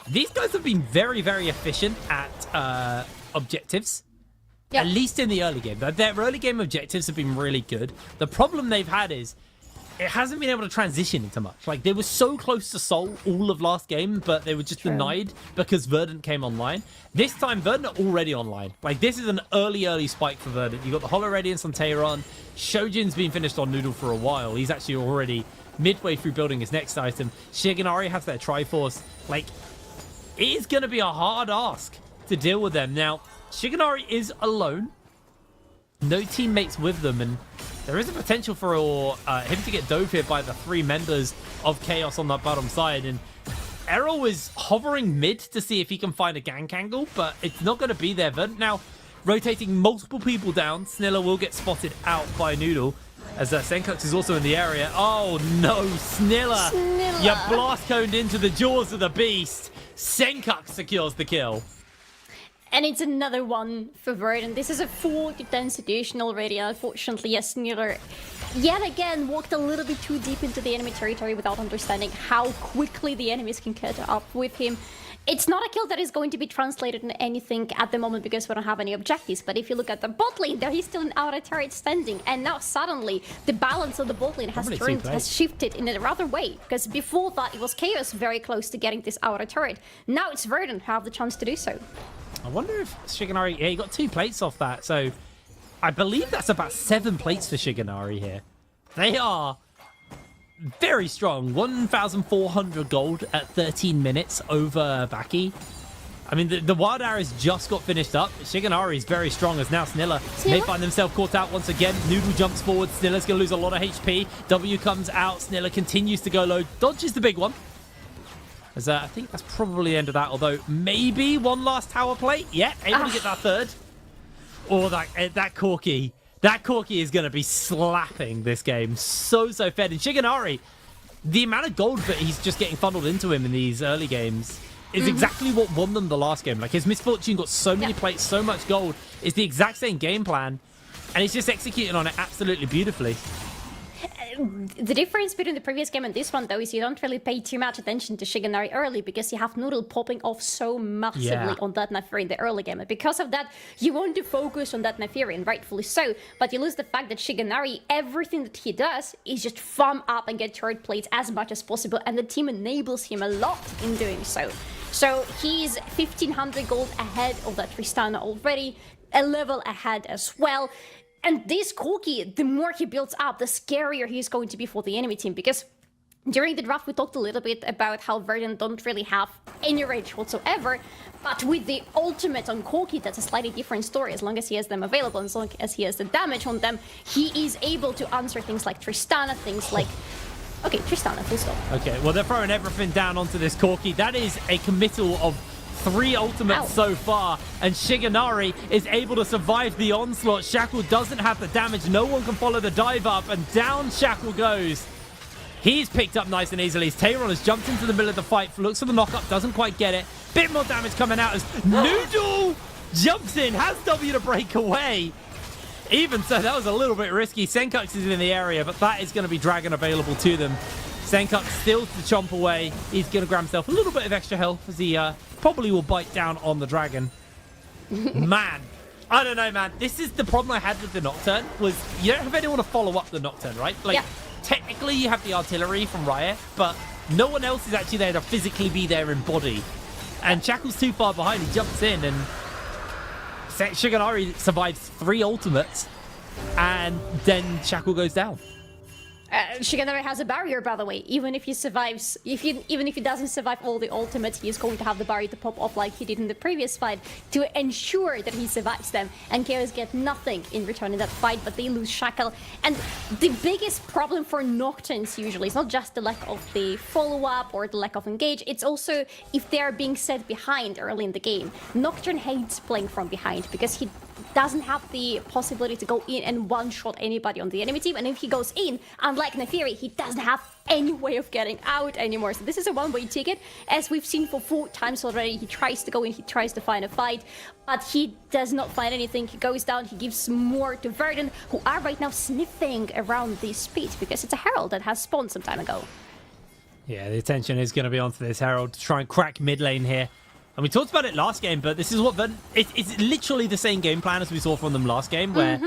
these guys have been very, very efficient at objectives. At least in the early game. Their early game objectives have been really good. The problem they've had is it hasn't been able to transition into much. Like, they were so close to Soul all of last game, but they were just denied because Verdant came online. This time, Verdant are already online. Like, this is an early spike for Verdant. You got the Hollow Radiance on Tehran. Shojin's been finished on Noodle for a while. He's actually already midway through building his next item. Shigenari has their Triforce. Like, it is going to be a hard ask to deal with them. Now, Shigenari is alone. No teammates with them, and there is a potential for him to get dove here by the 3 members of Chaos on that bottom side. And Errol is hovering mid to see if he can find a gank angle, but it's not going to be there. Verdant now rotating multiple people down. Sniller will get spotted out by Noodle, as Senkux is also in the area. Oh no, Sniller! You blast coned into the jaws of the beast. Senkux secures the kill. And it's another one for Verdant. This is a 4-10 situation already. Unfortunately, Sniller yet again walked a little bit too deep into the enemy territory without understanding how quickly the enemies can catch up with him. It's not a kill that is going to be translated into anything at the moment because we don't have any objectives. But if you look at the bot lane, there is still an outer turret standing. And now suddenly the balance of the bot lane has shifted in a rather way. Because before that, it was Chaos very close to getting this outer turret. Now it's Verdant who have the chance to do so. I wonder if Shigenari... Yeah, he got 2 plates off that. So I believe that's about 7 plates for Shigenari here. They are very strong. 1,400 gold at 13 minutes over Baki. I mean, the Wild Arrows just got finished up. Shigenari is very strong as now Sniller may find themselves caught out once again. Noodle jumps forward. Sniller's going to lose a lot of HP. W comes out. Sniller continues to go low. Dodges the big one. As I think that's probably the end of that, although maybe one last tower plate. Yeah, able to get that 3rd. Or that Corki. That Corki is going to be slapping this game. So fed. And Shigenari, the amount of gold that he's just getting funneled into him in these early games is exactly what won them the last game. Like, his Misfortune got so many plates, so much gold. It's the exact same game plan. And he's just executing on it absolutely beautifully. the difference between the previous game and this one, though, is you don't really pay too much attention to Shigenari early because you have Noodle popping off so massively on that Naafiri in the early game. And because of that, you want to focus on that Naafiri, and rightfully so. But you lose the fact that Shigenari, everything that he does is just farm up and get turret plates as much as possible, and the team enables him a lot in doing so. So he's 1500 gold ahead of that Tristana already, a level ahead as well. And this Corki, the more he builds up, the scarier he's going to be for the enemy team, because during the draft we talked a little bit about how Verdant don't really have any range whatsoever, but with the ultimate on Corki, that's a slightly different story. As long as he has them available, as long as he has the damage on them, he is able to answer things like Tristana, things like... Okay, Tristana, full stop. Okay, well, they're throwing everything down onto this Corki. That is a committal of 3 ultimates so far, and Shigenari is able to survive the onslaught. Shackle doesn't have the damage. No one can follow the dive up, and down Shackle goes. He's picked up nice and easily. Tayron has jumped into the middle of the fight, looks for the knock-up, doesn't quite get it. Bit more damage coming out as Noodle jumps in, has W to break away. Even so, that was a little bit risky. Senkux is in the area, but that is going to be Dragon available to them. Senkux still to chomp away. He's going to grab himself a little bit of extra health as he probably will bite down on the Dragon. Man, I don't know, man. This is the problem I had with the Nocturne, was you don't have anyone to follow up the Nocturne, right? Like, technically you have the artillery from Riot, but no one else is actually there to physically be there in body. And Shackle's too far behind. He jumps in, and Shigenari survives 3 ultimates, and then Shackle goes down. Shigenari has a barrier, by the way. Even if he survives, even if he doesn't survive all the ultimates, he is going to have the barrier to pop off like he did in the previous fight to ensure that he survives them. And Chaos get nothing in return in that fight, but they lose Shackle. And the biggest problem for Nocturnes usually is not just the lack of the follow-up or the lack of engage, it's also if they are being set behind early in the game. Nocturne hates playing from behind because he doesn't have the possibility to go in and one-shot anybody on the enemy team, and if he goes in, unlike Naafiri, he doesn't have any way of getting out anymore. So this is a one-way ticket, as we've seen for 4 times already. He tries to go in, he tries to find a fight, but he does not find anything. He goes down, he gives more to Verdant, who are right now sniffing around this pit, because it's a Herald that has spawned some time ago. Yeah, the attention is going to be onto this Herald to try and crack mid lane here. And we talked about it last game, but this is what it's literally the same game plan as we saw from them last game, where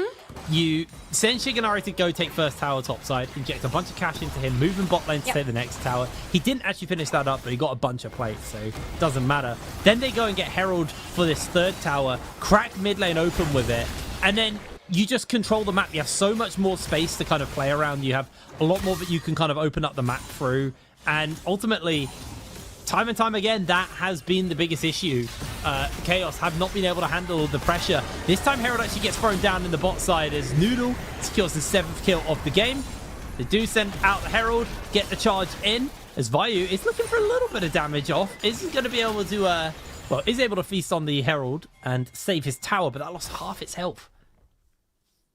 you send Shigenari to go take first tower topside, inject a bunch of cash into him, move him bot lane to take the next tower. He didn't actually finish that up, but he got a bunch of plates, so it doesn't matter. Then they go and get Herald for this 3rd tower, crack mid lane open with it, and then you just control the map. You have so much more space to kind of play around. You have a lot more that you can kind of open up the map through, and ultimately, time and time again, that has been the biggest issue. Chaos have not been able to handle the pressure. This time, Herald actually gets thrown down in the bot side as Noodle secures the 7th kill of the game. They do send out the Herald, get the charge in, as Vayu is looking for a little bit of damage off. Isn't going to be able to, well, is able to feast on the Herald and save his tower, but that lost half its health.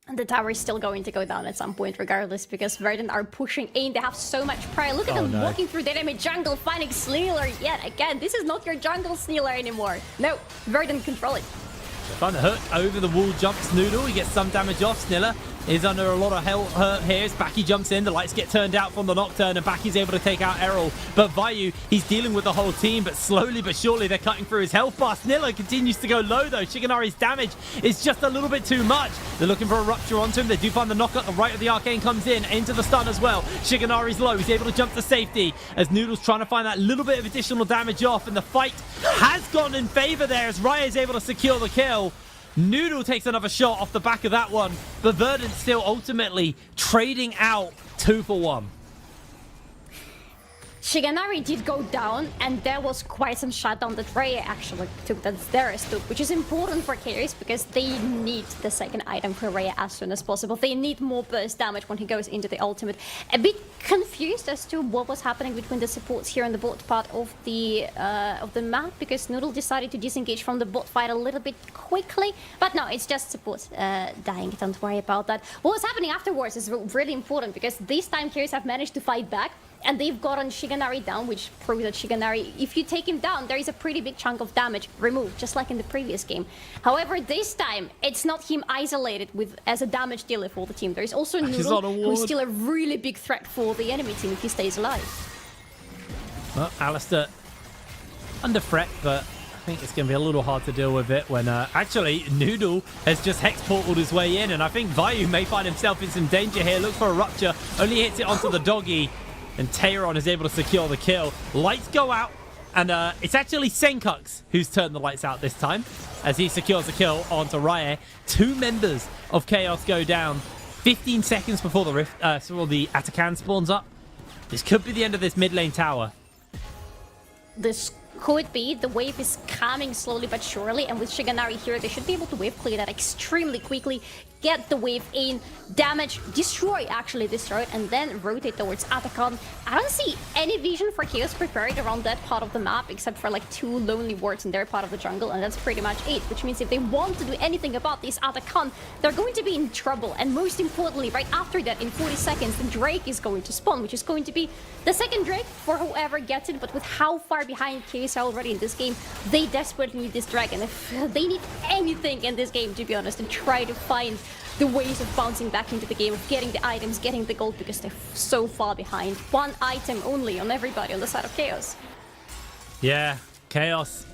And the tower is still going to go down at some point regardless, because Verdant are pushing in. They have so much pride. Look at them walking through the enemy jungle, finding Snealer yet again. This is not your jungle Snealer anymore. No, Verdant control it. Find the hook over the wall, jumps Noodle. He gets some damage off. Sniller is under a lot of hurt here as Baki jumps in. The lights get turned out from the Nocturne, and Baki's able to take out Errol. But Vayu, he's dealing with the whole team, but slowly but surely they're cutting through his health bar. Sniller continues to go low, though. Shigenari's damage is just a little bit too much. They're looking for a rupture onto him. They do find the knock-up. The right of the Arcane comes in, into the stun as well. Shigenari's low. He's able to jump to safety as Noodle's trying to find that little bit of additional damage off, and the fight has gone in favor there as Raya is able to secure the kill. Noodle takes another shot off the back of that one, but Verdant still ultimately trading out 2 for 1. Shigenari did go down, and there was quite some shutdown that Raya actually took, that Darius took, which is important for carries because they need the second item for Raya as soon as possible. They need more burst damage when he goes into the ultimate. A bit confused as to what was happening between the supports here in the bot part of the map, because Noodle decided to disengage from the bot fight a little bit quickly, but no, it's just supports dying. Don't worry about that. What was happening afterwards is really important, because this time carries have managed to fight back. and they've gotten Shiganari down, which proves that Shiganari, if you take him down, there is a pretty big chunk of damage removed, just like in the previous game. However, this time, it's not him isolated as a damage dealer for the team. There is also Noodle, who's still a really big threat for the enemy team if he stays alive. Well, Alistair under threat, but I think it's going to be a little hard to deal with it when actually Noodle has just hex portaled his way in, and I think Vayu may find himself in some danger here. Looks for a rupture, only hits it onto the doggy, and Tayron is able to secure the kill. Lights go out, and it's actually Senkux who's turned the lights out this time as he secures the kill onto Rye. 2 members of Chaos go down 15 seconds before the Atakan spawns up. This could be the end of this mid lane tower. This could be. The wave is coming slowly but surely, and with Shiganari here, they should be able to wave clear that extremely quickly, get the wave in, damage, destroy it, and then rotate towards Atakan. I don't see any vision for Chaos prepared around that part of the map, except for like 2 lonely wards in their part of the jungle, and that's pretty much it, which means if they want to do anything about this Atakan, they're going to be in trouble. And most importantly, right after that, in 40 seconds, the Drake is going to spawn, which is going to be the second Drake for whoever gets it. But with how far behind Chaos are already in this game, they desperately need this dragon. If they need anything in this game, to be honest, to try to find the ways of bouncing back into the game, of getting the items, getting the gold, because they're so far behind. 1 item only on everybody on the side of Chaos. Yeah, Chaos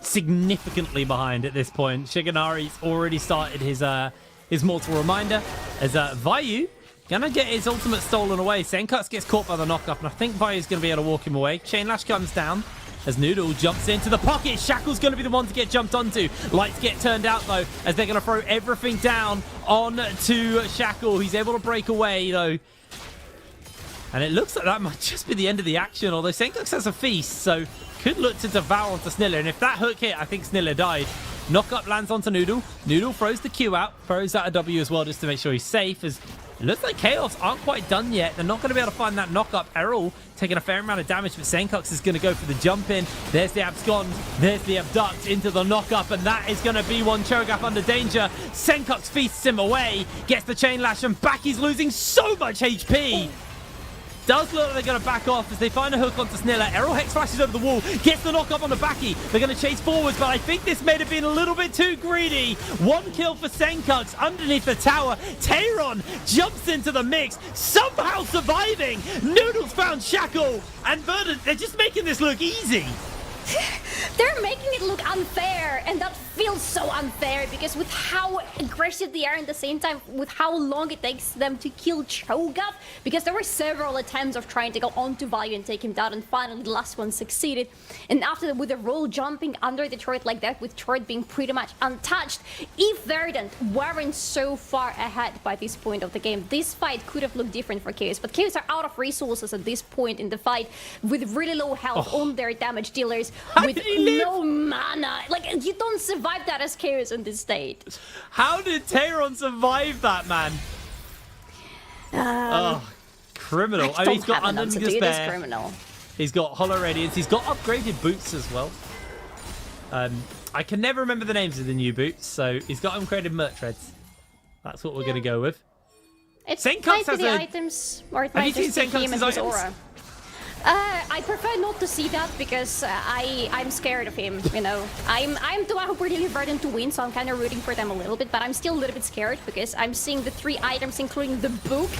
significantly behind at this point. Shiganari's already started his mortal reminder as Vayu gonna get his ultimate stolen away. Senkux gets caught by the knockup, and I think Vayu's gonna be able to walk him away. Chain Lash comes down as Noodle jumps into the pocket. Shackle's going to be the one to get jumped onto. Lights get turned out, though, as they're going to throw everything down on to Shackle. He's able to break away, though. And it looks like that might just be the end of the action, although Senkux has a feast, so could look to devour onto Sniller. And if that hook hit, I think Sniller died. Knockup lands onto Noodle. Noodle throws the Q out, throws out a W as well just to make sure he's safe, as it looks like Chaos aren't quite done yet. They're not going to be able to find that knockup. Errol taking a fair amount of damage, but Senkux is going to go for the jump in. There's the abscond. There's the abduct into the knockup, and that is going to be one Cho'Gath under danger. Senkux feasts him away, gets the chain lash, and back he's losing so much HP. Does look like they're going to back off as they find a hook onto Sniller. Errol Hex flashes over the wall, gets the knock up on the backy. They're going to chase forwards, but I think this may have been a little bit too greedy. 1 kill for Senkux underneath the tower. Tayron jumps into the mix, somehow surviving. Noodles found Shackle, and Verdant, they're just making this look easy. They're making it look unfair, and that feels so unfair because with how aggressive they are, at the same time with how long it takes them to kill Cho'Gath, because there were several attempts of trying to go onto Vayu and take him down, and finally the last one succeeded. And after that, with the roll jumping under the turret like that, with turret being pretty much untouched, if Verdant weren't so far ahead by this point of the game, this fight could have looked different for Chaos. But Chaos are out of resources at this point in the fight, with really low health on their damage dealers, with no mana. Like, you don't survive that as Chaos in this state. How did Tayron survive that, man? Criminal. I mean, he's got an answer Unending to this Despair. criminal. He's got Hollow Radiance. He's got upgraded boots as well. I can never remember the names of the new boots, so he's got upgraded merch treads. That's what we're going to go with. It Senkux might be has the a- items, or it Have might you just seen be him and Senkux's his items? aura. I prefer not to see that because I'm scared of him, you know. I'm the one who really Verdant to win, so I'm kind of rooting for them a little bit, but I'm still a little bit scared because I'm seeing the 3 items, including the book,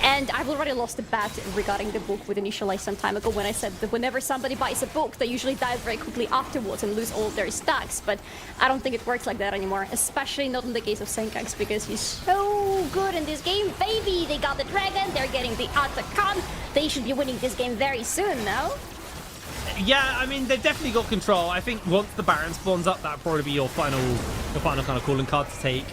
and I've already lost the bet regarding the book with Initialize some time ago when I said that whenever somebody buys a book, they usually die very quickly afterwards and lose all of their stacks, but I don't think it works like that anymore, especially not in the case of Senkux, because he's so good in this game. Baby, they got the dragon, they're getting the Atakan, they should be winning this game very soon now. Yeah, I mean, they've definitely got control. I think once the Baron spawns up, that'll probably be your final kind of calling card to take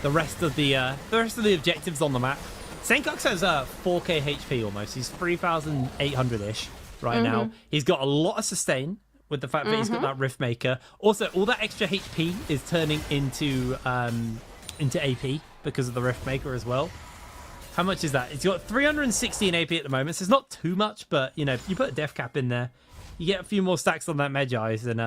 the rest of the objectives on the map. Senkux has 4k HP almost. He's 3,800-ish right now. He's got a lot of sustain with the fact that he's got that Rift Maker. Also, all that extra HP is turning into AP because of the Rift Maker as well. How much is that? It's got 316 AP at the moment, so it's not too much, but, you know, you put a Death Cap in there, you get a few more stacks on that Medjai's, and,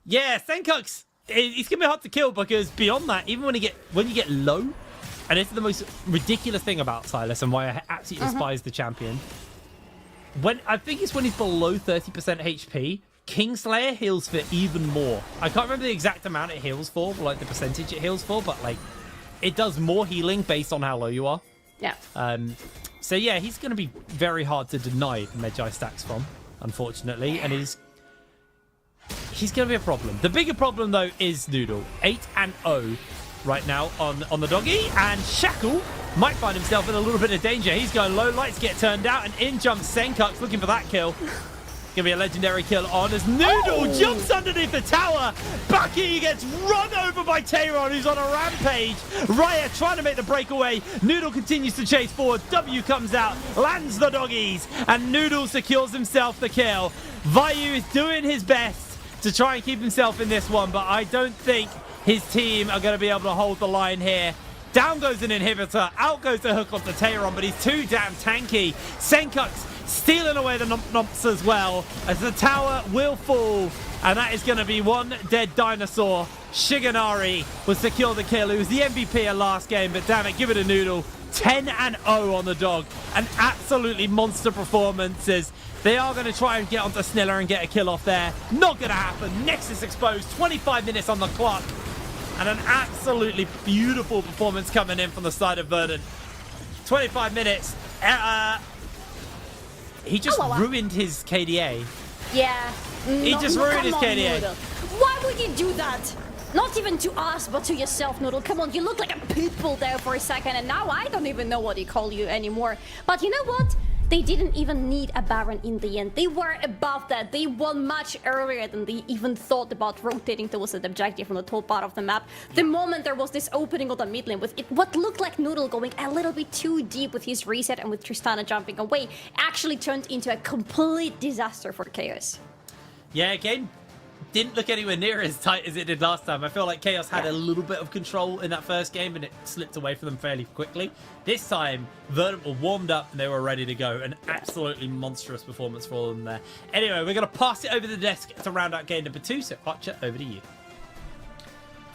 yeah, Senkux, it's going to be hard to kill, because beyond that, even when you get low, and it's the most ridiculous thing about Silas and why I absolutely despise the champion, when I think it's when he's below 30% HP, Kingslayer heals for even more. I can't remember the exact amount it heals for, like the percentage it heals for, but like it does more healing based on how low you are. Yeah. So yeah, he's going to be very hard to deny Magi stacks from, unfortunately, and he's going to be a problem. The bigger problem though is Noodle, 8-0 right now on the doggy, and Shackle might find himself in a little bit of danger. He's going low, lights get turned out, and in jumps Senkux looking for that kill. Gonna be a legendary kill on as Noodle jumps underneath the tower. Bucky gets run over by Tayron, who's on a rampage. Raya trying to make the breakaway. Noodle continues to chase forward. W comes out, lands the doggies, and Noodle secures himself the kill. Vayu is doing his best to try and keep himself in this one, but I don't think his team are going to be able to hold the line here. Down goes an inhibitor, out goes the hook onto Tayron, but he's too damn tanky. Senkux stealing away the Numps as well, as the tower will fall, and that is going to be one dead dinosaur. Shiganari will secure the kill, who was the MVP of last game, but damn it, give it a Noodle. 10-0 on the dog. An absolutely monster performances. They are going to try and get onto Sniller and get a kill off there. Not going to happen. Nexus exposed, 25 minutes on the clock. And an absolutely beautiful performance coming in from the side of Verdant. 25 minutes. He just ruined his KDA. Yeah. He just ruined his KDA. Noodle. Why would you do that? Not even to us, but to yourself, Noodle. Come on, you look like a pitbull there for a second, and now I don't even know what to call you anymore. But you know what? They didn't even need a Baron in the end. They were above that. They won much earlier than they even thought about rotating towards the objective from the top part of the map. The moment there was this opening of the mid lane with it, what looked like Noodle going a little bit too deep with his reset and with Tristana jumping away, actually turned into a complete disaster for Chaos. Yeah, game didn't look anywhere near as tight as it did last time. I feel like Chaos had a little bit of control in that first game, and it slipped away from them fairly quickly. This time, Verdant were warmed up and they were ready to go. An absolutely monstrous performance for them there. Anyway, we're going to pass it over the desk to round out game number 2. So, Archer, over to you.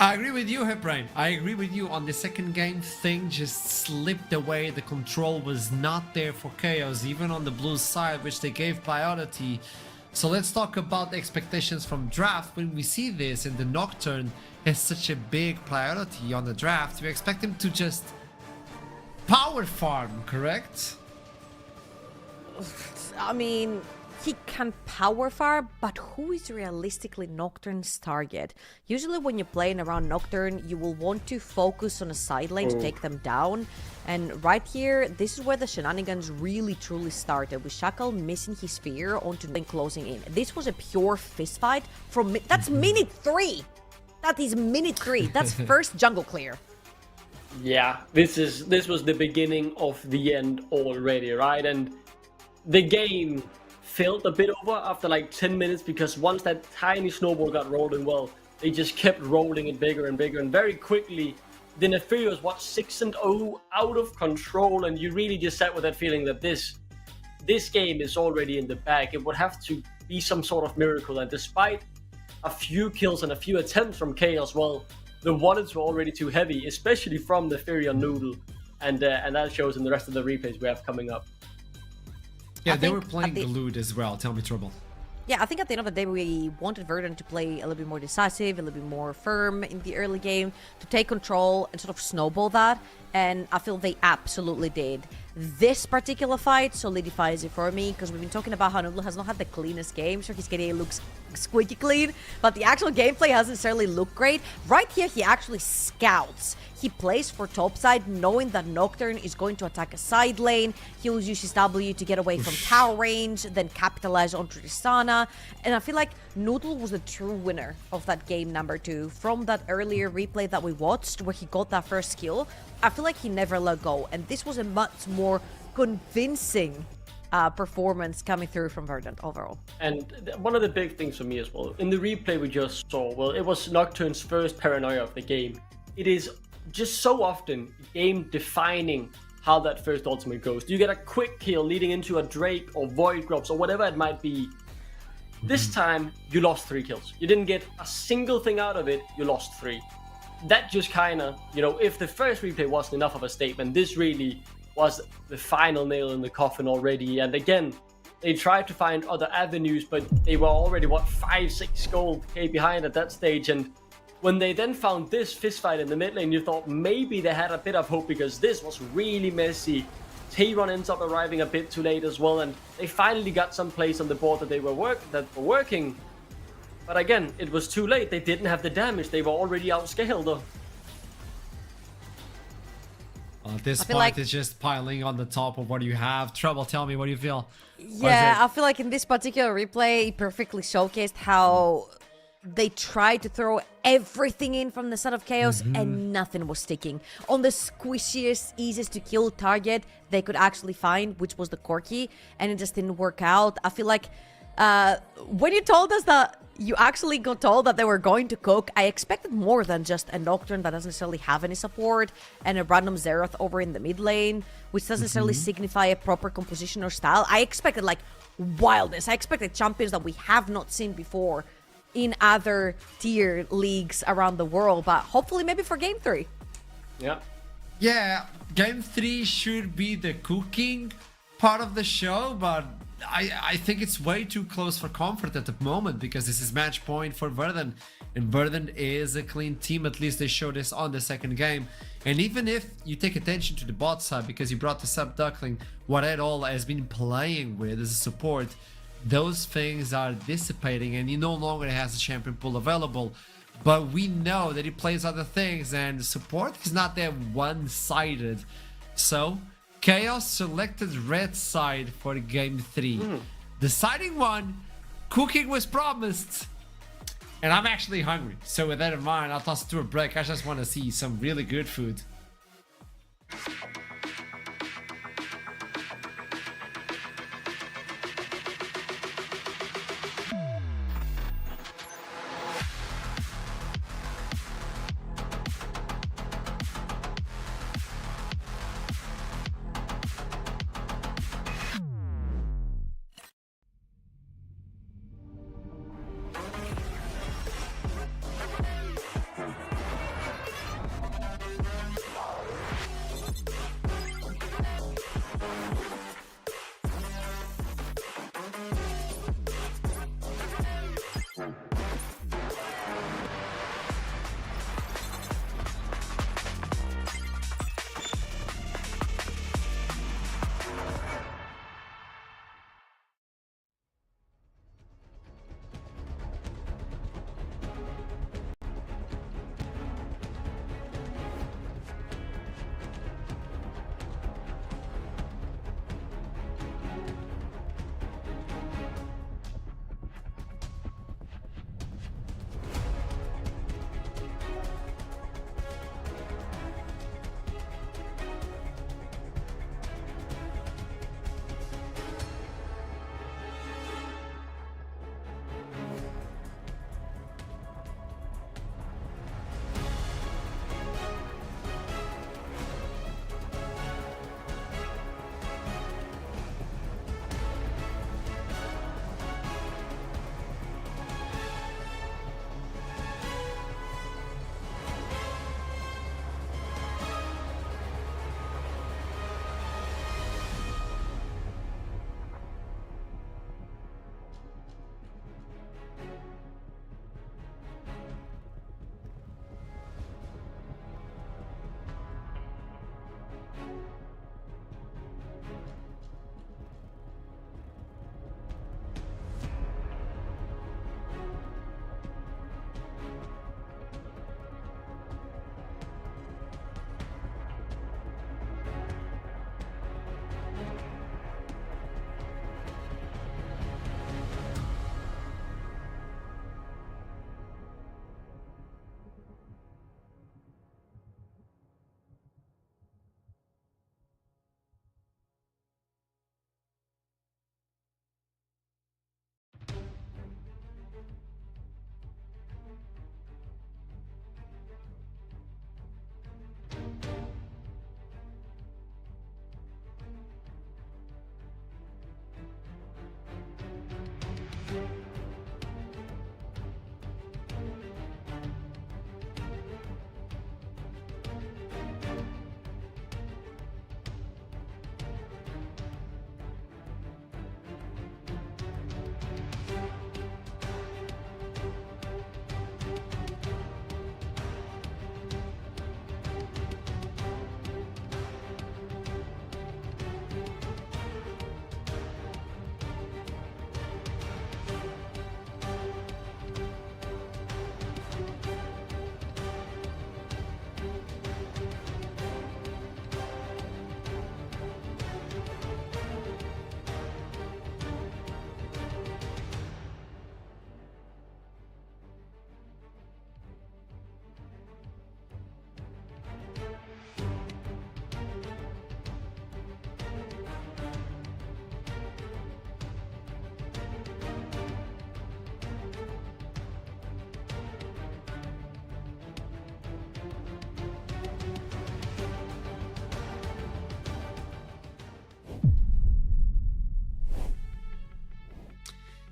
I agree with you, Hebrain. I agree with you on the second game. Thing just slipped away. The control was not there for Chaos, even on the blue side, which they gave priority. So let's talk about the expectations from draft. When we see this and the Nocturne has such a big priority on the draft, we expect him to just power farm, correct? I mean, he can power farm, but who is realistically Nocturne's target? Usually when you're playing around Nocturne, you will want to focus on a side lane to take them down. And right here, this is where the shenanigans really truly started, with Shackle missing his spear onto and closing in. This was a pure fist fight from... That's minute 3! That is minute 3. That's first jungle clear. Yeah, this was the beginning of the end already, right? And the game felt a bit over after like 10 minutes, because once that tiny snowball got rolling, well, they just kept rolling it bigger and bigger, and very quickly the Nefarious was 6-0 out of control, and you really just sat with that feeling that this game is already in the bag. It would have to be some sort of miracle, and despite a few kills and a few attempts from Chaos, well, the one-hits were already too heavy, especially from the Fury on Noodle, and that shows in the rest of the replays we have coming up. Yeah, they were playing the loot as well. Tell me, Trouble. Yeah, I think at the end of the day, we wanted Verdant to play a little bit more decisive, a little bit more firm in the early game, to take control and sort of snowball that, and I feel they absolutely did. This particular fight solidifies it for me, because we've been talking about how Noodle has not had the cleanest game. Sure, his KDA looks squeaky clean, but the actual gameplay hasn't necessarily looked great. Right here, he actually scouts. He plays for topside, knowing that Nocturne is going to attack a side lane. He'll use his W to get away from tower range, then capitalize on Tristana. And I feel like Noodle was the true winner of that game number 2. From that earlier replay that we watched, where he got that first kill, I feel like he never let go. And this was a much more convincing performance coming through from Verdant overall. And one of the big things for me as well, in the replay we just saw, well, it was Nocturne's first paranoia of the game. It is just so often game defining how that first ultimate goes. Do you get a quick kill leading into a Drake or Void Grubs or whatever it might be? This time, you lost 3 kills. You didn't get a single thing out of it, you lost 3. That just kind of, if the first replay wasn't enough of a statement, this really was the final nail in the coffin already. And again, They tried to find other avenues, but they were already, 5-6 gold K behind at that stage. And when they then found this fistfight in the mid lane, you thought maybe they had a bit of hope because this was really messy. Tayron ends up arriving a bit too late as well, and they finally got some plays on the board that were working. But again, it was too late. They didn't have the damage. They were already outscaled. This fight like- is just piling on the top of what you have. Trouble, tell me, what do you feel? Yeah, I feel like in this particular replay, it perfectly showcased how they tried to throw everything in from the side of Chaos and nothing was sticking. On the squishiest, easiest to kill target they could actually find, which was the Corki, and it just didn't work out. I feel like when you told us that you actually got told that they were going to cook, I expected more than just a Nocturne that doesn't necessarily have any support and a random Xerath over in the mid lane, which doesn't necessarily signify a proper composition or style. I expected like wildness. I expected champions that we have not seen before in other tier leagues around the world, but hopefully maybe for game 3. Yeah. Yeah, game 3 should be the cooking part of the show, but I think it's way too close for comfort at the moment because this is match point for Verdant, and Verdant is a clean team. At least they showed this on the second game. And even if you take attention to the bot side, because you brought this up, Duckling, what Ed All has been playing with as a support, those things are dissipating and he no longer has a champion pool available. But we know that he plays other things and support is not that one-sided. So Chaos selected red side for game 3. Deciding one, cooking was promised. And I'm actually hungry. So with that in mind, I'll toss it to a break. I just want to see some really good food.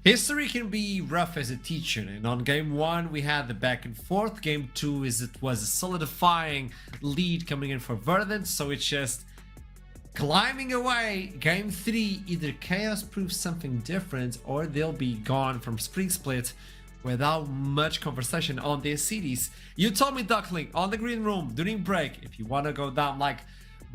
History can be rough as a teacher, and on game 1 we had the back and forth. Game 2 was a solidifying lead coming in for Verdant, so it's just climbing away. Game 3, either Chaos proves something different or they'll be gone from Spring Split without much conversation on their cities. You told me, Duckling, on the green room during break, if you want to go down, like,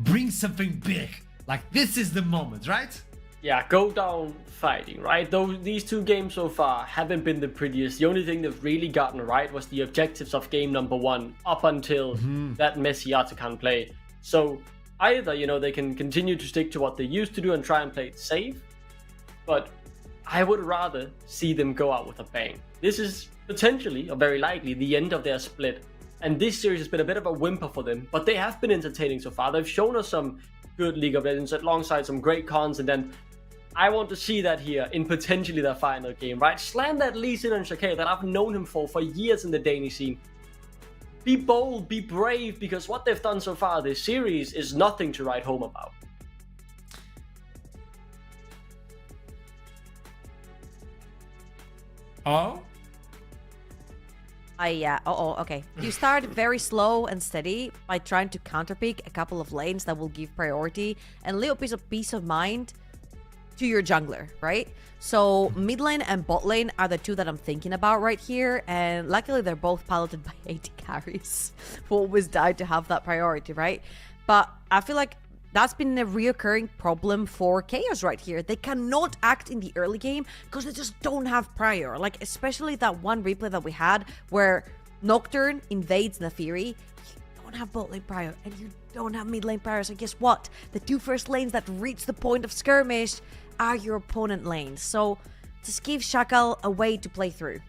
bring something big. Like, this is the moment, right? Yeah, go down fighting, right? Though these 2 games so far haven't been the prettiest. The only thing they've really gotten right was the objectives of game number 1 up until that messy Artican play. So either, you know, they can continue to stick to what they used to do and try and play it safe, but I would rather see them go out with a bang. This is potentially, or very likely, the end of their split. And this series has been a bit of a whimper for them, but they have been entertaining so far. They've shown us some good League of Legends alongside some great cons, and then I want to see that here in potentially their final game, right? Slam that Lee Sin and Shakay that I've known him for years in the Danish scene. Be bold, be brave, because what they've done so far this series is nothing to write home about. Oh? Okay. You start very slow and steady by trying to counterpick a couple of lanes that will give priority and little piece of peace of mind to your jungler, right? So mid lane and bot lane are the 2 that I'm thinking about right here, and luckily they're both piloted by 80 carries who always died to have that priority, right? But I feel like that's been a reoccurring problem for Chaos right here. They cannot act in the early game because they just don't have prior. Like, especially that one replay that we had where Nocturne invades Naafiri. You don't have bot lane prior and you don't have mid lane prior. So guess what? The 2 first lanes that reach the point of skirmish are your opponent lanes. So just give Shakal a way to play through.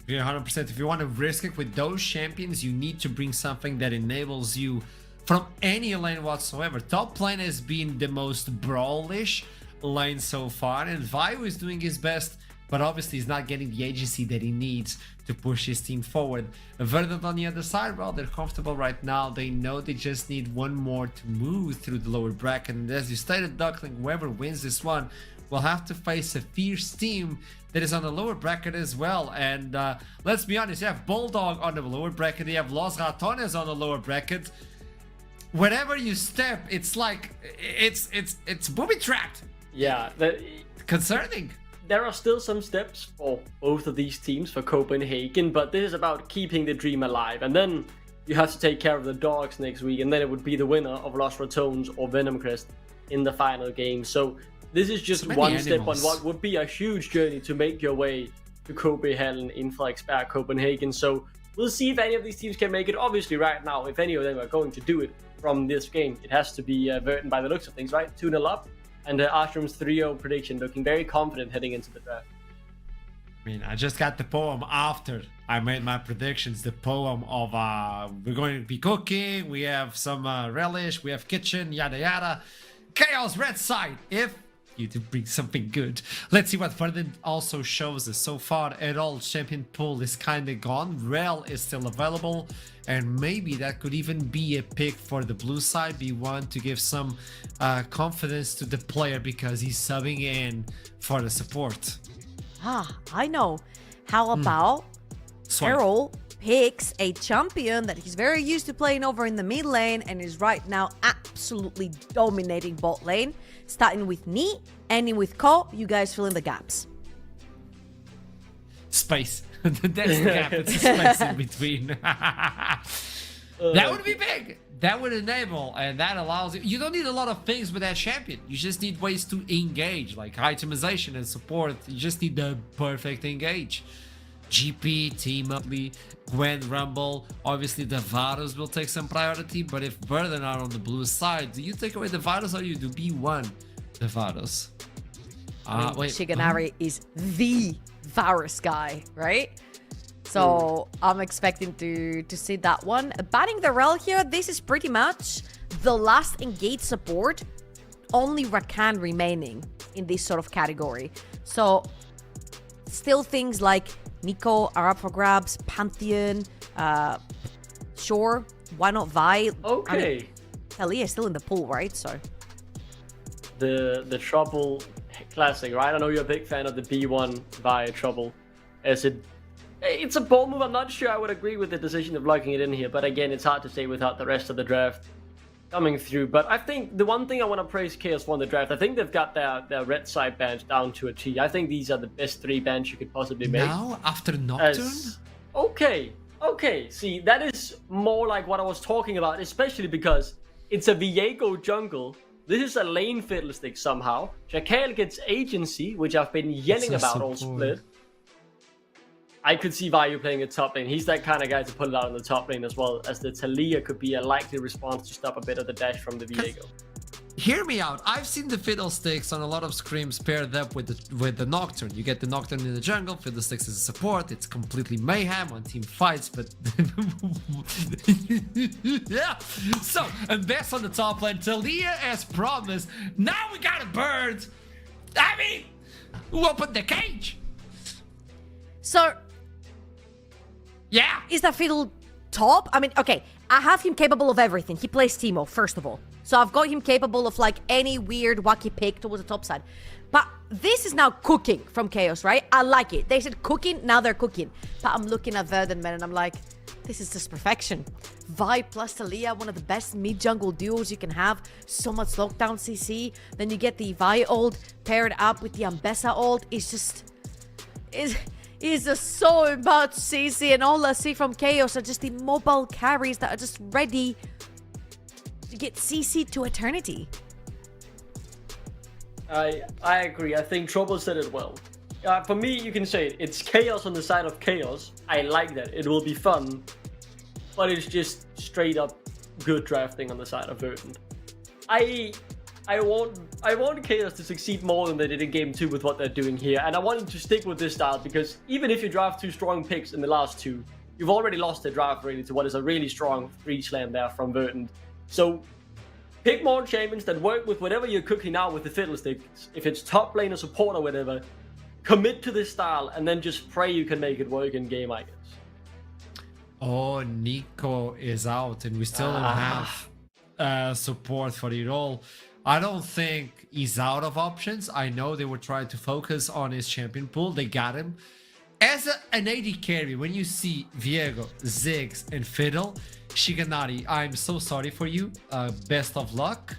Yeah, 100%. If you want to risk it with those champions, you need to bring something that enables you from any lane whatsoever. Top lane has been the most brawlish lane so far, and Vaio is doing his best, but obviously he's not getting the agency that he needs to push his team forward. Verdant on the other side, well, they're comfortable right now. They know they just need one more to move through the lower bracket, and as you stated, Duckling, whoever wins this one will have to face a fierce team that is on the lower bracket as well. And let's be honest, you have Bulldog on the lower bracket, you have Los Ratones on the lower bracket. Wherever you step, it's like it's booby trapped. Yeah, Concerning. there are still some steps for both of these teams for Copenhagen, but this is about keeping the dream alive. And then you have to take care of the dogs next week, and then it would be the winner of Los Ratones or Venomcrest in the final game. So this is just one step on what would be a huge journey to make your way to Copenhagen in Frederiksberg, Copenhagen. So we'll see if any of these teams can make it. Obviously, right now, if any of them are going to do it from this game, it has to be Verdant by the looks of things, right? 2-0 up. And Arstrom's 3-0 prediction, looking very confident heading into the draft. I mean, I just got the poem after I made my predictions. The poem of we're going to be cooking, we have some relish, we have kitchen, yada yada. Chaos red side, if you to bring something good. Let's see what Verdant also shows us. So far, at all, champion pool is kind of gone. Rel is still available, and maybe that could even be a pick for the blue side, B1, to give some confidence to the player because he's subbing in for the support. I know. How about Errol picks a champion that he's very used to playing over in the mid lane and is right now absolutely dominating bot lane, starting with Ni, ending with Ko. You guys fill in the gaps. Space. That's the gap. It's a space in between. That would be big. That would enable, and that allows you. You don't need a lot of things with that champion. You just need ways to engage, like itemization and support. You just need the perfect engage. GP, Team Up, Gwen, Rumble. Obviously, the Varus will take some priority, but if Verdant are on the blue side, do you take away the Varus or you do B1 the Varus? Wait. Shiganari is the Varus guy, right? So I'm expecting to see that one. Banning the Rel here, this is pretty much the last engaged support. Only Rakan remaining in this sort of category. So still things like Nico are up for grabs, Pantheon, sure, why not Vi? Okay. I mean, Talia is still in the pool, right? So the trouble Classic, right? I know you're a big fan of the B1 via Trouble. It's a bold move. I'm not sure I would agree with the decision of locking it in here, but again, it's hard to say without the rest of the draft coming through. But I think the one thing I want to praise Chaos for in the draft, I think they've got their red side bans down to a T. I think these are the best 3 bans you could possibly make. Now, after Nocturne? Okay. See, that is more like what I was talking about, especially because it's a Viego jungle. This is a lane fiddlestick somehow. Jackal gets agency, which I've been yelling about all split. I could see Vayu playing a top lane. He's that kind of guy to put it out in the top lane as well, as the Talia could be a likely response to stop a bit of the dash from the Viego. Hear me out. I've seen the Fiddlesticks on a lot of scrims paired up with the Nocturne. You get the Nocturne in the jungle, Fiddlesticks as a support. It's completely mayhem on team fights, but yeah. So, and best on the top lane, Talia as promised. Now we got a bird. I mean, who opened the cage? So, yeah. is that Fiddle top? I mean, okay, I have him capable of everything. He plays Teemo, first of all. So I've got him capable of like any weird wacky pick towards the top side. But this is now cooking from Chaos, right? I like it. They said cooking, now they're cooking. But I'm looking at Verdant, man, and I'm like, this is just perfection. Vi plus Talia, one of the best mid-jungle duos you can have. So much lockdown CC. Then you get the Vi ult paired up with the Ambessa ult. It's just... It's just so much CC, and all I see from Chaos are just the mobile carries that are just ready to get CC to eternity. I agree. I think Trouble said it well. For me, you can say it's Chaos on the side of Chaos. I like that. It will be fun. But it's just straight up good drafting on the side of Verdant. I want Chaos to succeed more than they did in Game 2 with what they're doing here. And I want them to stick with this style, because even if you draft 2 strong picks in the last 2, you've already lost the draft really to what is a really strong 3-slam there from Verdant. So pick more champions that work with whatever you're cooking out with the Fiddlesticks. If it's top lane or support or whatever, commit to this style and then just pray you can make it work in game, I guess. Oh, Nico is out and we still don't have support for it all. I don't think he's out of options. I know they were trying to focus on his champion pool. They got him. As an AD carry, when you see Viego, Ziggs, and Fiddle, Shiganari, I'm so sorry for you. Best of luck.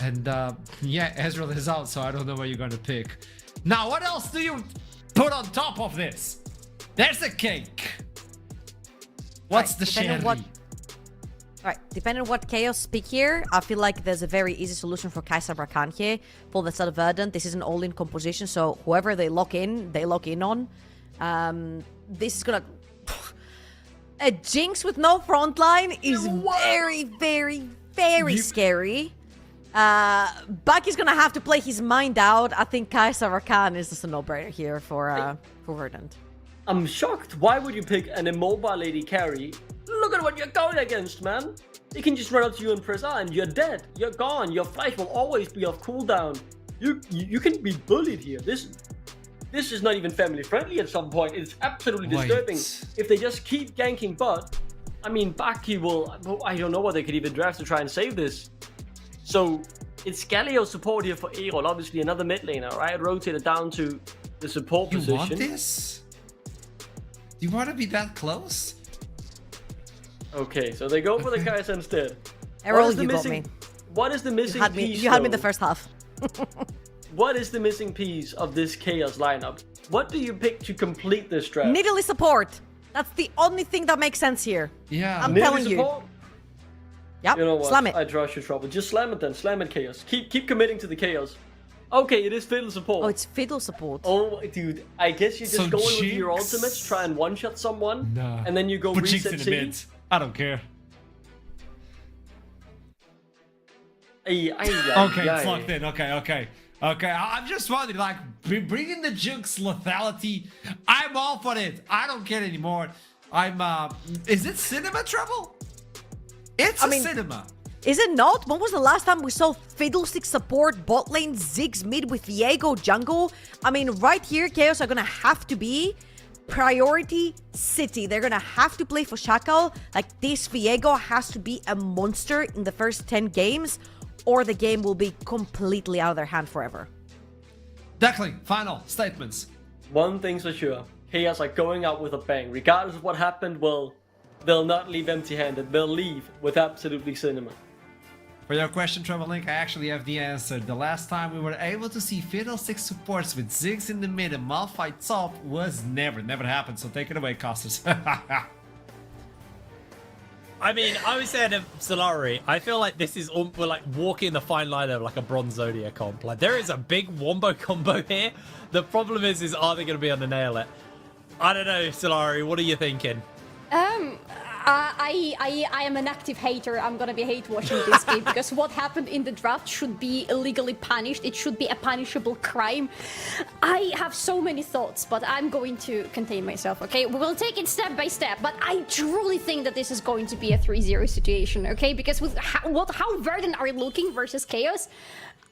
And yeah, Ezreal is out, so I don't know what you're gonna pick. Now, what else do you put on top of this? There's a cake. What's the sherry? Alright, depending on what Chaos pick here, I feel like there's a very easy solution for Kai'Sa Rakan here. For the side of Verdant, this is an all-in composition, so whoever they lock in on. This is gonna... A Jinx with no frontline is very, very, very scary. Bucky's gonna have to play his mind out. I think Kai'Sa Rakan is just a no-brainer here for Verdant. I'm shocked. Why would you pick an immobile lady carry? Look at what you're going against, man. They can just run up to you and press R and you're dead. You're gone. Your flash will always be off cooldown. You can be bullied here. This is not even family friendly at some point. It's absolutely disturbing. If they just keep ganking bot, I mean, Baki will... I don't know what they could even draft to try and save this. So, it's Galio support here for Erol. Obviously, another mid laner, right? Rotated down to the support position. You want this? Do you want to be that close? Okay, so they go for the Kai'Sa instead. Errol, you got me. What is the missing piece? You had me the first half. What is the missing piece of this Chaos lineup? What do you pick to complete this draft? Nidalee support. That's the only thing that makes sense here. Yeah. I'm telling you. Yep, You know what? slam it. I trust your trouble. Just slam it then. Slam it, Chaos. Keep committing to the Chaos. Okay, it is Fiddle support. Oh, it's Fiddle support. Oh, dude. I guess you're just So going with Jinx? your ultimates, try and one-shot someone, Nah. and then you go Put Jinx reset in the C. mid. I don't care. Okay, It's locked in. Okay. I'm just wondering, like, bringing the Jinx lethality. I'm all for it. I don't care anymore. Is it cinema trouble? It's cinema. Is it not? When was the last time we saw Fiddlestick support bot lane, Ziggs mid with Viego jungle? I mean, right here, Chaos are gonna have to be priority city. They're gonna have to play for Shackle. Like, this Viego has to be a monster in the first 10 games, or the game will be completely out of their hand forever. Declan, final statements. One thing's for sure. Chaos are going out with a bang. Regardless of what happened, well, they'll not leave empty-handed. They'll leave with absolutely cinema. For your question, Trevor Link, I actually have the answer. The last time we were able to see Fiddlesticks supports with Ziggs in the mid and Malphite top was never happened. So take it away, Costas. I mean, I was saying to Solari, I feel like this is we're like walking the fine line of like a Bronze Zodiac comp. Like there is a big wombo combo here. The problem is are they going to be able to nail it? I don't know, Solari. What are you thinking? I am an active hater. I'm gonna be hate watching this game because what happened in the draft should be illegally punished. It should be a punishable crime. I have so many thoughts, but I'm going to contain myself, okay? We will take it step by step, but I truly think that this is going to be a 3-0 situation, okay? Because with how Verdant are looking versus Chaos,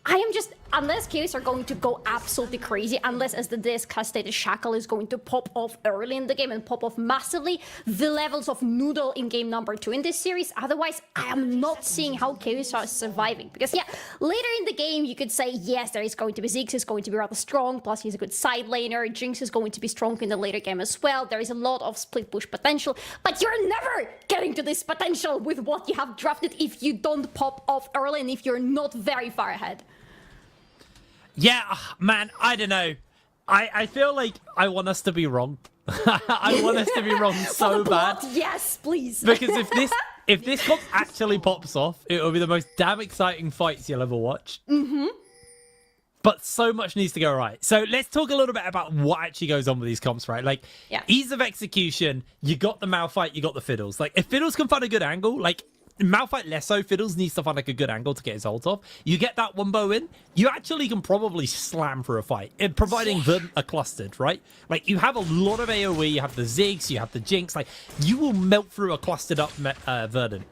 I am just, unless Chaos are going to go absolutely crazy, unless, as the disc has stated, Shackle is going to pop off early in the game and pop off massively, the levels of Noodle in game number 2 in this series, otherwise I am not seeing how Chaos are surviving. Because yeah, later in the game you could say, yes, there is going to be Ziggs is going to be rather strong, plus he's a good side laner, Jinx is going to be strong in the later game as well, there is a lot of split push potential, but you're never getting to this potential with what you have drafted if you don't pop off early and if you're not very far ahead. Yeah, man, I don't know. I feel like I want us to be wrong. I want us to be wrong so bad. Yes, please. Because if this comp actually pops off, it will be the most damn exciting fights you'll ever watch. Mm-hmm. But so much needs to go right. So let's talk a little bit about what actually goes on with these comps, right? Like, ease of execution, you got the Malphite, you got the Fiddles. Like, if Fiddles can find a good angle, like, Malphite less so, Fiddles needs to find like a good angle to get his ult off. You get that wombo in, you actually can probably slam for a fight, providing them are clustered, right? Like, you have a lot of AoE, you have the Ziggs, you have the Jinx, like, you will melt through a clustered up Verdant.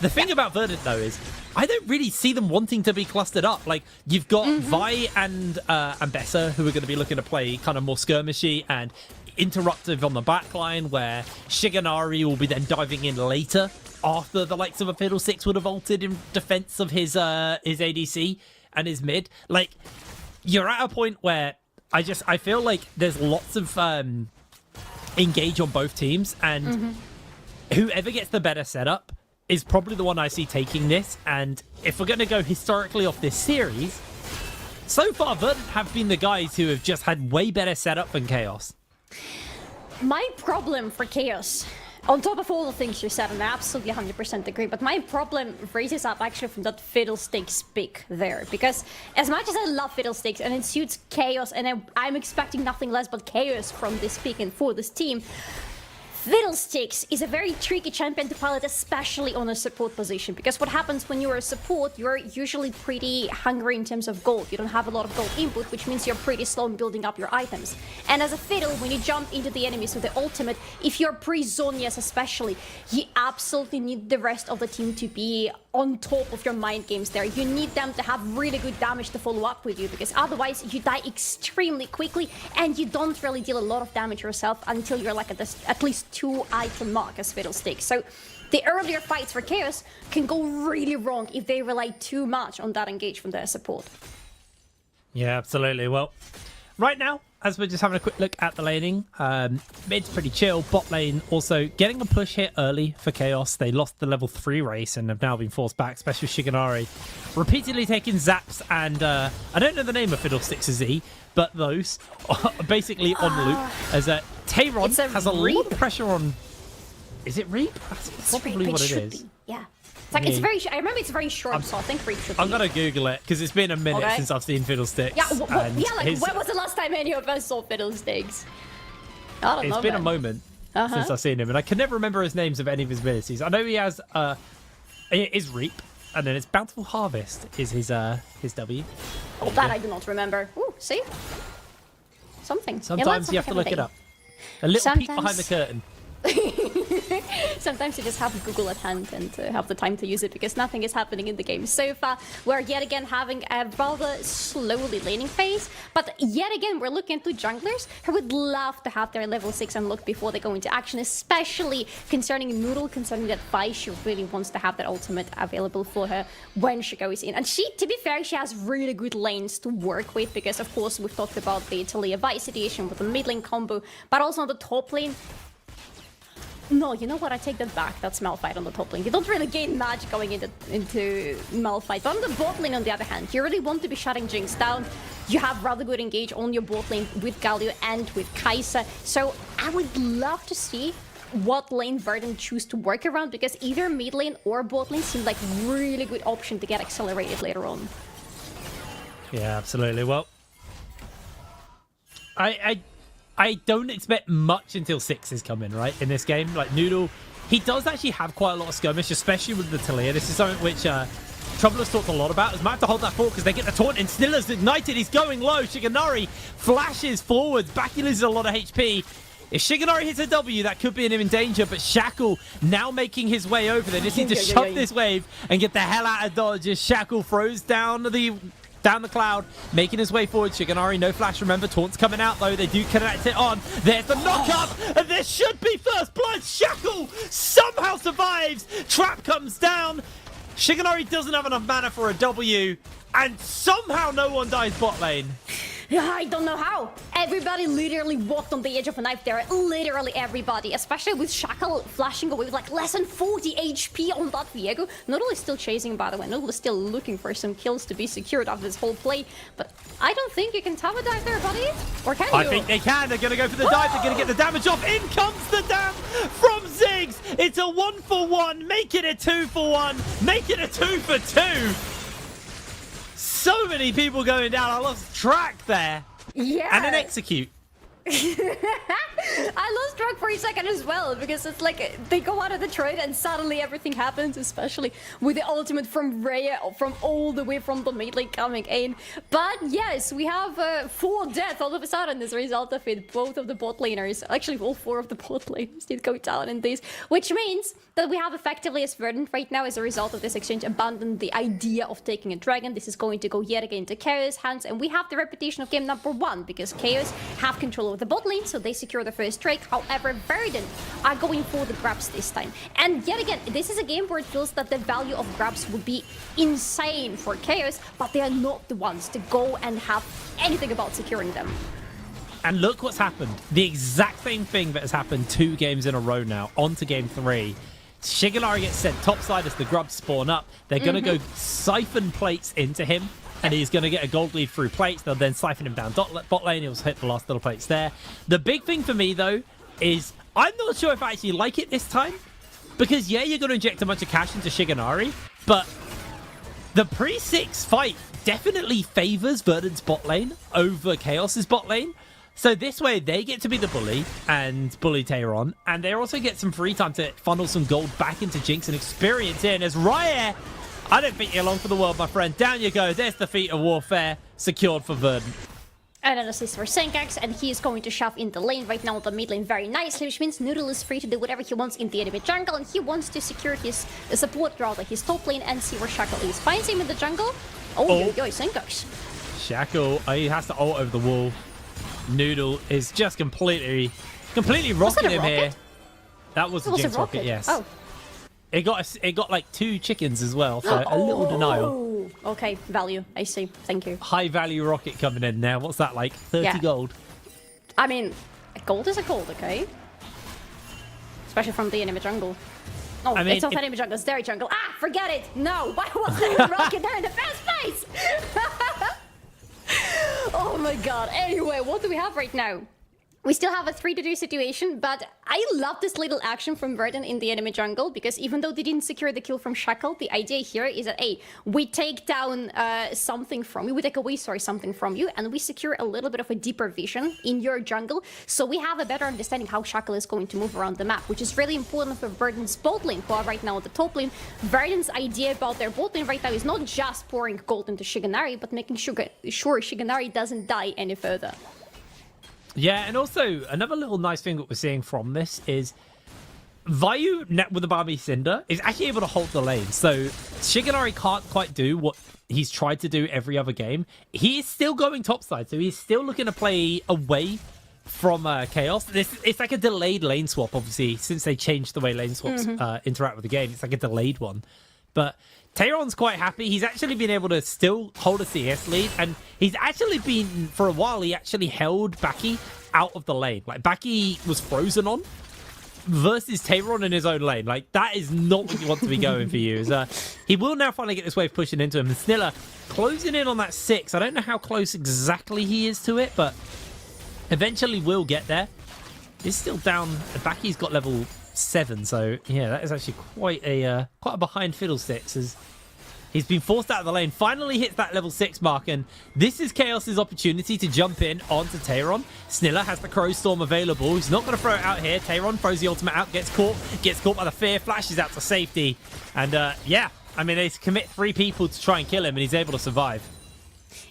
The thing about Verdant, though, is I don't really see them wanting to be clustered up. Like, you've got Vi and Bessa, who are going to be looking to play kind of more skirmishy and interruptive on the backline, where Shiganari will be then diving in later after the likes of a Fiddlesticks would have ulted in defense of his ADC and his mid. Like, you're at a point where I feel like there's lots of engage on both teams, and whoever gets the better setup is probably the one I see taking this. And if we're going to go historically off this series, so far Verdant have been the guys who have just had way better setup than Chaos. My problem for Chaos, on top of all the things you said, and I absolutely 100% agree, but my problem raises up actually from that Fiddlesticks pick there. Because as much as I love Fiddlesticks and it suits Chaos, and I'm expecting nothing less but Chaos from this pick and for this team, Fiddlesticks is a very tricky champion to pilot, especially on a support position, because what happens when you're a support, you're usually pretty hungry in terms of gold. You don't have a lot of gold input, which means you're pretty slow in building up your items. And as a Fiddle, when you jump into the enemies with the ultimate, if you're pre-Zonias especially, you absolutely need the rest of the team to be on top of your mind games there. You need them to have really good damage to follow up with you, because otherwise you die extremely quickly and you don't really deal a lot of damage yourself until you're like at least 2 item mark as Fiddlesticks. So the earlier fights for Chaos can go really wrong if they rely too much on that engage from their support. Yeah, absolutely. Well, right now, as we're just having a quick look at the laning, mid's pretty chill. Bot lane also getting a push here early for Chaos. They lost the level 3 race and have now been forced back, especially Shiganari. Repeatedly taking zaps and, I don't know the name of Fiddlesticks Z, but those are basically on loop. As Tayron has a lot of pressure on... Is it Reap? That's probably what it is. Yeah. It's like, it's very, I remember it's very short, so I think Reap should be. I'm going to Google it, because it's been a minute since I've seen Fiddlesticks. Yeah, when was the last time any of us saw Fiddlesticks? I don't know. It's been a moment since I've seen him, and I can never remember his names of any of his abilities. I know he has, it is Reap, and then it's Bountiful Harvest is his W. Oh, that I do not remember. Ooh, see? Something. Sometimes you have to look it up. A little peek behind the curtain. Sometimes you just have Google at hand and have the time to use it because nothing is happening in the game so far. We're yet again having a rather slowly laning phase, but yet again we're looking into junglers who would love to have their level 6 unlocked before they go into action, especially concerning Noodle, concerning that Vi, she really wants to have that ultimate available for her when she goes in. And she, to be fair, she has really good lanes to work with because of course we've talked about the Talia Vi situation with the mid lane combo, but also on the top lane. No, you know what? I take that back. That's Malphite on the top lane. You don't really gain magic going into Malphite. But on the bot lane, on the other hand, you really want to be shutting Jinx down. You have rather good engage on your bot lane with Galio and with Kai'Sa. So I would love to see what lane Verdant choose to work around because either mid lane or bot lane seem like really good option to get accelerated later on. Yeah, absolutely. Well, I don't expect much until 6 is coming, right, in this game. Like, Noodle, he does actually have quite a lot of skirmish, especially with the Talia. This is something which Trouble has talked a lot about. As might have to hold that fort because they get the taunt, and Stiller's ignited. He's going low. Shigenari flashes forwards. Baki loses a lot of HP. If Shigenari hits a W, that could be him in danger, but Shackle now making his way over. They just need to shove this wave and get the hell out of dodge as Shackle throws down the cloud, making his way forward. Shigenari, no flash, remember. Taunt's coming out, though. They do connect it on. There's the knock-up, and there should be first blood. Shackle somehow survives. Trap comes down. Shigenari doesn't have enough mana for a W, and somehow no one dies bot lane. I don't know how. Everybody literally walked on the edge of a knife there. Literally everybody. Especially with Shackle flashing away with like less than 40 HP on that Viego. Noodle is still chasing, by the way. Noodle is still looking for some kills to be secured after this whole play. But I don't think you can tower dive there, buddy. Or can you? I think they can. They're going to go for the dive. They're going to get the damage off. In comes the dam from Ziggs. It's a 1-for-1. Make it a 2-for-1. Make it a 2-for-2. So many people going down. I lost track there. Yeah. And an execute. I lost track for a second as well because it's like they go out of the trade and suddenly everything happens, especially with the ultimate from Rhea from all the way from the mid lane coming in. But yes, we have 4 deaths all of a sudden as a result of it. Both of the bot laners, actually all 4 of the bot laners did go down in this, which means that we have effectively as Verdant right now as a result of this exchange abandoned the idea of taking a dragon. This is going to go yet again to Chaos hands, and we have the reputation of game number 1 because Chaos have control of the bot lane, so they secure the first Drake. However, Verdant are going for the grabs this time. And yet again, this is a game where it feels that the value of grabs would be insane for Chaos, but they are not the ones to go and have anything about securing them. And look what's happened. The exact same thing that has happened 2 games in a row now, on to game 3. Shigenari gets sent topside as the grubs spawn up. They're going to go siphon plates into him, and he's going to get a gold lead through plates. They'll then siphon him down bot lane. He'll hit the last little plates there. The big thing for me, though, is I'm not sure if I actually like it this time. Because, yeah, you're going to inject a bunch of cash into Shigenari, but the pre-6 fight definitely favors Verdant's bot lane over Chaos's bot lane. So this way, they get to be the bully and bully Tehran, and they also get some free time to funnel some gold back into Jinx and experience in as Raya. I don't think you're along for the world, my friend. Down you go. There's the feat of warfare secured for Verdant. And an assist for Senkax, and he is going to shove in the lane right now on the mid lane very nicely, which means Noodle is free to do whatever he wants in the enemy jungle, and he wants to secure his support, rather his top lane, and see where Shackle is. Finds him in the jungle. Oh, yo, Senkax. Shackle, he has to ult over the wall. Noodle is just completely rocking him here. That was a Jinx rocket, yes. Oh. It got like 2 chickens as well, so a little denial. Okay, value. I see. Thank you. High value rocket coming in now. What's that like? 30 gold. I mean, a gold is a gold, okay? Especially from the enemy jungle. Oh, I mean, it's not enemy jungle, it's their jungle. Ah, forget it! No! Why was there a rocket there in the first place? Oh my god. Anyway, what do we have right now? We still have a 3-2 situation, but I love this little action from Verdant in the enemy jungle, because even though they didn't secure the kill from Shackle, the idea here is that, hey, we take down something from you, we take away, something from you, and we secure a little bit of a deeper vision in your jungle, so we have a better understanding how Shackle is going to move around the map, which is really important for Verdant's bot lane, who are right now at the top lane. Verdant's idea about their bot lane right now is not just pouring gold into Shigenari, but making sure Shigenari doesn't die any further. Yeah, and also another little nice thing that we're seeing from this is Vayu net with the Bami Cinder is actually able to hold the lane. So Shigenari can't quite do what he's tried to do every other game. He is still going topside, so he's still looking to play away from Chaos. It's like a delayed lane swap, obviously, since they changed the way lane swaps interact with the game. It's like a delayed one. But Tayron's quite happy. He's actually been able to still hold a CS lead, and he's actually been, for a while, he actually held Baki out of the lane. Like, Baki was frozen on versus Tayron in his own lane. Like, that is not what you want to be going for you. He will now finally get this wave pushing into him. And Sniller closing in on that 6. I don't know how close exactly he is to it, but eventually will get there. He's still down. Baki's got level 7, so yeah, that is actually quite a behind Fiddlesticks, as he's been forced out of the lane. Finally hits that level 6 mark, and this is Chaos's opportunity to jump in onto Tayron. Sniller has the Crow Storm available. He's not going to throw it out here. Tayron throws the ultimate out, gets caught by the fear, flashes out to safety, and yeah, I mean, they commit 3 people to try and kill him, and he's able to survive.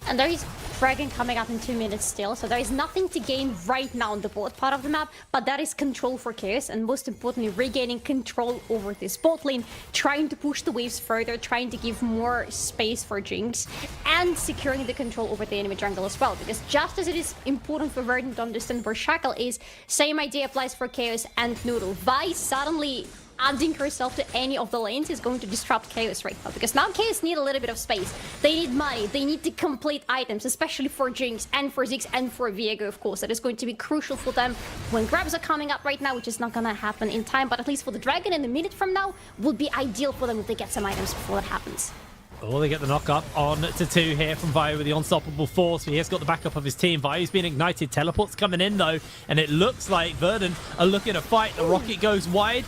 And there is Dragon coming up in 2 minutes still, so there is nothing to gain right now on the bot part of the map, but that is control for Chaos, and most importantly, regaining control over this bot lane, trying to push the waves further, trying to give more space for Jinx, and securing the control over the enemy jungle as well, because just as it is important for Verdant to understand where Shackle is, same idea applies for Chaos and Noodle. Vi suddenly adding herself to any of the lanes is going to disrupt Chaos right now, because now Chaos need a little bit of space. They need money, they need to complete items, especially for Jinx and for Ziggs and for Viego, of course. That is going to be crucial for them when grabs are coming up right now, which is not gonna happen in time, but at least for the Dragon in a minute from now will be ideal for them if they get some items before that happens. Oh, they get the knock up on to 2 here from Vayu with the unstoppable force. He has got the backup of his team. Vayu's been ignited. Teleport's coming in though, and it looks like Verdant are looking to fight. The rocket goes wide.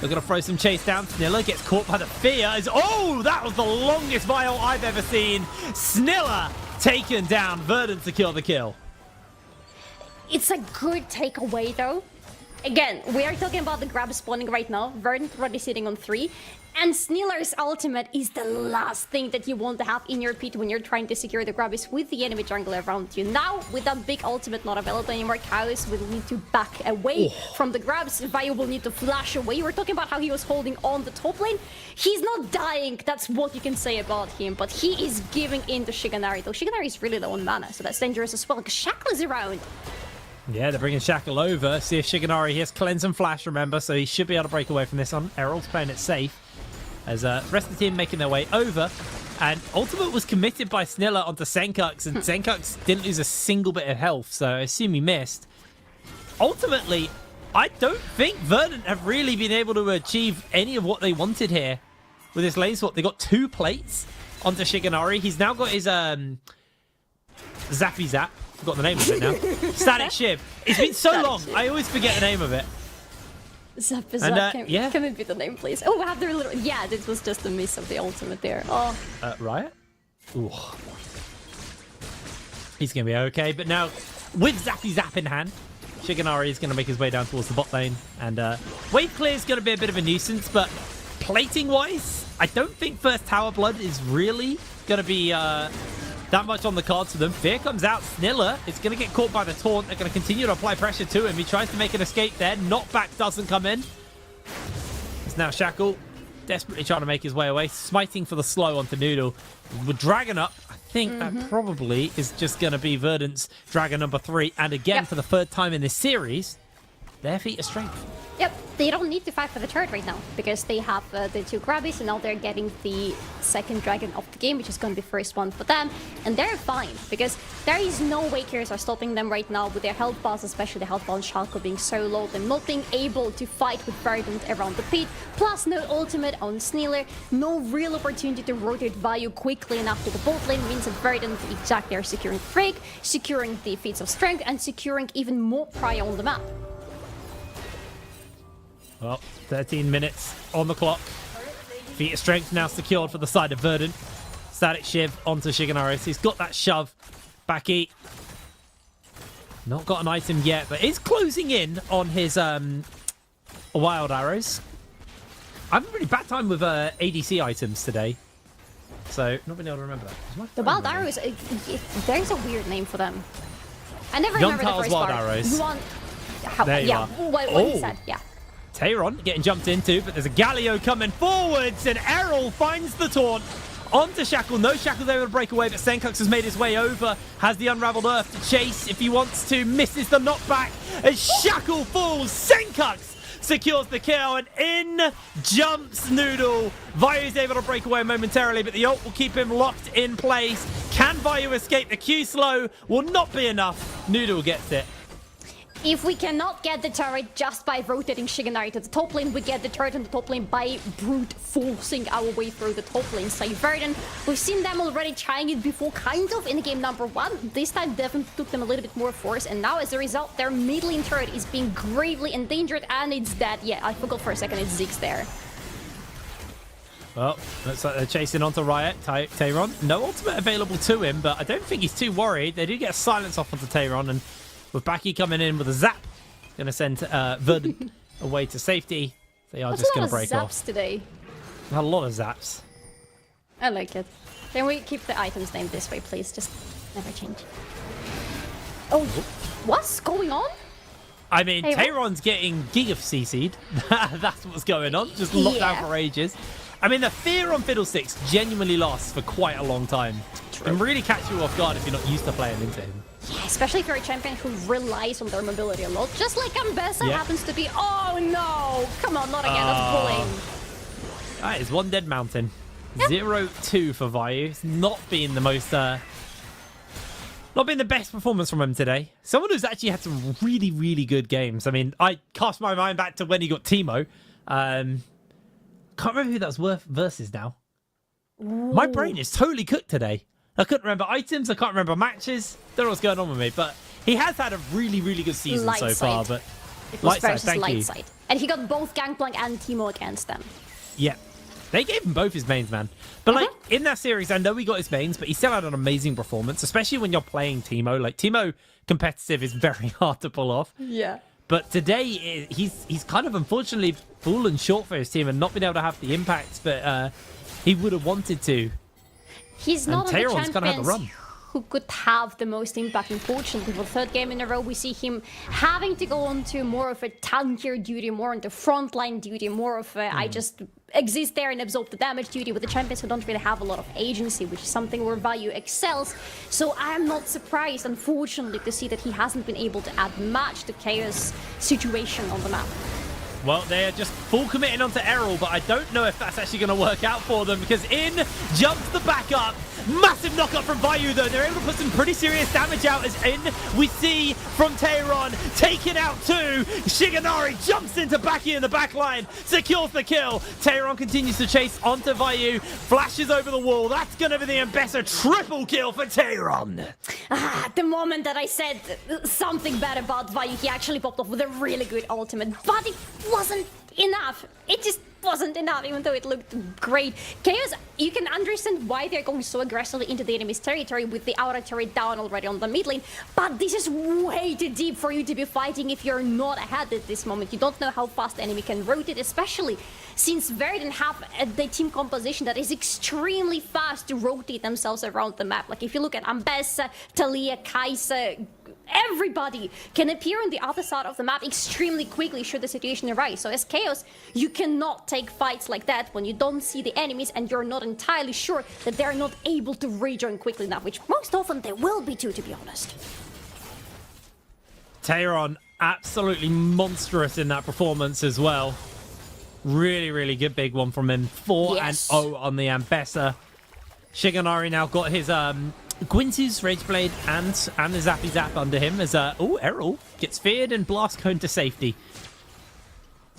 They're going to throw some chase down. Sniller gets caught by the fear. Oh, that was the longest vial I've ever seen. Sniller taken down. Verdant secure the kill. It's a good takeaway though. Again, we are talking about the grab spawning right now. Verdant already sitting on 3. And Sniller's ultimate is the last thing that you want to have in your pit when you're trying to secure the grab, is with the enemy jungler around you. Now, with that big ultimate not available anymore, Chaos will need to back away from the grabs. Vayu will need to flash away. We're talking about how he was holding on the top lane. He's not dying, that's what you can say about him, but he is giving in to Shigenari, though Shigenari is really low on mana, so that's dangerous as well, because Shackle is around. Yeah, they're bringing Shackle over. See if Shigenari, he has Cleanse and Flash, remember, so he should be able to break away from this one. Errol's playing it safe, as the rest of the team making their way over. And ultimate was committed by Sniller onto Senkux, and Senkux didn't lose a single bit of health, so I assume he missed. Ultimately, I don't think Verdant have really been able to achieve any of what they wanted here with this lane swap. They got 2 plates onto Shigenari. He's now got his Zappy Zap. Forgot the name of it now. Static Shiv. It's been so long, I always forget the name of it. Zappy yeah. Can it be the name, please? Oh, we have the little... Yeah, this was just a miss of the ultimate there. Oh. Riot? Ooh. He's going to be okay, but now, with Zappy Zap in hand, Shigenari is going to make his way down towards the bot lane, and wave clear is going to be a bit of a nuisance, but plating-wise, I don't think first Tower Blood is really going to be that much on the cards for them. Fear comes out. Sniller is going to get caught by the taunt. They're going to continue to apply pressure to him. He tries to make an escape there. Knockback doesn't come in. It's now Shackle desperately trying to make his way away. Smiting for the slow onto Noodle. With Dragon up, I think that probably is just going to be Verdant's Dragon number 3. And again, for the 3rd time in this series, their feat of strength. Yep, they don't need to fight for the turret right now, because they have the 2 grabbies, and now they're getting the 2nd dragon of the game, which is going to be first one for them, and they're fine, because there is no way Wakers are stopping them right now with their health bars, especially the health bar on Schalke being so low, them not being able to fight with Verdant around the pit, plus no ultimate on Sniller, no real opportunity to rotate Vayu quickly enough to the bot lane, means that Verdant exactly are securing Frigg, securing the feats of strength, and securing even more prio on the map. Well, 13 minutes on the clock. Feat of strength now secured for the side of Verdant. Static Shiv onto Shigenari. He's got that shove. Baki. Not got an item yet, but is closing in on his wild arrows. I have a really bad time with ADC items today, so not been able to remember that. The wild arrows, there's a weird name for them. I never remember the first wild part. arrows. There you are. What he said, yeah. Tayron getting jumped into, but there's a Galio coming forwards, and Errol finds the taunt onto Shackle. No Shackle's able to break away, but Senkux has made his way over, has the Unraveled Earth to chase if he wants to, misses the knockback, as Shackle falls. Senkux secures the kill, and in jumps Noodle. Vayu is able to break away momentarily, but the ult will keep him locked in place. Can Vayu escape? The Q slow will not be enough. Noodle gets it. If we cannot get the turret just by rotating Shigenari to the top lane, we get the turret on the top lane by brute forcing our way through the top lane. Say Verdant, we've seen them already trying it before, kind of, in the game number 1. This time definitely took them a little bit more force, and now as a result, their mid lane turret is being gravely endangered, and it's dead. Yeah, I forgot for a second, it's Ziggs there. Well, looks like they're chasing onto Riot. Tayron, no ultimate available to him, but I don't think he's too worried. They do get a silence off onto Tayron, and with Baki coming in with a zap, going to send Verdant away to safety. They are just going to break off. Zaps today. A lot of zaps. I like it. Can we keep the items named this way, please? Just never change. Oh, what's going on? I mean, Hey, Tayron's getting Giga CC'd. That's what's going on. Just locked down for ages. I mean, the fear on Fiddlesticks genuinely lasts for quite a long time. Can really catch you off guard if you're not used to playing into him. Yeah, especially if you're a champion who relies on their mobility a lot. Just like Ambessa happens to be. Oh no! Come on, not again. That's bullying. That is one dead mountain. 0-2 for Vayu. It's not been the most... not been the best performance from him today. Someone who's actually had some really, really good games. I mean, I cast my mind back to when he got Teemo. Can't remember who that was versus now. Ooh. My brain is totally cooked today. I couldn't remember items. I can't remember matches. Don't know what's going on with me. But he has had a really, really good season so far. But it was versus light side. And he got both Gangplank and Teemo against them. Yeah. They gave him both his mains, man. But like in that series, I know he got his mains, but he still had an amazing performance, especially when you're playing Teemo. Like Teemo competitive is very hard to pull off. Yeah. But today, he's kind of unfortunately fallen short for his team and not been able to have the impact that he would have wanted to. He's not on the Tayron's gonna have the run. Who could have the most impact. Unfortunately, for the third game in a row, we see him having to go on to more of a tankier duty, more on the frontline duty, more of a I just exist there and absorb the damage duty with the champions who don't really have a lot of agency, which is something where Vayu excels. So I'm not surprised, unfortunately, to see that he hasn't been able to add much to Chaos' situation on the map. Well, they are just full committing onto Errol, but I don't know if that's actually going to work out for them because in jumps the backup. Massive knockup from Vayu, though. They're able to put some pretty serious damage out as in we see from Tayron taking out 2. Shigenari jumps into Baki in the back line, secures the kill. Tayron continues to chase onto Vayu, flashes over the wall. That's going to be the Ambessa triple kill for Tayron. The moment that I said something bad about Vayu, he actually popped off with a really good ultimate, but it wasn't enough. It just wasn't enough, even though it looked great. Chaos, you can understand why they're going so aggressively into the enemy's territory with the outer turret down already on the mid lane, but this is way too deep for you to be fighting if you're not ahead at this moment. You don't know how fast the enemy can rotate, especially since Verdant have the team composition that is extremely fast to rotate themselves around the map. Like if you look at Ambessa, Talia, Kaisa, everybody can appear on the other side of the map extremely quickly should the situation arise. So as Chaos, you cannot take fights like that when you don't see the enemies and you're not entirely sure that they're not able to rejoin quickly enough, which most often they will be too, to be honest. Tayron, absolutely monstrous in that performance as well. Really, really good big one from him. 4-0 on the Ambessa. Shigenari now got his Gwyn's Rage Blade and the Zappy Zap under him as Errol gets feared and Blast Cone to safety.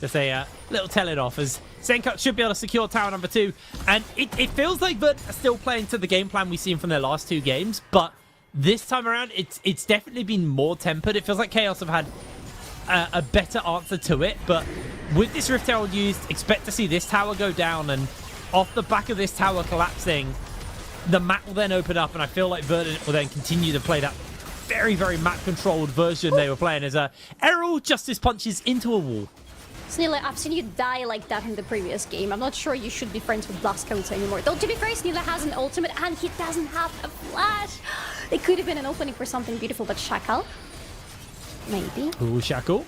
Just a little tell it off as Senkux should be able to secure tower number 2. And it feels like Verdant are still playing to the game plan we've seen from their last 2 games, but this time around it's definitely been more tempered. It feels like Chaos have had a better answer to it, but with this Rift Herald used, expect to see this tower go down, and off the back of this tower collapsing, the map will then open up, and I feel like Verdant will then continue to play that very, very map-controlled version they were playing as Errol Justice punches into a wall. Snilla, I've seen you die like that in the previous game. I'm not sure you should be friends with Blast Codes anymore. Though, to be fair, Snilla has an ultimate, and he doesn't have a flash. It could have been an opening for something beautiful, but Shackle? Maybe. Ooh, Shackle.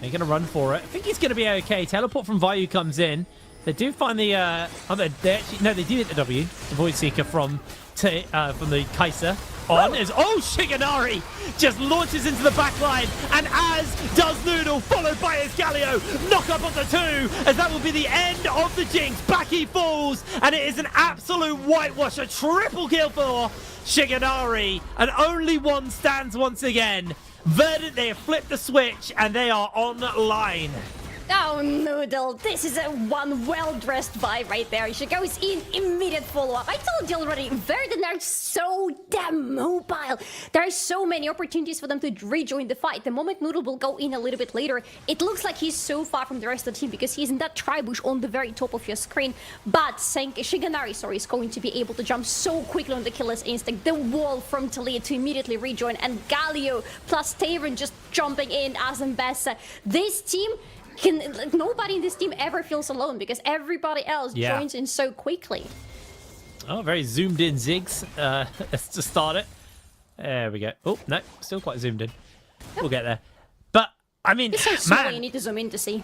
They're going to run for it. I think he's going to be okay. Teleport from Vayu comes in. They do find the... they do hit the W. The Void Seeker from the Kai'Sa. Shiganari just launches into the back line, and as does Noodle, followed by his Galio. Knock up on the 2, as that will be the end of the Jinx. Baki falls, and it is an absolute whitewash. A triple kill for Shiganari, and only one stands once again. Verdant, they have flipped the switch, and they are online. Oh, Noodle, this is a one well-dressed vibe right there. She goes in, immediate follow-up. I told you already, Verdant are so damn mobile. There are so many opportunities for them to rejoin the fight. The moment Noodle will go in a little bit later, it looks like he's so far from the rest of the team because he's in that tri-bush on the very top of your screen. But Shiganari, is going to be able to jump so quickly on the killer's instinct. The wall from Talia to immediately rejoin, and Galio plus Taven just jumping in as Mbessa. This team... nobody in this team ever feels alone because everybody else joins in so quickly. Oh, very zoomed in Ziggs to start it. There we go. Oh, no, still quite zoomed in. Yep. We'll get there. But, I mean, it's so small you need to zoom in to see.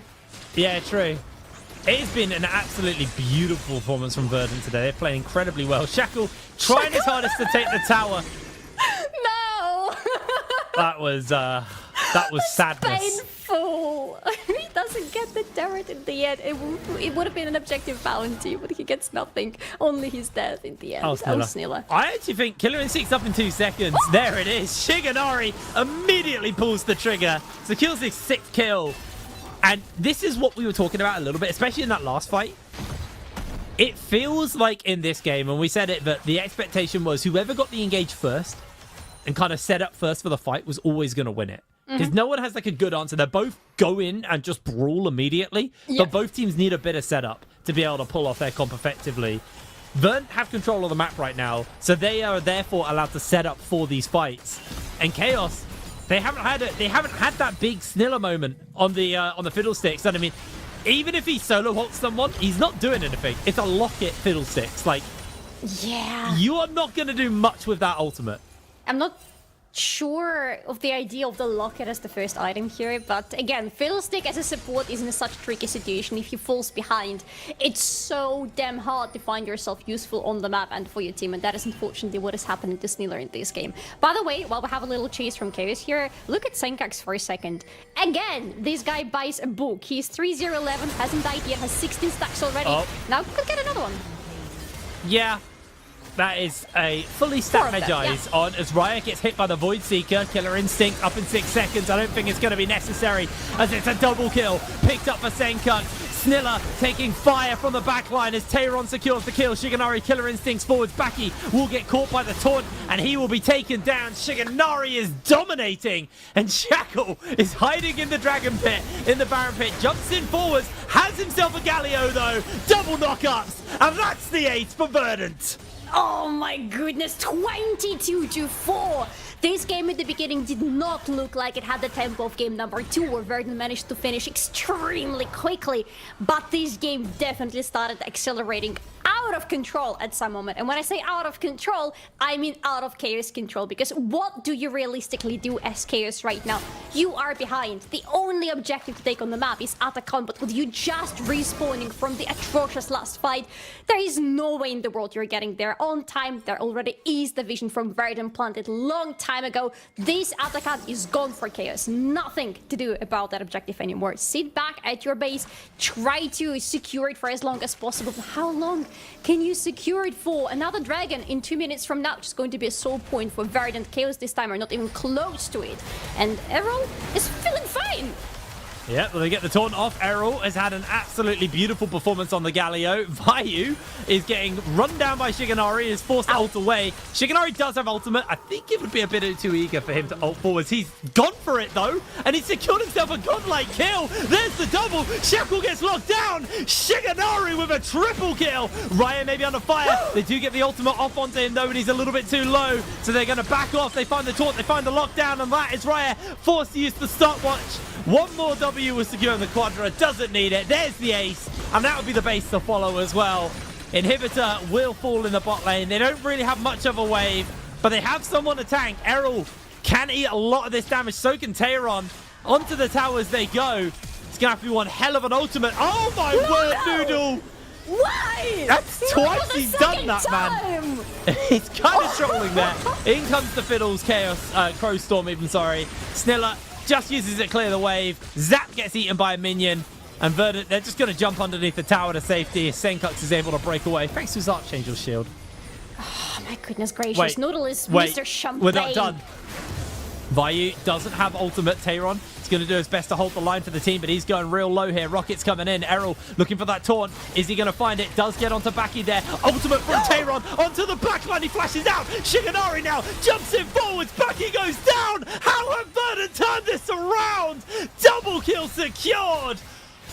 Yeah, true. It has been an absolutely beautiful performance from Verdant today. They're playing incredibly well. Shackle trying his hardest to take the tower. No! That was sadness. Painful. He doesn't get the turret in the end. It would have been an objective bounty, but he gets nothing. Only his death in the end. Oh, Snilla. I actually think Killer Instinct up in 2 seconds. There it is. Shiganari immediately pulls the trigger. Secures his 6th kill. And this is what we were talking about a little bit, especially in that last fight. It feels like in this game, and we said it, that the expectation was whoever got the engage first and kind of set up first for the fight was always going to win it. Because no one has like a good answer. They both go in and just brawl immediately, but both teams need a bit of setup to be able to pull off their comp effectively. Verdant have control of the map right now, so they are therefore allowed to set up for these fights. And Chaos, they haven't had that big Snilla moment on the Fiddlesticks. And I mean, even if he solo holds someone, he's not doing anything. It's a locket Fiddlesticks. Like, yeah, you are not going to do much with that ultimate. I'm not sure of the idea of the locket as the first item here, but again, Fiddlestick as a support is in a such tricky situation. If he falls behind, it's so damn hard to find yourself useful on the map and for your team, and that is unfortunately what is happening to Sniller in this game. By the way, while we have a little chase from Chaos here, look at Senkax for a second. Again, this guy buys a book. He's 3-0-11, hasn't died yet, has 16 stacks already. Now could get another one. Yeah. That is a fully stacked Magi's on as Raya gets hit by the Void Seeker. Killer Instinct up in 6 seconds. I don't think it's going to be necessary as it's a double kill. Picked up for Senkuk. Snilla taking fire from the back line as Tayron secures the kill. Shiganari Killer Instincts forwards. Baki will get caught by the taunt and he will be taken down. Shiganari is dominating and Shackle is hiding in the Dragon Pit, in the Baron Pit. Jumps in forwards, has himself a Galio though. Double knockups, and that's the 8th for Verdant. Oh my goodness, 22-4. This game at the beginning did not look like it had the tempo of game number 2, where Verdant managed to finish extremely quickly. But this game definitely started accelerating out of control at some moment. And when I say out of control, I mean out of Chaos control. Because what do you realistically do as Chaos right now? You are behind. The only objective to take on the map is Atacon, but with you just respawning from the atrocious last fight, there is no way in the world you're getting there on time. There already is the vision from Verdant planted long time ago. This Atacon is gone for Chaos. Nothing to do about that objective anymore. Sit back at your base, try to secure it for as long as possible. How long can you secure it for? Another dragon in 2 minutes from now, which is going to be a soul point for Verdant. Chaos this time are not even close to it. And Errol is feeling fine. Yeah, well, they get the taunt off. Errol has had an absolutely beautiful performance on the Galio. Vayu is getting run down by Shiganari, is forced to ult away. Shiganari does have ultimate. I think it would be a bit too eager for him to ult forwards. He's gone for it, though, and he's secured himself a godlike kill. There's the double. Shackle gets locked down. Shiganari with a triple kill. Ryan maybe under fire. They do get the ultimate off onto him, though, and he's a little bit too low, so they're going to back off. They find the taunt. They find the lockdown, and that is Raya forced to use the stopwatch. One more W was securing the Quadra, doesn't need it. There's the ace, and that would be the base to follow as well. Inhibitor will fall in the bot lane. They don't really have much of a wave, but they have someone to tank. Errol can eat a lot of this damage, so can Tayron. Onto the towers they go. It's going to have to be one hell of an ultimate. Oh my word, Noodle! Why? That's twice he's done that, man. He's kind of trolling there. In comes the Fiddles, Chaos, Crow Storm even, sorry. Snilla just uses it to clear the wave. Zap gets eaten by a minion. And Verdant, they're just going to jump underneath the tower to safety. Senkux is able to break away thanks to his Archangel shield. Oh my goodness gracious. Wait, Noodle is wait, Mr. Champagne. we're not done. Vayu doesn't have ultimate. Tayron is going to do his best to hold the line for the team, but he's going real low here. Rocket's coming in. Errol looking for that taunt. Is he going to find it? Does get onto Baki there. Ultimate from Tayron onto the backline. He flashes out. Shiganari now jumps in forwards. Baki goes down. How have Verdant turned this around? Double kill secured.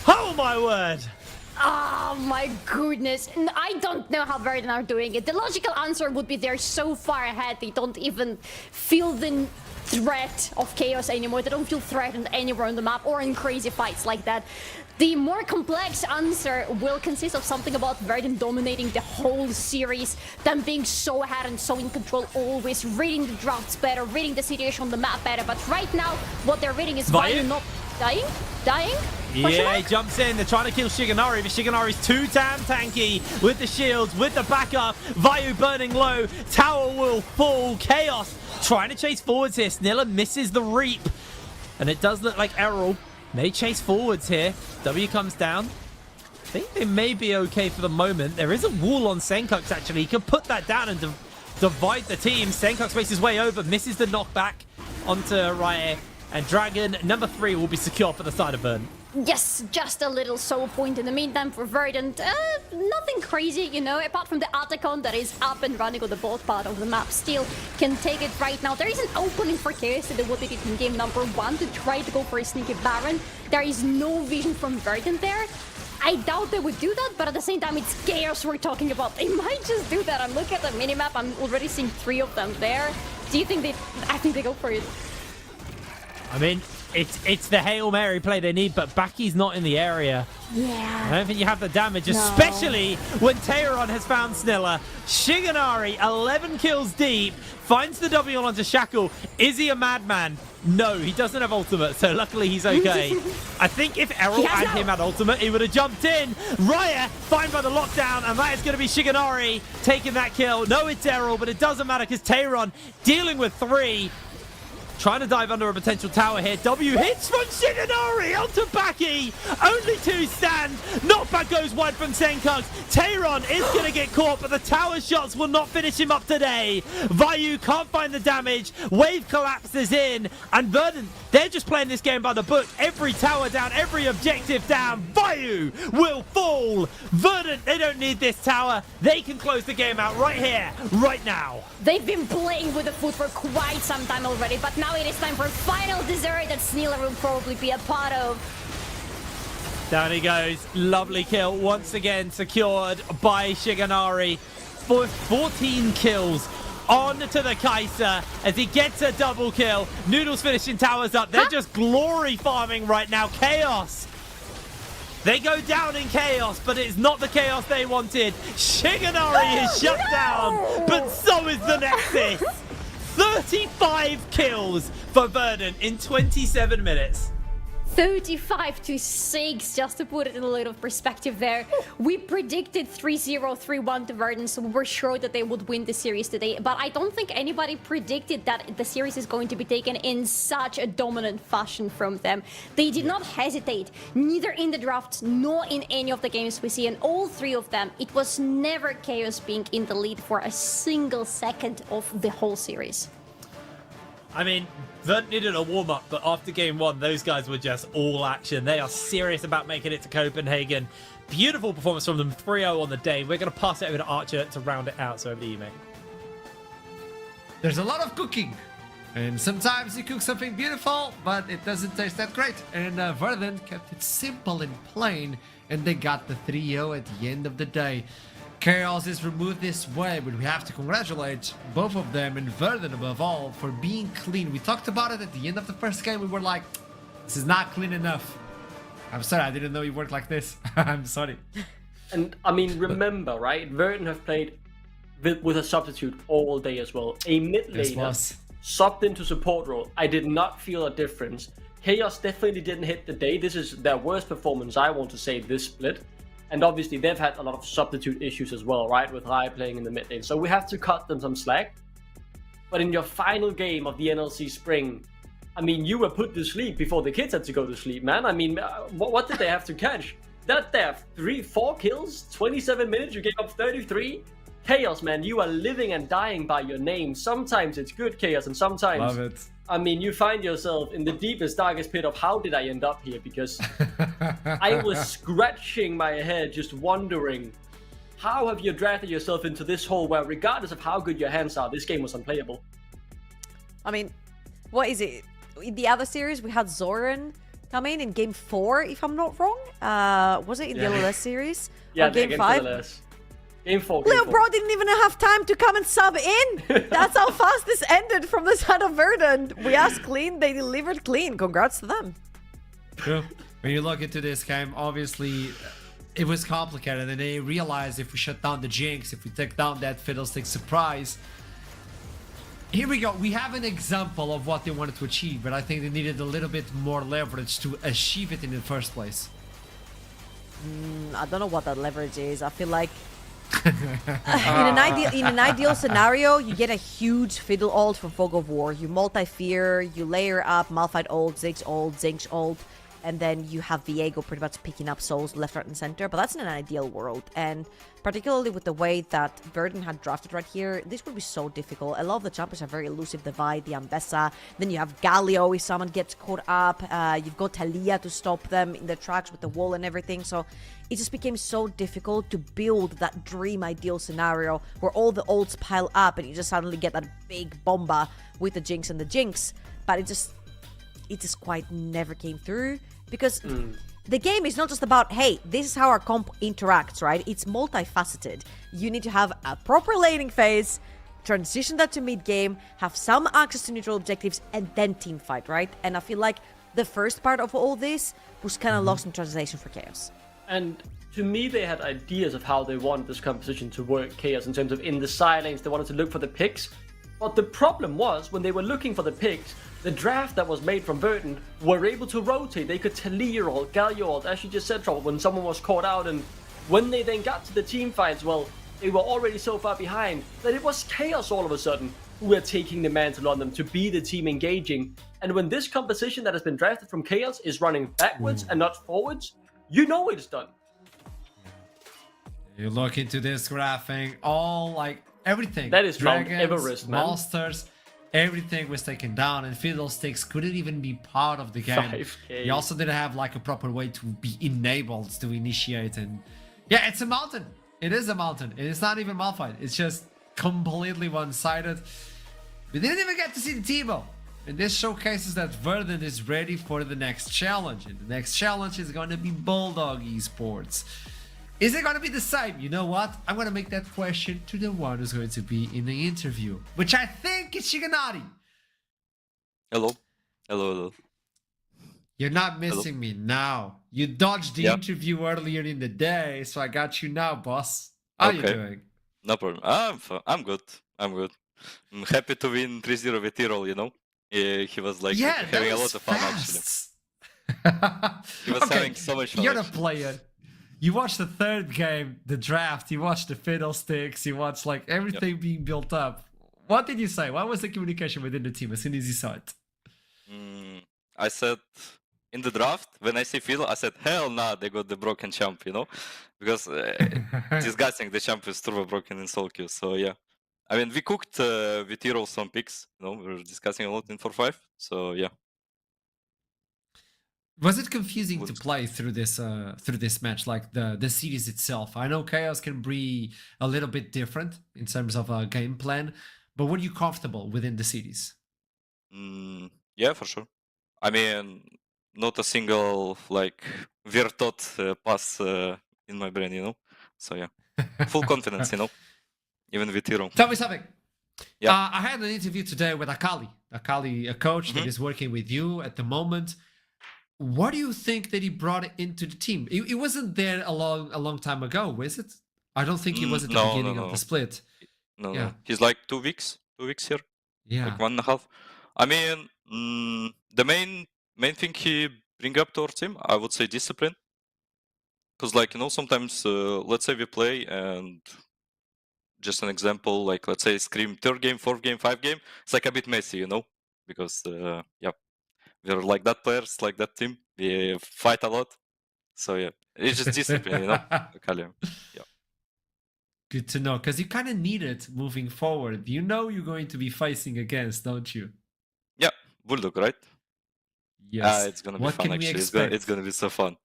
Oh my word. Oh my goodness. I don't know how Verdant are doing it. The logical answer would be they're so far ahead they don't even feel the threat of chaos anymore. They don't feel threatened anywhere on the map or in crazy fights like that. The more complex answer will consist of something about Verdant dominating the whole series, them being so ahead and so in control always, reading the drafts better, reading the situation on the map better. But right now, what they're reading is Vayu not dying? Dying? Yeah, he jumps in. They're trying to kill Shiganari, but Shiganari's too damn tanky with the shields, with the backup. Vayu burning low. Tower will fall. Chaos trying to chase forwards here. Snilla misses the reap. And it does look like Errol may chase forwards here. W comes down. I think they may be okay for the moment. There is a wall on Senkux, actually. He can put that down and divide the team. Senkux makes his way over, misses the knockback onto Rye. And Dragon number 3 will be secure for the side of Verdant. Yes, just a little soul point in the meantime for Verdant. Nothing crazy, you know, apart from the Atacon that is up and running on the both part of the map. Still can take it right now. There is an opening for Chaos that they would be in game number 1 to try to go for a sneaky Baron. There is no vision from Verdant there. I doubt they would do that, but at the same time, it's Chaos we're talking about. They might just do that. And look at the minimap. I'm already seeing 3 of them there. Do you think they... I think they go for it. I mean, it's the Hail Mary play they need, but Baki's not in the area. Yeah. I don't think you have the damage, especially when Tayron has found Snilla. Shiganari, 11 kills deep, finds the W onto Shackle. Is he a madman? No, he doesn't have ultimate, so luckily he's okay. I think if Errol and him had ultimate, he would have jumped in. Raya, fine by the lockdown, and that is going to be Shiganari taking that kill. No, it's Errol, but it doesn't matter because Tayron dealing with 3. Trying to dive under a potential tower here. W hits from Shiganari onto Baki. Only 2 stand. Knockback goes wide from Senkux. Tayron is going to get caught, but the tower shots will not finish him up today. Vayu can't find the damage. Wave collapses in. And Verdant, they're just playing this game by the book. Every tower down, every objective down. Vayu will fall. Verdant, they don't need this tower. They can close the game out right here, right now. They've been playing with the foot for quite some time already, but now it is time for final dessert that Snilla will probably be a part of. Down he goes. Lovely kill. Once again secured by Shiganari. For 14 kills. On to the Kaiser as he gets a double kill. Noodles finishing towers up. They're just glory farming right now. Chaos. They go down in chaos, but it's not the chaos they wanted. Shiganari is shut down, but so is the Nexus. 35 kills for Verdant in 27 minutes. 35-6, just to put it in a little perspective there. We predicted 3-0, 3-1 to Verdant, so we were sure that they would win the series today. But I don't think anybody predicted that the series is going to be taken in such a dominant fashion from them. They did not hesitate, neither in the drafts nor in any of the games we see. And all 3 of them, it was never Chaos being in the lead for a single second of the whole series. I mean, Verdant needed a warm-up, but after game 1, those guys were just all action. They are serious about making it to Copenhagen. Beautiful performance from them, 3-0 on the day. We're going to pass it over to Archer to round it out, so over to you, mate. There's a lot of cooking, and sometimes you cook something beautiful, but it doesn't taste that great. And Verdant kept it simple and plain, and they got the 3-0 at the end of the day. Chaos is removed this way, but we have to congratulate both of them, and Verdant above all, for being clean. We talked about it at the end of the first game. We were like, this is not clean enough. I'm sorry, I didn't know you worked like this. I'm sorry. And I mean, remember, right? Verdant have played with a substitute all day as well. A mid laner subbed into support role. I did not feel a difference. Chaos definitely didn't hit the day. This is their worst performance, I want to say, this split. And obviously, they've had a lot of substitute issues as well, right? With Rai playing in the mid lane. So we have to cut them some slack. But in your final game of the NLC Spring, I mean, you were put to sleep before the kids had to go to sleep, man. I mean, what did they have to catch? That they have 4 kills, 27 minutes, you gave up 33. Chaos, man, you are living and dying by your name. Sometimes it's good, Chaos, and sometimes... Love it. I mean, you find yourself in the deepest, darkest pit of how did I end up here? Because I was scratching my head, just wondering, how have you drafted yourself into this hole where, regardless of how good your hands are, this game was unplayable? I mean, what is it? In the other series, we had Zoran come in game 4, if I'm not wrong. Was it in the LLS series? Yeah, or game 5? LLS. Game 4. Leo Bro didn't even have time to come and sub in. That's how fast this ended from the side of Verdant. We asked clean, they delivered clean. Congrats to them. True. When you look into this game, obviously it was complicated, and they realized if we shut down the Jinx, if we take down that Fiddlestick surprise. Here we go. We have an example of what they wanted to achieve, but I think they needed a little bit more leverage to achieve it in the first place. I don't know what that leverage is. I feel like in an ideal scenario, you get a huge fiddle ult from Fog of War. You multi-fear, you layer up Malphite ult, Ziggs ult, Zinx ult, and then you have Viego pretty much picking up souls left, right, and center. But that's in an ideal world, and particularly with the way that Verdant had drafted right here, this would be so difficult. A lot of the jumpers are very elusive. Divide, the Ambessa, then you have Galio if someone gets caught up. You've got Talia to stop them in the tracks with the wall and everything. So it just became so difficult to build that dream ideal scenario where all the ults pile up and you just suddenly get that big bomba with the Jinx and the Jinx. But it just quite never came through, because the game is not just about, hey, this is how our comp interacts, right? It's multifaceted. You need to have a proper laning phase, transition that to mid game, have some access to neutral objectives, and then team fight, right? And I feel like the first part of all this was kind of lost in translation for Chaos. And to me, they had ideas of how they wanted this composition to work, Chaos, in terms of in the side lanes, they wanted to look for the picks. But the problem was, when they were looking for the picks, the draft that was made from Verdant were able to rotate. They could Talia ult, Galio ult, as you just said, Trouble, when someone was caught out. And when they then got to the team fights, well, they were already so far behind that it was Chaos all of a sudden who were taking the mantle on them to be the team engaging. And when this composition that has been drafted from Chaos is running backwards and not forwards, you know it's done. You look into this graphing, all like everything. That is Mount Dragons, Everest, man. monsters, everything was taken down, and Fiddlesticks couldn't even be part of the game. 5K. You also didn't have like a proper way to be enabled to initiate, and yeah, it's a mountain. It is a mountain. It's not even Malphite. It's just completely one-sided. We didn't even get to see the Teemo. And this showcases that Verdant is ready for the next challenge. And the next challenge is going to be Bulldog Esports. Is it going to be the same? You know what? I'm going to make that question to the one who's going to be in the interview, which I think is Shiganati. Hello. Hello, hello. You're not missing me now. You dodged the interview earlier in the day, so I got you now, boss. How are you doing? No problem. I'm good. I'm good. I'm happy to win 3-0 with Tyrol, you know? He was like having a lot of fun, actually. He was having so much fun. You're a player. You watched the third game, the draft, you watched the Fiddlesticks, you watched like everything being built up. What did you say? What was the communication within the team as soon as you saw it? I said, in the draft, when I see Fiddle, I said, hell nah, they got the broken champ, you know? Because disgusting, the champ is turbo broken in solo queue, so yeah. I mean, we cooked with Tyrol some picks, you know, we were discussing a lot in 4-5, so yeah. Was it confusing to play through this match, like the series itself? I know Chaos can be a little bit different in terms of a game plan, but were you comfortable within the series? Yeah, for sure. I mean, not a single like Verdant pass in my brain, you know. So yeah, full confidence, you know, even with Tyrol. Tell me something. Yeah, I had an interview today with Akali, a coach that is working with you at the moment. What do you think that he brought into the team? It wasn't there a long time ago, was it? I don't think he was at the beginning of the split. No. He's like 2 weeks here. Yeah. Like 1.5. I mean, the main main thing he bring up to our team, I would say discipline. Because, like, sometimes, let's say we play and just an example, like, let's say Scream 3rd game, 4th game, 5th game, it's like a bit messy, because, yeah, we're like that players, like that team. We fight a lot. So, yeah, it's just discipline, Kalium. Yeah. Good to know, because you kind of need it moving forward. You know you're going to be fighting against, don't you? Yeah, Bulldog, right? Yes. It's gonna be what fun, can we actually. expect? It's gonna be so fun.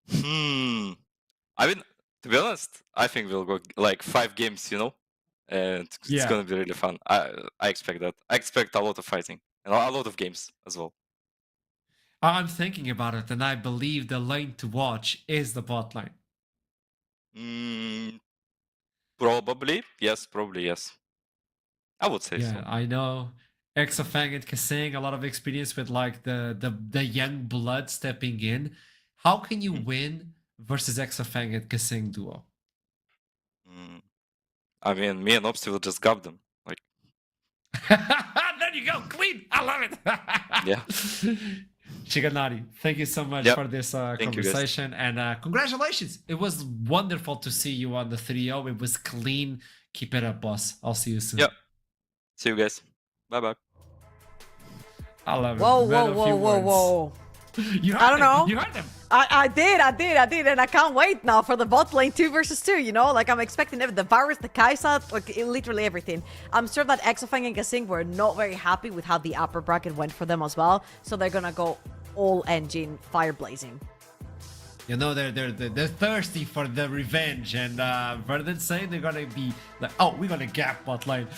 I mean, to be honest, I think we'll go like 5 games, and it's Yeah. gonna be really fun. I expect that. I expect a lot of fighting and a lot of games as well. I'm thinking about it, and I believe the lane to watch is the bot lane. Probably yes. I would say Yeah, so. I know. Exafang and Kasing, a lot of experience with like the young blood stepping in. How can you win versus Exafang and Kasing duo? I mean, me and Opsy will just gab them. Like, there you go, clean. I love it. Yeah. Shiganari, thank you so much Yep. for this you, guys. conversation, and congratulations. It was wonderful to see you on the 3-0. It was clean. Keep it up, boss. I'll see you soon. Yep. See you guys. Bye. I love it. Whoa, Man, whoa, a whoa, few whoa, words. whoa. You heard I don't them. know. You heard them. I did, and I can't wait now for the bot lane 2 versus 2, Like, I'm expecting the Varus, the Kai'Sa, like, literally everything. I'm sure that Exafang and Kasing were not very happy with how the upper bracket went for them as well, so they're gonna go all engine, fire blazing. They're thirsty for the revenge, and Verdant say they're gonna be like, oh, we're gonna gap bot lane.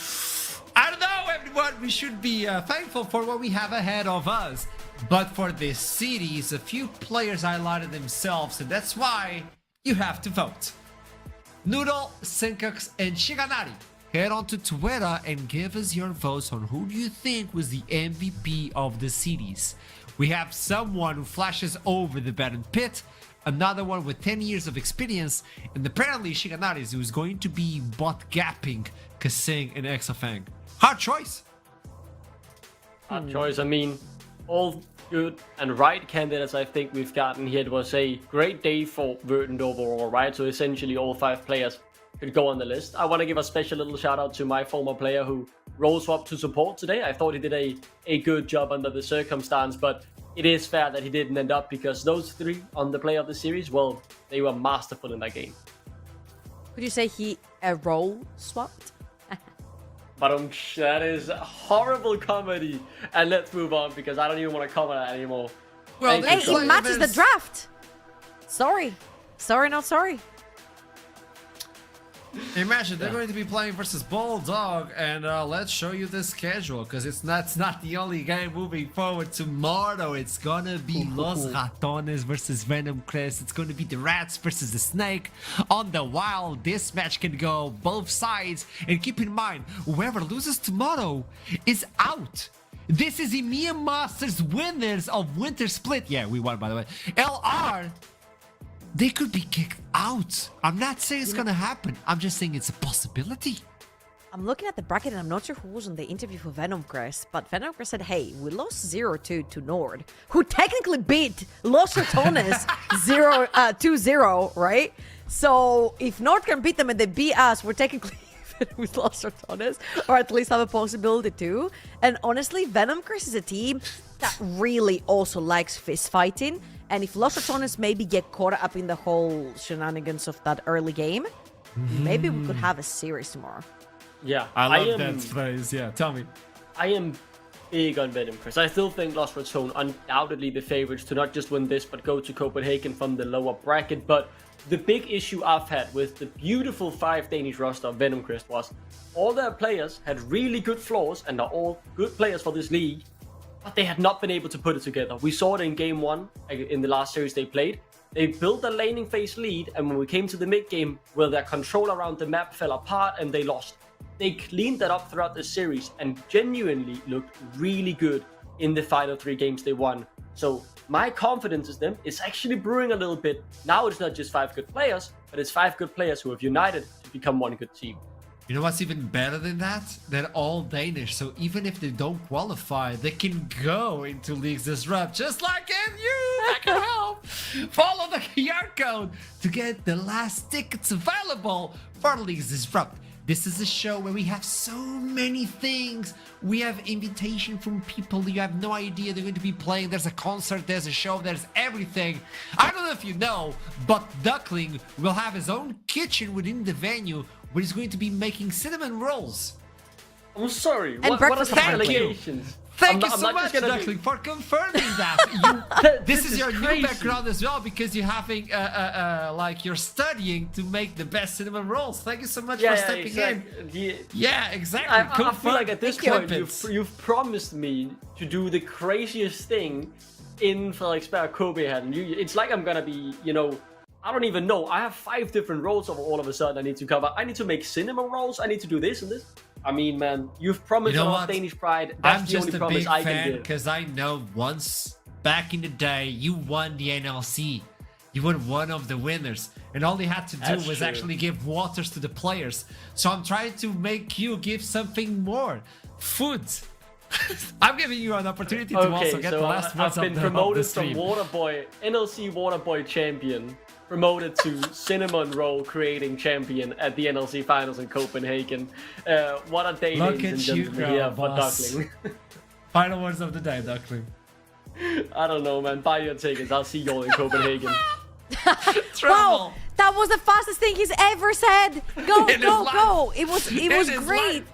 I don't know, everyone. We should be thankful for what we have ahead of us. But for this series, a few players highlighted themselves, and that's why you have to vote. Noodle, Syncox, and Shiganari, head on to Twitter and give us your votes on who do you think was the MVP of the series. We have someone who flashes over the Verdant pit, another one with 10 years of experience, and apparently Shiganari is who's going to be bot gapping Kasing and Exafang. Hard choice. Hard choice. I mean, all good and right candidates I think we've gotten here. It was a great day for Verdant overall, right? So essentially all 5 players could go on the list. I want to give a special little shout out to my former player who role swapped to support today. I thought he did a good job under the circumstance, but it is fair that he didn't end up because those 3 on the player of the series, well, they were masterful in that game. Could you say he role swapped? But that is horrible comedy. And let's move on because I don't even want to comment on that anymore. Well, Thank Hey, you, it Sean. matches the draft. Sorry, not sorry. Imagine they're going to be playing versus Bulldog, and let's show you the schedule because that's not the only game moving forward. Tomorrow it's gonna be Los Ratones versus Venom Crest. It's gonna be the Rats versus the Snake. On the Wild, this match can go both sides, and keep in mind, whoever loses tomorrow is out. This is EMEA Masters winners of Winter Split. Yeah, we won, by the way. LR. They could be kicked out. I'm not saying it's gonna happen. I'm just saying it's a possibility. I'm looking at the bracket and I'm not sure who was on the interview for Venom Crest, but Venom Crest said, hey, we lost 0-2 to Nord, who technically beat Los Ratones 2-0, right? So if Nord can beat them and they beat us, we're technically even with Los Ratones, or at least have a possibility to. And honestly, Venom Crest is a team that really also likes fist fighting. And if Los Ratones maybe get caught up in the whole shenanigans of that early game, maybe we could have a series tomorrow. Yeah, I love that phrase. Yeah, tell me. I am big on Venom Crest. I still think Los Ratones undoubtedly the favorites to not just win this, but go to Copenhagen from the lower bracket. But the big issue I've had with the beautiful 5 Danish roster of Venom Crest was all their players had really good floors and are all good players for this league, but they had not been able to put it together. We saw it in game 1 in the last series they played. They built a laning phase lead, and when we came to the mid game, where their control around the map fell apart and they lost. They cleaned that up throughout the series and genuinely looked really good in the final 3 games they won. So my confidence in them is actually brewing a little bit. Now it's not just 5 good players, but it's 5 good players who have united to become one good team. You know what's even better than that? They're all Danish, so even if they don't qualify, they can go into Leagues Disrupt, just like in you. That can help. Follow the QR code to get the last tickets available for Leagues Disrupt. This is a show where we have so many things. We have invitation from people you have no idea they're going to be playing. There's a concert, there's a show, there's everything. I don't know if you know, but Duckling will have his own kitchen within the venue where he's going to be making cinnamon rolls. I'm sorry. And What are breakfast the thank you. allegations? Thank I'm you so not much, just gonna Duckling, be- for confirming that. This is your crazy. new background as well, because you're having, like, you're studying to make the best cinnamon rolls. Thank you so much for stepping in. Yeah, exactly. I feel like at this Confirm point it. you've promised me to do the craziest thing in Frederiksberg Copenhagen. It's like I'm gonna be, you know, I don't even know. I have 5 different roles all of a sudden I need to cover. I need to make cinnamon rolls. I need to do this and this. I mean, man, you've promised You know enough what? Danish pride. That's I'm the just only a promise big I can fan give. because I know once back in the day you won the NLC. You were one of the winners, and all you had to do That's was true. actually give waters to the players. So I'm trying to make you give something more. Food. I'm giving you an opportunity to also get so the last I've words been of the promoted from stream. Waterboy, NLC Waterboy champion, promoted to cinnamon roll creating champion at the NLC finals in Copenhagen. What a day, Look ladies at and you gentlemen, go, here for boss. Duckling. Final words of the day, Duckling. I don't know, man. Buy your tickets. I'll see y'all in Copenhagen. Wow, that was the fastest thing he's ever said. Go, In his go, life. go. It was In his great.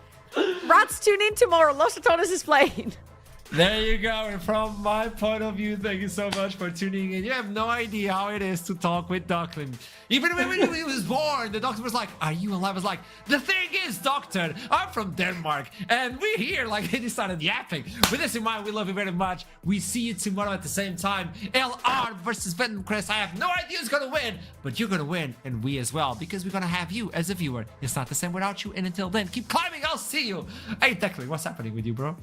Rats, tune in tomorrow. Los Ratones is playing. There you go. And from my point of view, thank you so much for tuning in. You have no idea how it is to talk with Duckling. Even when he was born, the doctor was like, "Are you alive?" I was like, "The thing is, doctor, I'm from Denmark, and we're here." Like, he started yapping. With this in mind, we love you very much. We see you tomorrow at the same time. LR versus Verdant. I have no idea who's gonna win, but you're gonna win, and we as well, because we're gonna have you as a viewer. It's not the same without you. And until then, keep climbing. I'll see you. Hey, Duckling, what's happening with you, bro?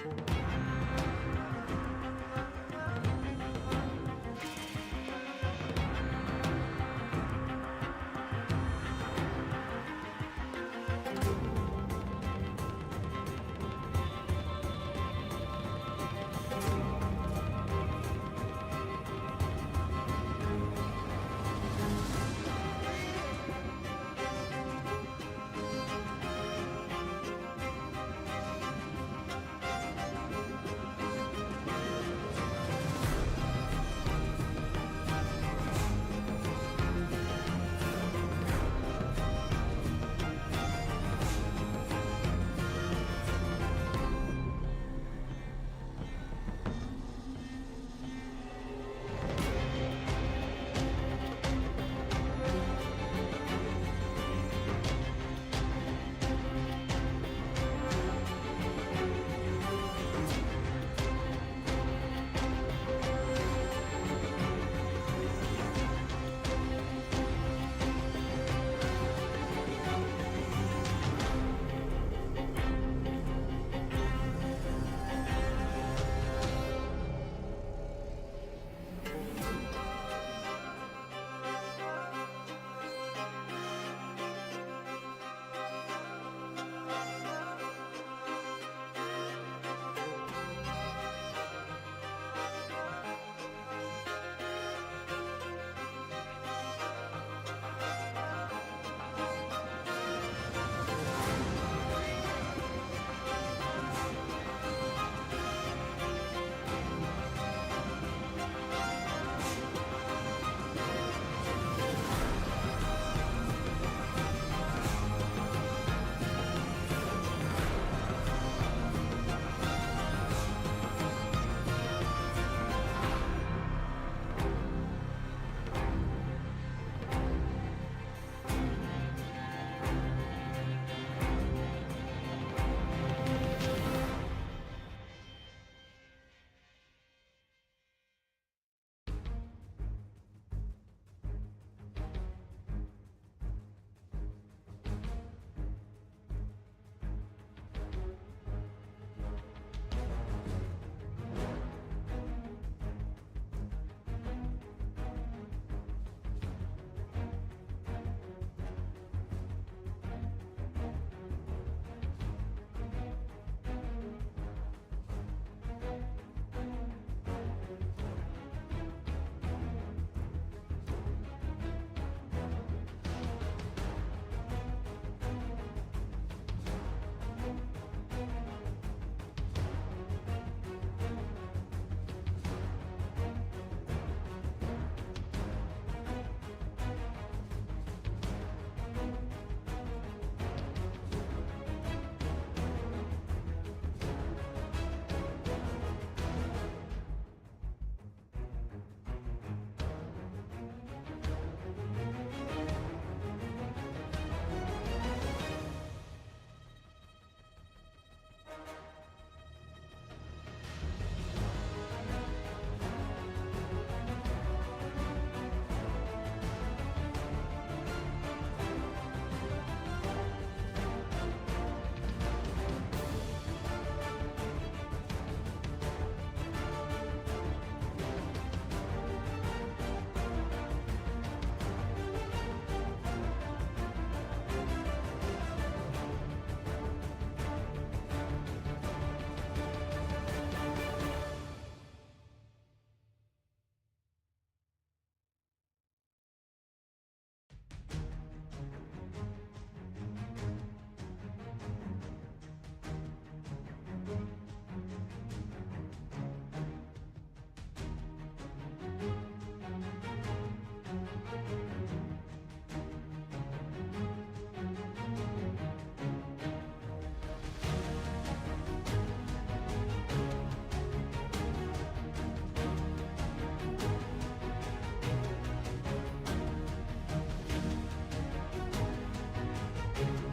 Bye.